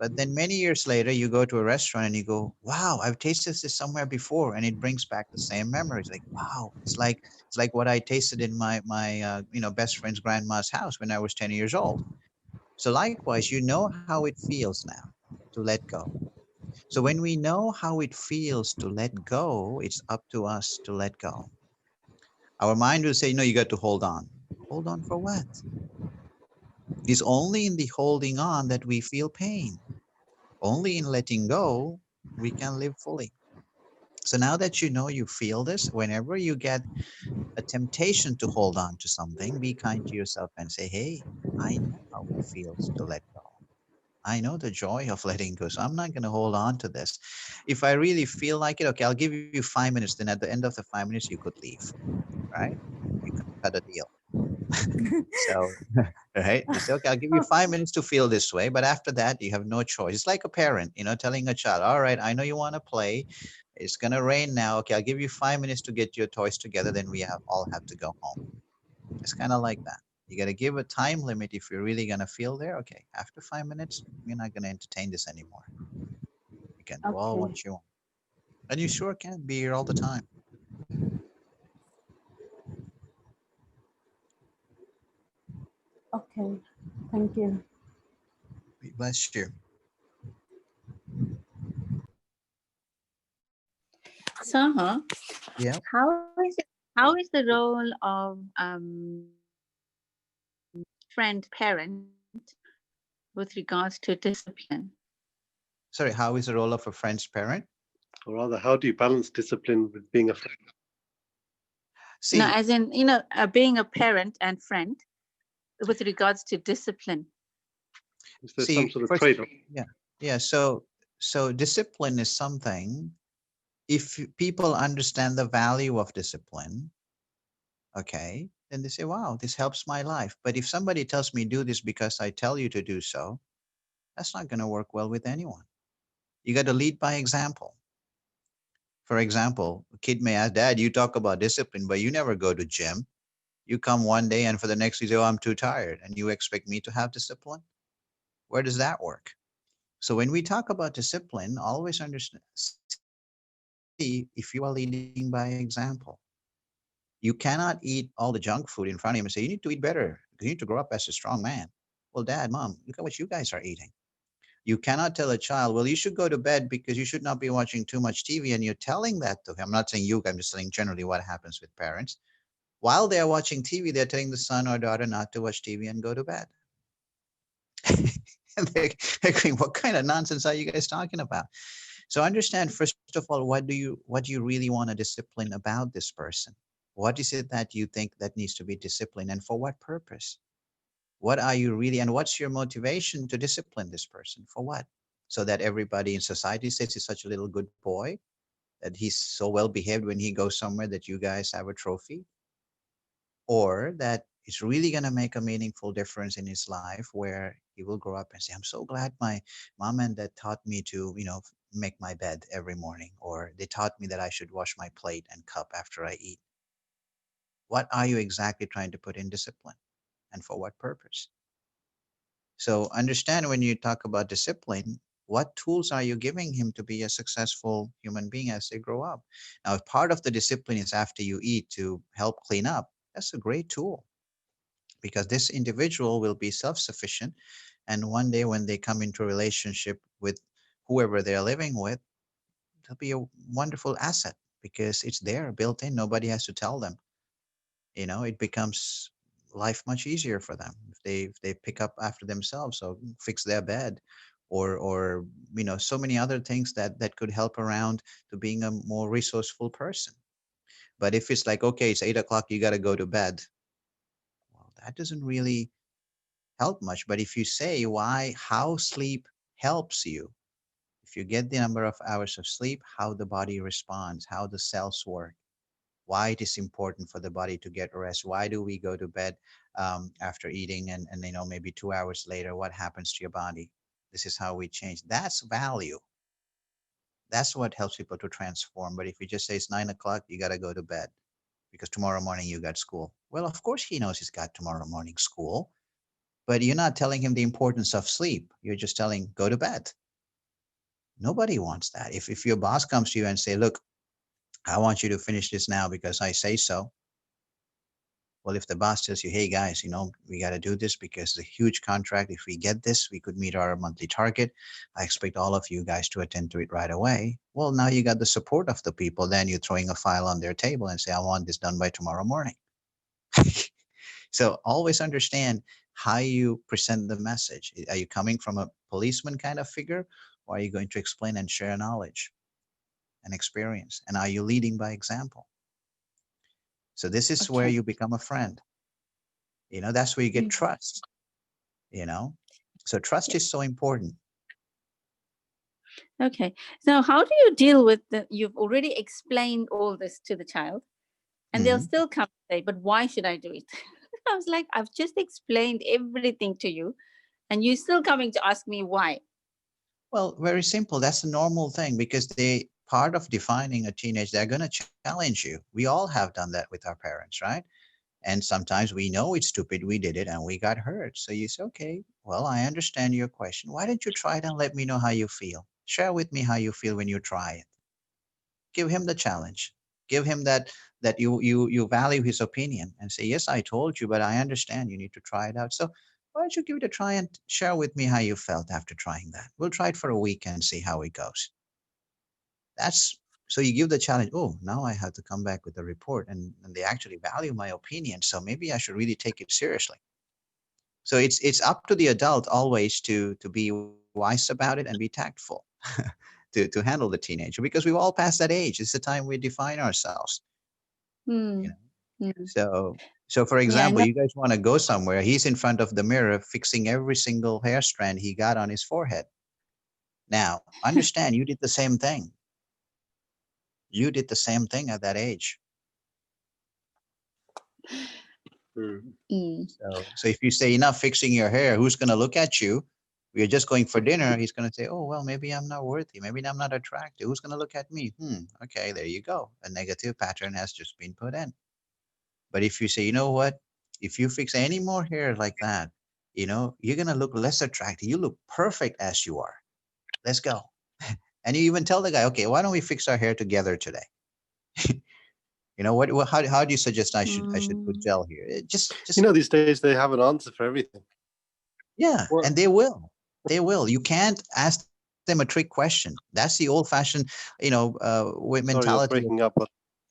Speaker 4: But then many years later, you go to a restaurant and you go, "Wow, I've tasted this somewhere before," and it brings back the same memories. Like, wow, it's like what I tasted in my best friend's grandma's house when I was 10 years old. So likewise, you know how it feels now to let go. So when we know how it feels to let go, it's up to us to let go. Our mind will say, "No, you got to hold on." Hold on for what? It's only in the holding on that we feel pain. Only in letting go, we can live fully. So now that you know you feel this, whenever you get a temptation to hold on to something, be kind to yourself and say, "Hey, I know how it feels to let go. I know the joy of letting go. So I'm not going to hold on to this. If I really feel like it, okay, I'll give you 5 minutes. Then at the end of the 5 minutes, you could leave, right? You cut a deal." So, right? You say, "Okay, I'll give you 5 minutes to feel this way, but after that, you have no choice." It's like a parent, telling a child, "All right, I know you want to play. It's gonna rain now. Okay, I'll give you 5 minutes to get your toys together. Then we all have to go home." It's kind of like that. You got to give a time limit if you're really gonna feel there. Okay, after 5 minutes, we're not gonna entertain this anymore. You can do all
Speaker 6: Okay.
Speaker 4: what you want, and you sure can be here all the time.
Speaker 6: Okay. Thank you.
Speaker 4: Bless you.
Speaker 6: Saha,
Speaker 4: Yeah.
Speaker 6: how is the role of friend parent with regards to discipline?
Speaker 4: Sorry, how is the role of a friend's parent?
Speaker 5: Or rather, how do you balance discipline with being a friend?
Speaker 6: No,
Speaker 4: See,
Speaker 6: as in, being a parent and friend with regards to discipline.
Speaker 5: Is there some
Speaker 4: see,
Speaker 5: sort of
Speaker 4: first,
Speaker 5: trade-off?
Speaker 4: yeah. So discipline is something. If people understand the value of discipline, okay, then they say, "Wow, this helps my life." But if somebody tells me do this because I tell you to do so, that's not going to work well with anyone. You got to lead by example. For example, a kid may ask, "Dad, you talk about discipline, but you never go to gym. You come one day and for the next you say, 'Oh, I'm too tired,' and you expect me to have discipline? Where does that work?" So when we talk about discipline, always understand, see if you are leading by example. You cannot eat all the junk food in front of him and say, "You need to eat better. You need to grow up as a strong man." Well, Dad, Mom, look at what you guys are eating. You cannot tell a child, "Well, you should go to bed because you should not be watching too much TV." And you're telling that to him. I'm not saying you, I'm just saying generally what happens with parents. While they're watching TV, they're telling the son or daughter not to watch TV and go to bed. And they're going, "What kind of nonsense are you guys talking about?" So understand, first of all, what do you really want to discipline about this person? What is it that you think that needs to be disciplined, and for what purpose? What are you really, and what's your motivation to discipline this person? For what? So that everybody in society says he's such a little good boy, that he's so well behaved when he goes somewhere that you guys have a trophy? Or that it's really going to make a meaningful difference in his life, where he will grow up and say, "I'm so glad my mom and dad taught me to, make my bed every morning, or they taught me that I should wash my plate and cup after I eat." What are you exactly trying to put in discipline, and for what purpose? So understand, when you talk about discipline, what tools are you giving him to be a successful human being as they grow up? Now, if part of the discipline is after you eat to help clean up, that's a great tool. because this individual will be self-sufficient. And one day when they come into a relationship with whoever they're living with, they'll be a wonderful asset because it's there built in. Nobody has to tell them. It becomes life much easier for them if they pick up after themselves or fix their bed, or so many other things that could help around to being a more resourceful person. But if it's like, okay, it's 8 o'clock, you got to go to bed, well, that doesn't really help much. But if you say how sleep helps you, if you get the number of hours of sleep, how the body responds, how the cells work, why it is important for the body to get rest, why do we go to bed after eating, and maybe 2 hours later, what happens to your body? This is how we change. That's value. That's what helps people to transform. But if you just say it's 9 o'clock, you got to go to bed because tomorrow morning you got school. Well, of course he knows he's got tomorrow morning school, but you're not telling him the importance of sleep. You're just telling, go to bed. Nobody wants that. If your boss comes to you and say, look, I want you to finish this now because I say so. Well, if the boss tells you, hey guys, we got to do this because it's a huge contract. If we get this, we could meet our monthly target. I expect all of you guys to attend to it right away. Well, now you got the support of the people. Then you're throwing a file on their table and say, I want this done by tomorrow morning. So always understand how you present the message. Are you coming from a policeman kind of figure, or are you going to explain and share knowledge and experience? And are you leading by example? So this is where
Speaker 6: Okay.
Speaker 4: you become a friend. That's where you get
Speaker 6: Mm.
Speaker 4: trust, So trust
Speaker 6: Yeah.
Speaker 4: is so important.
Speaker 6: Okay. So how do you deal with you've already explained all this to the child and they'll
Speaker 4: Mhm.
Speaker 6: still come and say, but why should I do it? I was like, I've just explained everything to you and you're still coming to ask me why.
Speaker 4: Well, very simple. That's a normal thing because part of defining a teenage, they're going to challenge you. We all have done that with our parents, right? And sometimes we know it's stupid, we did it and we got hurt. So you say, okay, well, I understand your question. Why don't you try it and let me know how you feel? Share with me how you feel when you try it. Give him the challenge. Give him that you value his opinion and say, yes, I told you, but I understand you need to try it out. So why don't you give it a try and share with me how you felt after trying that? We'll try it for a week and see how it goes. So you give the challenge. Oh, now I have to come back with a report, and they actually value my opinion. So maybe I should really take it seriously. So it's up to the adult always to be wise about it and be tactful to handle the teenager because we've all passed that age. It's the time we define ourselves.
Speaker 6: Hmm.
Speaker 4: So for
Speaker 6: Yeah,
Speaker 4: example,
Speaker 6: no,
Speaker 4: you guys want to go somewhere. He's in front of the mirror fixing every single hair strand he got on his forehead. Now, understand you did the same thing. You did the same thing at that age.
Speaker 6: mm,
Speaker 4: So if you say enough fixing your hair, who's going to look at you? We're just going for dinner. He's going to say, oh, well, maybe I'm not worthy. Maybe I'm not attractive. Who's going to look at me? Okay, there you go. A negative pattern has just been put in. But if you say, you know what? If you fix any more hair like that, you're going to look less attractive. You look perfect as you are. Let's go. And you even tell the guy, okay, why don't we fix our hair together today? How do you suggest I should put
Speaker 6: mm,
Speaker 4: gel here? Just
Speaker 5: These days they have an answer for everything.
Speaker 4: yeah,
Speaker 5: Well,
Speaker 4: and they will. They will. You can't ask them a trick question. That's the old-fashioned,
Speaker 5: sorry, you're
Speaker 4: mentality.
Speaker 5: breaking up.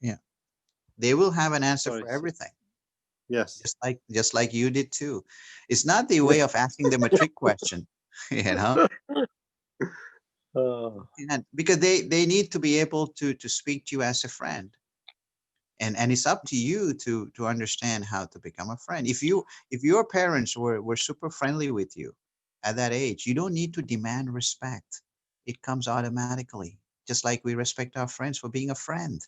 Speaker 4: Yeah, they will have an answer
Speaker 5: Sorry.
Speaker 4: for everything,
Speaker 5: Yes.
Speaker 4: just like you did too. It's not the way of asking them a trick question, you know, and because they need to be able to speak to you as a friend. And it's up to you to understand how to become a friend. If your parents were super friendly with you at that age, you don't need to demand respect. It comes automatically, just like we respect our friends for being a friend.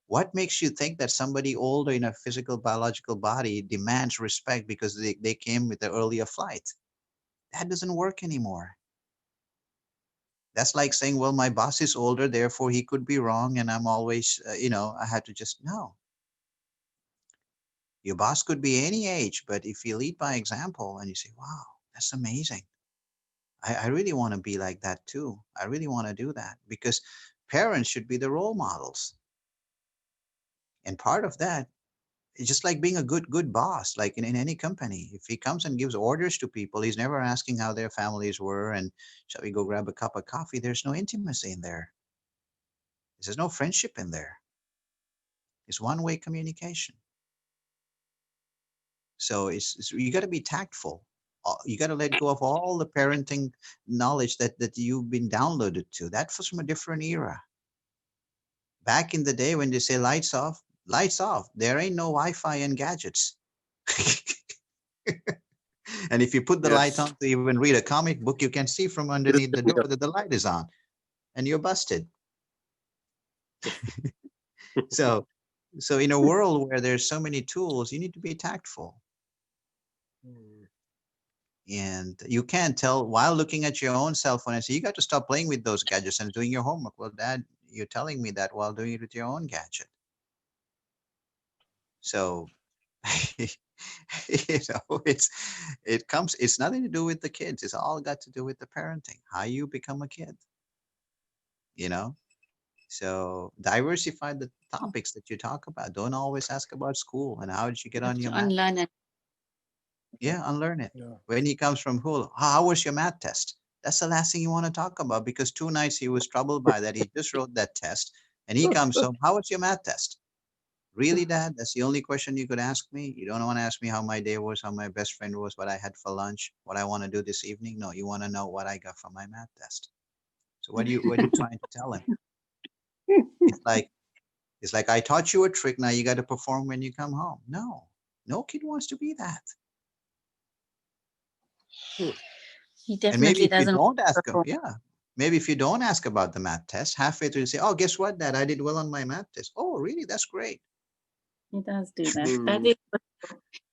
Speaker 4: What makes you think that somebody older in a physical biological body demands respect because they came with the earlier flight? That doesn't work anymore. That's like saying, well, my boss is older, therefore he could be wrong, and I'm always, I had to just no. Your boss could be any age, but if you lead by example and you say, wow, that's amazing. I really want to be like that too. I really want to do that because parents should be the role models. And part of that It's just like being a good boss, like in any company. If he comes and gives orders to people, he's never asking how their families were and shall we go grab a cup of coffee. There's no intimacy in there. There's no friendship in there. It's one-way communication. So you got to be tactful. You got to let go of all the parenting knowledge that you've been downloaded to. That was from a different era. Back in the day when they say lights off, lights off. There ain't no Wi-Fi and gadgets. And if you put the light on to even read a comic book, you can see from underneath the door that the light is on, and you're busted. So in a world where there's so many tools, you need to be tactful. And you can't tell while looking at your own cell phone and say, you got to stop playing with those gadgets and doing your homework. Well, Dad, you're telling me that while doing it with your own gadget. So, it's nothing to do with the kids. It's all got to do with the parenting, how you become a kid, So diversify the topics that you talk about. Don't always ask about school and how did you get on your math?
Speaker 6: Unlearn it.
Speaker 4: Yeah, unlearn it. Yeah. When he comes from Hulu, how was your math test? That's the last thing you want to talk about, because 2 nights he was troubled by that. He just wrote that test and he comes home. How was your math test? Really, Dad? That's the only question you could ask me? You don't want to ask me how my day was, how my best friend was, what I had for lunch, what I want to do this evening? No, you want to know what I got from my math test. So what are you trying to tell him? It's like I taught you a trick. Now you got to perform when you come home. No kid wants to be that.
Speaker 6: He definitely
Speaker 4: and maybe if
Speaker 6: doesn't.
Speaker 4: you don't ask him, maybe if you don't ask about the math test, halfway through you say, oh, guess what, Dad? I did well on my math test. Oh, really? That's great.
Speaker 6: He does do that. That is,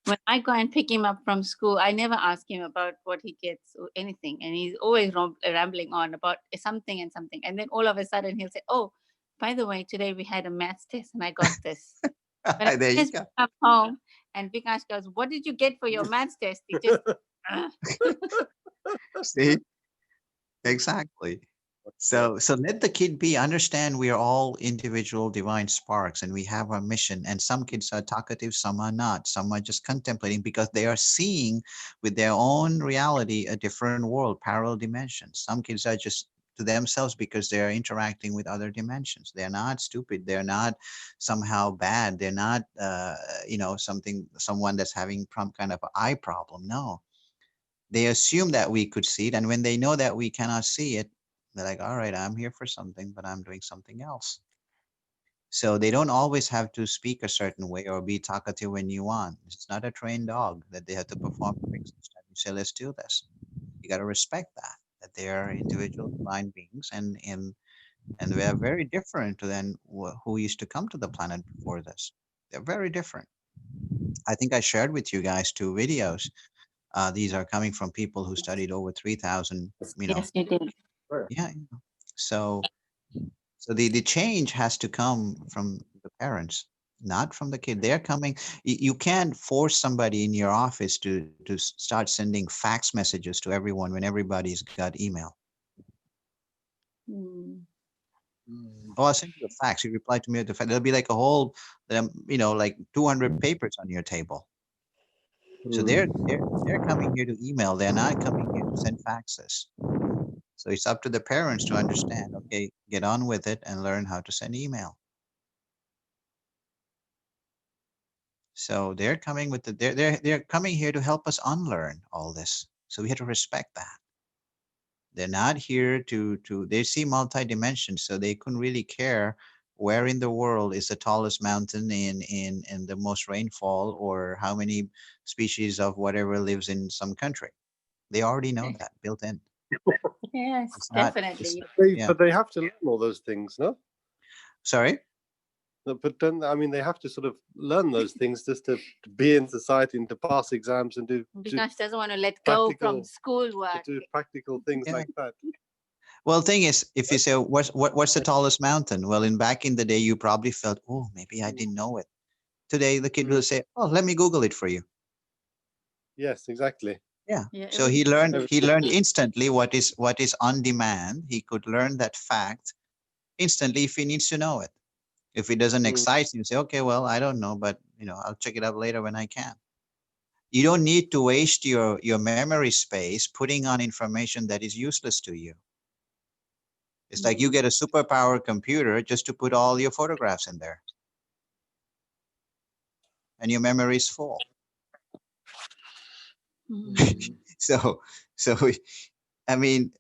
Speaker 6: when I go and pick him up from school, I never ask him about what he gets or anything. And he's always rambling on about something and something. And then all of a sudden he'll say, oh, by the way, today we had a math test and I got this. When
Speaker 4: there
Speaker 6: I
Speaker 4: you go.
Speaker 6: come home and Vikash goes, what did you get for your math test? He just,
Speaker 4: See? Exactly. So let the kid understand we are all individual divine sparks and we have our mission. And some kids are talkative, some are not. Some are just contemplating because they are seeing with their own reality a different world, parallel dimensions. Some kids are just to themselves because they're interacting with other dimensions. They're not stupid. They're not somehow bad. They're not, someone that's having some kind of eye problem. No. They assume that we could see it. And when they know that we cannot see it, they're like, all right, I'm here for something, but I'm doing something else. So they don't always have to speak a certain way or be talkative when you want. It's not a trained dog that they have to perform tricks and stuff. You say, let's do this. You got to respect that they are individual divine beings and we are very different than who used to come to the planet before this. They're very different. I think I shared with you guys 2 videos. These are coming from people who studied over 3,000,
Speaker 6: Yes, you did.
Speaker 4: Yeah. So the change has to come from the parents, not from the kid. They're coming. You can't force somebody in your office to start sending fax messages to everyone when everybody's got email. Oh, I'll send you a fax. You reply to me with the fax. There'll be like a whole, like 200 papers on your table. So they're coming here to email. They're not coming here to send faxes. So it's up to the parents to understand, okay, get on with it and learn how to send email. So they're coming with they're coming here to help us unlearn all this. So we have to respect that. They're not here they see multi-dimensions, so they couldn't really care where in the world is the tallest mountain in the most rainfall or how many species of whatever lives in some country. They already know that built in.
Speaker 6: Yes,
Speaker 4: Not,
Speaker 6: definitely.
Speaker 5: But they have to learn all those things, no?
Speaker 4: Sorry?
Speaker 5: But then, I mean, they have to sort of learn those things just to be in society and to pass exams and do.
Speaker 6: Vikash doesn't want to let go from schoolwork.
Speaker 5: To do practical things like that.
Speaker 4: Well, the thing is, if you say, what's the tallest mountain? Well, back in the day, you probably felt, oh, maybe I didn't know it. Today, the kid will say, oh, let me Google it for you.
Speaker 5: Yes, exactly.
Speaker 4: Yeah. So he learned instantly what is on demand. He could learn that fact instantly if he needs to know it. If it doesn't
Speaker 5: Mm.
Speaker 4: excite you, say, okay, well, I don't know, but I'll check it out later when I can. You don't need to waste your memory space putting on information that is useless to you. It's like you get a superpower computer just to put all your photographs in there, and your memory is full. So, I mean,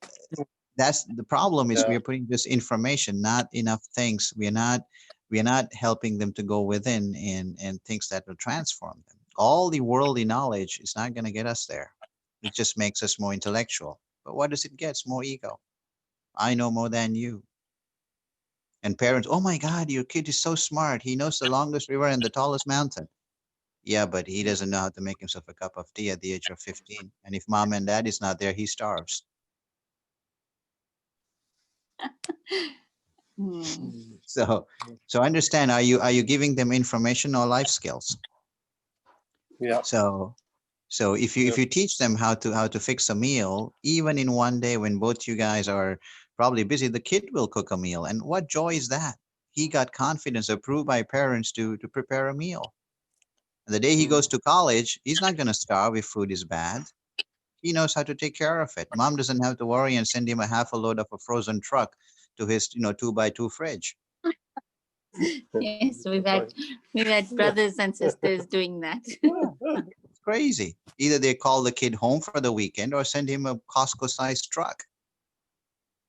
Speaker 4: that's the problem is
Speaker 5: Yeah.
Speaker 4: we're putting this information, not enough things. We're not helping them to go within and things that will transform them. All the worldly knowledge is not going to get us there. It just makes us more intellectual. But what does it get? It's more ego. I know more than you. And parents, oh my God, your kid is so smart. He knows the longest river and the tallest mountain. Yeah, but he doesn't know how to make himself a cup of tea at the age of 15. And if mom and dad is not there, he starves. So understand, are you giving them information or life skills?
Speaker 5: Yeah.
Speaker 4: So if you teach them how to fix a meal, even in one day when both you guys are probably busy, the kid will cook a meal. And what joy is that? He got confidence approved by parents to prepare a meal. And the day he goes to college, he's not going to starve if food is bad. He knows how to take care of it. Mom doesn't have to worry and send him a half a load of a frozen truck to his 2x2 fridge.
Speaker 6: Yes, we've had brothers and sisters doing that.
Speaker 4: It's crazy. Either they call the kid home for the weekend or send him a Costco-sized truck.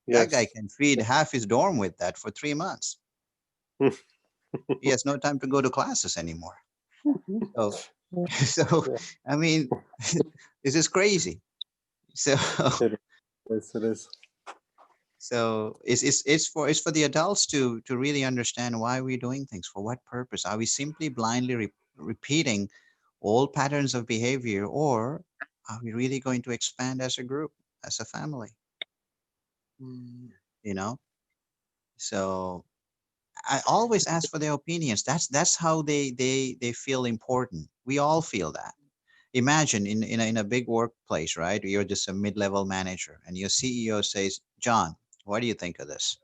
Speaker 4: That guy can feed half his dorm with that for 3 months. He has no time to go to classes anymore. So I mean, this is crazy. So
Speaker 5: Yes, it is.
Speaker 4: So it's for the adults to really understand why we're doing things, for what purpose. Are we simply blindly repeating old patterns of behavior, or are we really going to expand as a group, as a family? So I always ask for their opinions. That's how they feel important. We all feel that. Imagine in a big workplace, right? You're just a mid-level manager and your CEO says, John, what do you think of this?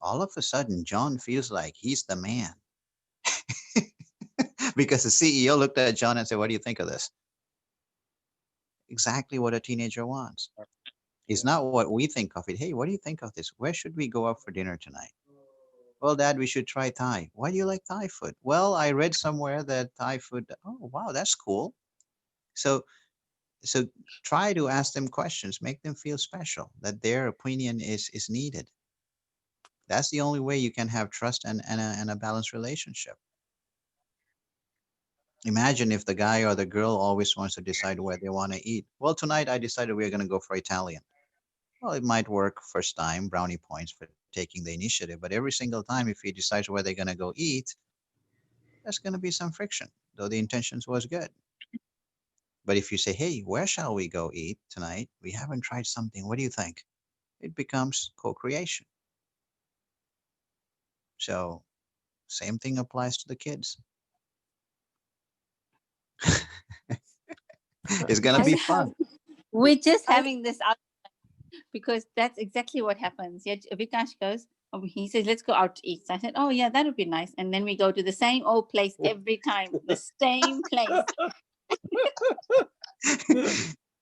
Speaker 4: All of a sudden, John feels like he's the man. Because the CEO looked at John and said, what do you think of this? Exactly what a teenager wants. It's not what we think of it. Hey, what do you think of this? Where should we go out for dinner tonight? Well, Dad, we should try Thai. Why do you like Thai food? Well, I read somewhere that Thai food, oh, wow, that's cool. So try to ask them questions, make them feel special, that their opinion is needed. That's the only way you can have trust and a balanced relationship. Imagine if the guy or the girl always wants to decide where they want to eat. Well, tonight I decided we're going to go for Italian. Well, it might work first time, brownie points for taking the initiative, but every single time if he decides where they're going to go eat, there's going to be some friction, though the intentions was good. But if you say, hey, where shall we go eat tonight? We haven't tried something. What do you think? It becomes co-creation. So same thing applies to the kids. It's going to be fun.
Speaker 6: We're just having this out because that's exactly what happens. Yet Vikash goes, he says, let's go out to eat. So I said, oh yeah, that would be nice. And then we go to the same old place every time, the same place.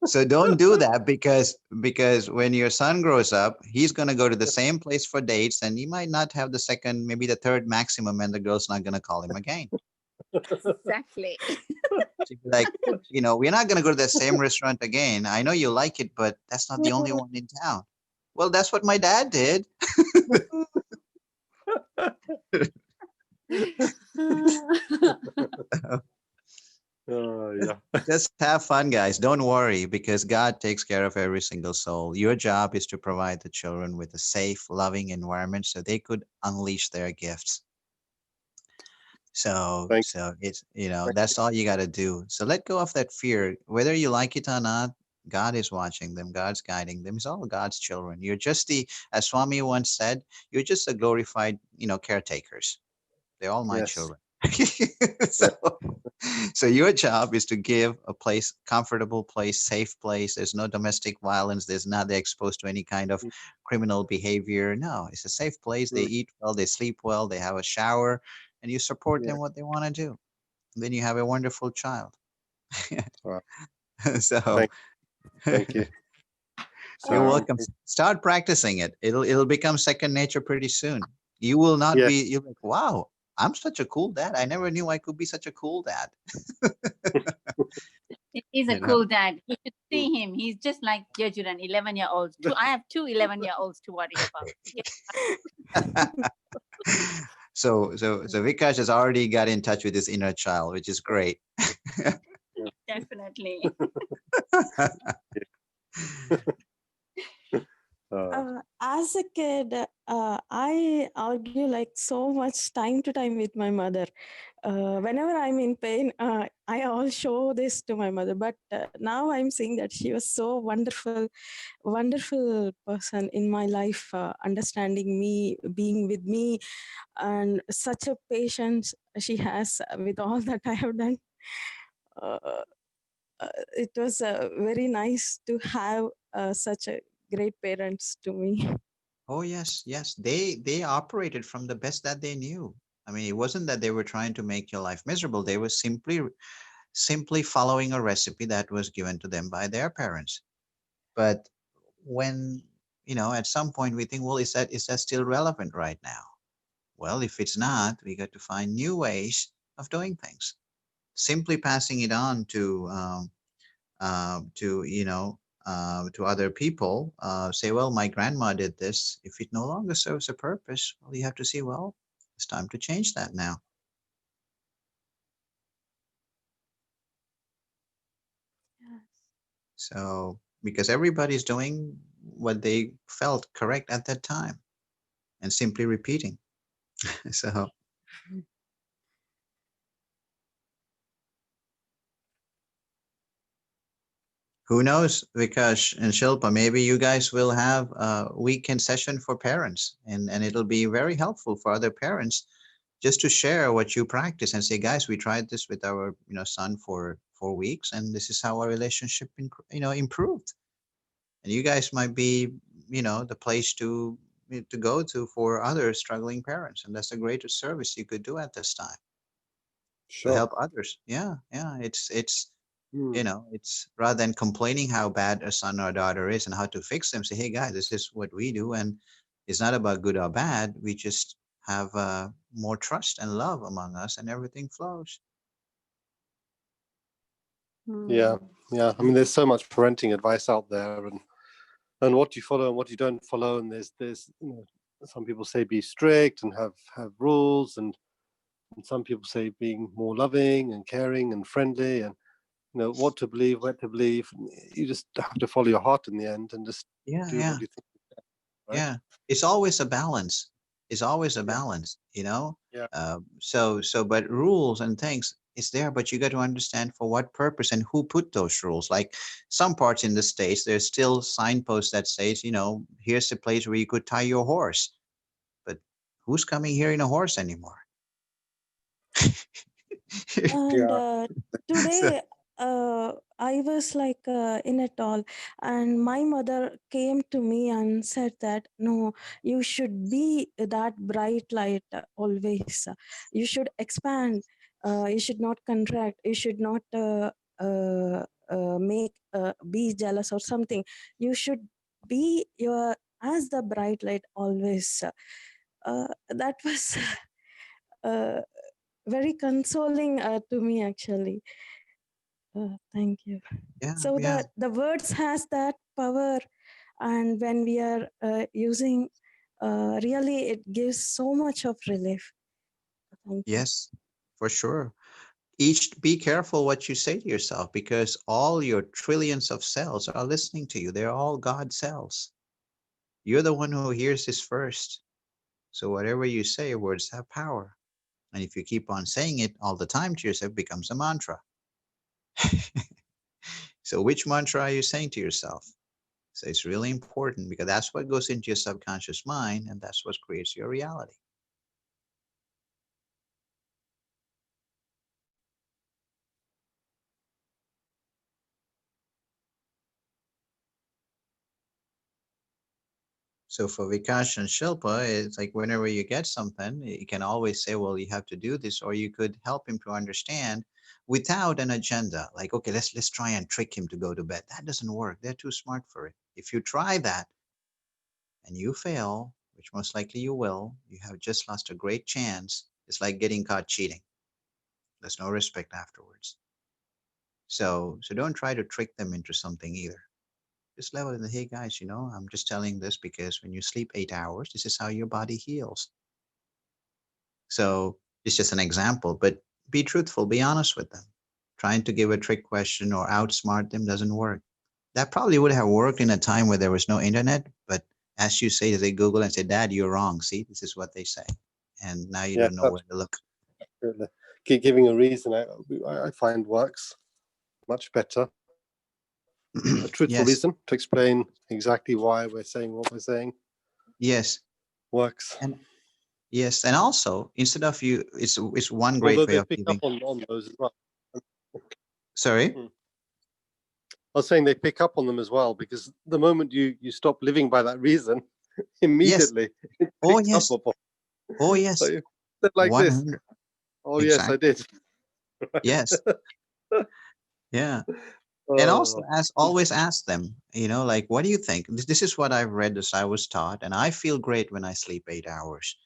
Speaker 4: So don't do that because when your son grows up, he's going to go to the same place for dates and he might not have the second, maybe the third maximum, and the girl's not going to call him again.
Speaker 6: Exactly.
Speaker 4: Like, we're not going to go to the same restaurant again. I know you like it, but that's not the only one in town. Well, that's what my dad did.
Speaker 5: Yeah.
Speaker 4: Just have fun, guys. Don't worry, because God takes care of every single soul. Your job is to provide the children with a safe, loving environment so they could unleash their gifts. So it's, that's all you got to do. So let go of that fear, whether you like it or not. God is watching them. God's guiding them. It's all God's children. You're just as Swami once said, you're just a glorified, caretakers. They're all my children. so, so your job is to give a place, comfortable place, safe place. There's no domestic violence. There's not they're exposed to any kind of criminal behavior. No, it's a safe place. They eat well, they sleep well, they have a shower, and you support them what they want to do. And then you have a wonderful child.
Speaker 5: Wow.
Speaker 4: So
Speaker 5: Thank you.
Speaker 4: you're
Speaker 5: So,
Speaker 4: welcome. Start practicing it. It'll become second nature pretty soon. You will not
Speaker 5: Yes.
Speaker 4: be. You're like, wow, I'm such a cool dad. I never knew I could be such a cool dad.
Speaker 6: He's a
Speaker 4: You know?
Speaker 6: cool dad. You should see him. He's just like Yejuran, 11-year-olds. I have two 11-year-olds to worry about.
Speaker 4: So Vikash has already got in touch with his inner child, which is great.
Speaker 6: Definitely.
Speaker 8: As a kid, I argue like so much time to time with my mother. Whenever I'm in pain, I all show this to my mother. But now I'm seeing that she was so wonderful, wonderful person in my life, understanding me, being with me, and such a patience she has with all that I have done. It was very nice to have such a great parents to me.
Speaker 4: Oh yes, yes. They operated from the best that they knew. I mean, it wasn't that they were trying to make your life miserable. They were simply following a recipe that was given to them by their parents. But when, at some point we think, well, is that still relevant right now? Well, if it's not, we got to find new ways of doing things. Simply passing it on to other people, say, well, my grandma did this. If it no longer serves a purpose, well, you have to see, well, it's time to change that now.
Speaker 8: Yes.
Speaker 4: So, because everybody's doing what they felt correct at that time and simply repeating. So, who knows, Vikash and Shilpa, maybe you guys will have a weekend session for parents, and it'll be very helpful for other parents just to share what you practice and say, guys, we tried this with our son for 4 weeks, and this is how our relationship improved. And you guys might be the place to go to for other struggling parents, and that's the greatest service you could do at this time to
Speaker 5: sure.
Speaker 4: help others. Yeah, it's it's rather than complaining how bad a son or daughter is and how to fix them, say, hey guys, this is what we do, and it's not about good or bad. We just have more trust and love among us, and everything flows.
Speaker 5: Yeah, yeah. I mean, there's so much parenting advice out there, and what you follow and what you don't follow. And there's some people say be strict and have rules, and some people say being more loving and caring and friendly, and what to believe, where to believe. You just have to follow your heart in the end and just do what you think. Right?
Speaker 4: Yeah, it's always a balance. It's always a balance,
Speaker 5: Yeah.
Speaker 4: But rules and things, it's there, but you got to understand for what purpose and who put those rules. Like some parts in the States, there's still signposts that says, here's the place where you could tie your horse. But who's coming here in a horse anymore?
Speaker 8: And
Speaker 4: So,
Speaker 8: today, I was like in it all, and my mother came to me and said that no, you should be that bright light always. You should expand. You should not contract. You should not make be jealous or something. You should be your as the bright light always. That was. Uh, Very consoling to me actually. Thank you. So
Speaker 4: yeah.
Speaker 8: the words has that power, and when we are using, really it gives so much of relief. Thank you.
Speaker 4: Yes, for sure. Be careful what you say to yourself, because all your trillions of cells are listening to you. They're all God cells. You're the one who hears this first. So whatever you say, words have power. And if you keep on saying it all the time to yourself, it becomes a mantra. So which mantra are you saying to yourself? So it's really important, because that's what goes into your subconscious mind, and that's what creates your reality. So for Vikash and Shilpa, it's like whenever you get something, you can always say, well, you have to do this, or you could help him to understand without an agenda. Like, okay, let's try and trick him to go to bed. That doesn't work. They're too smart for it. If you try that and you fail, which most likely you will, you have just lost a great chance. It's like getting caught cheating. There's no respect afterwards. So don't try to trick them into something either. Just level in the, hey guys, I'm just telling this because when you sleep 8 hours, this is how your body heals. So it's just an example, but be truthful, be honest with them. Trying to give a trick question or outsmart them doesn't work. That probably would have worked in a time where there was no internet, but as you say, they Google and say, Dad, you're wrong. See, this is what they say. And now you
Speaker 5: Yeah,
Speaker 4: don't know where to look.
Speaker 5: absolutely. Giving a reason I find works much better. A truthful
Speaker 4: Yes.
Speaker 5: reason to explain exactly why we're saying what we're saying
Speaker 4: Yes.
Speaker 5: works.
Speaker 4: And yes, and also instead of you, it's one great
Speaker 5: Although
Speaker 4: way
Speaker 5: they
Speaker 4: of
Speaker 5: pick up
Speaker 4: giving.
Speaker 5: on those as well.
Speaker 4: Sorry.
Speaker 5: I was saying they pick up on them as well, because the moment you stop living by that reason, immediately it
Speaker 4: Oh
Speaker 5: picks
Speaker 4: yes.
Speaker 5: up upon.
Speaker 4: Oh yes.
Speaker 5: So you said like this.
Speaker 4: 100.
Speaker 5: Oh yes, I
Speaker 4: Exactly.
Speaker 5: did.
Speaker 4: Yes. Yeah. And also
Speaker 5: Oh,
Speaker 4: always ask them, like, what do you think? This is what I've read, as I was taught, and I feel great when I sleep 8 hours.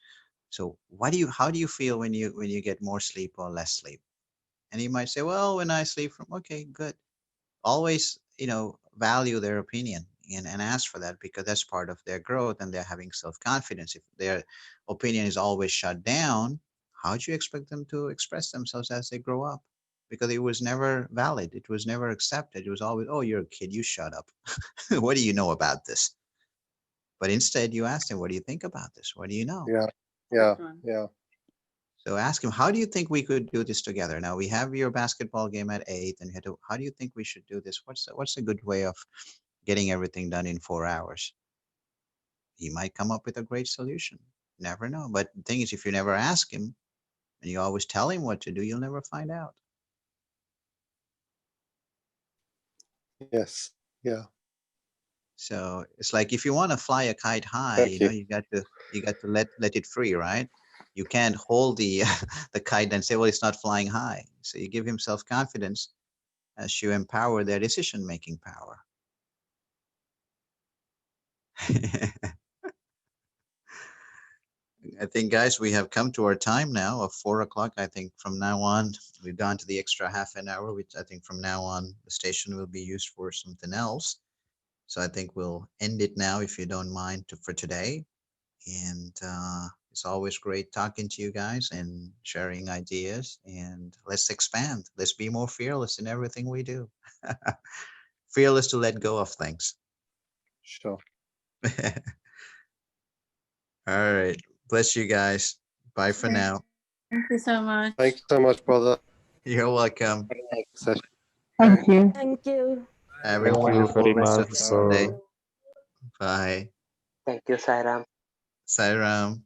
Speaker 4: So how do you feel when you get more sleep or less sleep? And you might say, well, when I sleep from, okay, good. Always, value their opinion and ask for that, because that's part of their growth and they're having self-confidence. If their opinion is always shut down, how do you expect them to express themselves as they grow up? Because it was never valid. It was never accepted. It was always, oh, you're a kid, you shut up. What do you know about this? But instead you ask them, what do you think about this? What do you know?
Speaker 5: yeah.
Speaker 4: So ask him, how do you think we could do this together? Now we have your basketball game at 8, and how do you think we should do this? What's a good way of getting everything done in 4 hours? He might come up with a great solution. Never know. But the thing is, if you never ask him and you always tell him what to do, you'll never find out.
Speaker 5: Yes. Yeah.
Speaker 4: So it's like if you want to fly a kite high,
Speaker 5: Thank you.
Speaker 4: you got to let it free, right? You can't hold the the kite and say, well, it's not flying high. So you give him self-confidence as you empower their decision-making power. I think, guys, we have come to our time now of 4 o'clock. I think from now on, we've gone to the extra half an hour, which I think from now on, the station will be used for something else. So I think we'll end it now, if you don't mind, for today. And it's always great talking to you guys and sharing ideas. And let's expand. Let's be more fearless in everything we do. Fearless to let go of things.
Speaker 5: Sure.
Speaker 4: All right. Bless you guys. Bye for now.
Speaker 6: Thank you so much.
Speaker 5: Thanks so much, brother.
Speaker 4: You're welcome.
Speaker 6: Thank you.
Speaker 8: Thank you.
Speaker 4: Have a
Speaker 10: Thank you
Speaker 4: wonderful
Speaker 10: very
Speaker 4: rest of
Speaker 10: much.
Speaker 4: the Sunday. Bye.
Speaker 7: Thank you, Sairam.
Speaker 4: Sairam.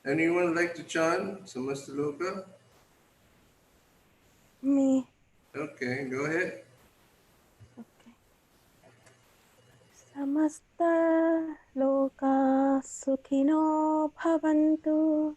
Speaker 3: Anyone like to chant Samastaloka?
Speaker 8: Me.
Speaker 3: Okay, go ahead.
Speaker 8: Okay. Samasta loka sukhino bhavantu.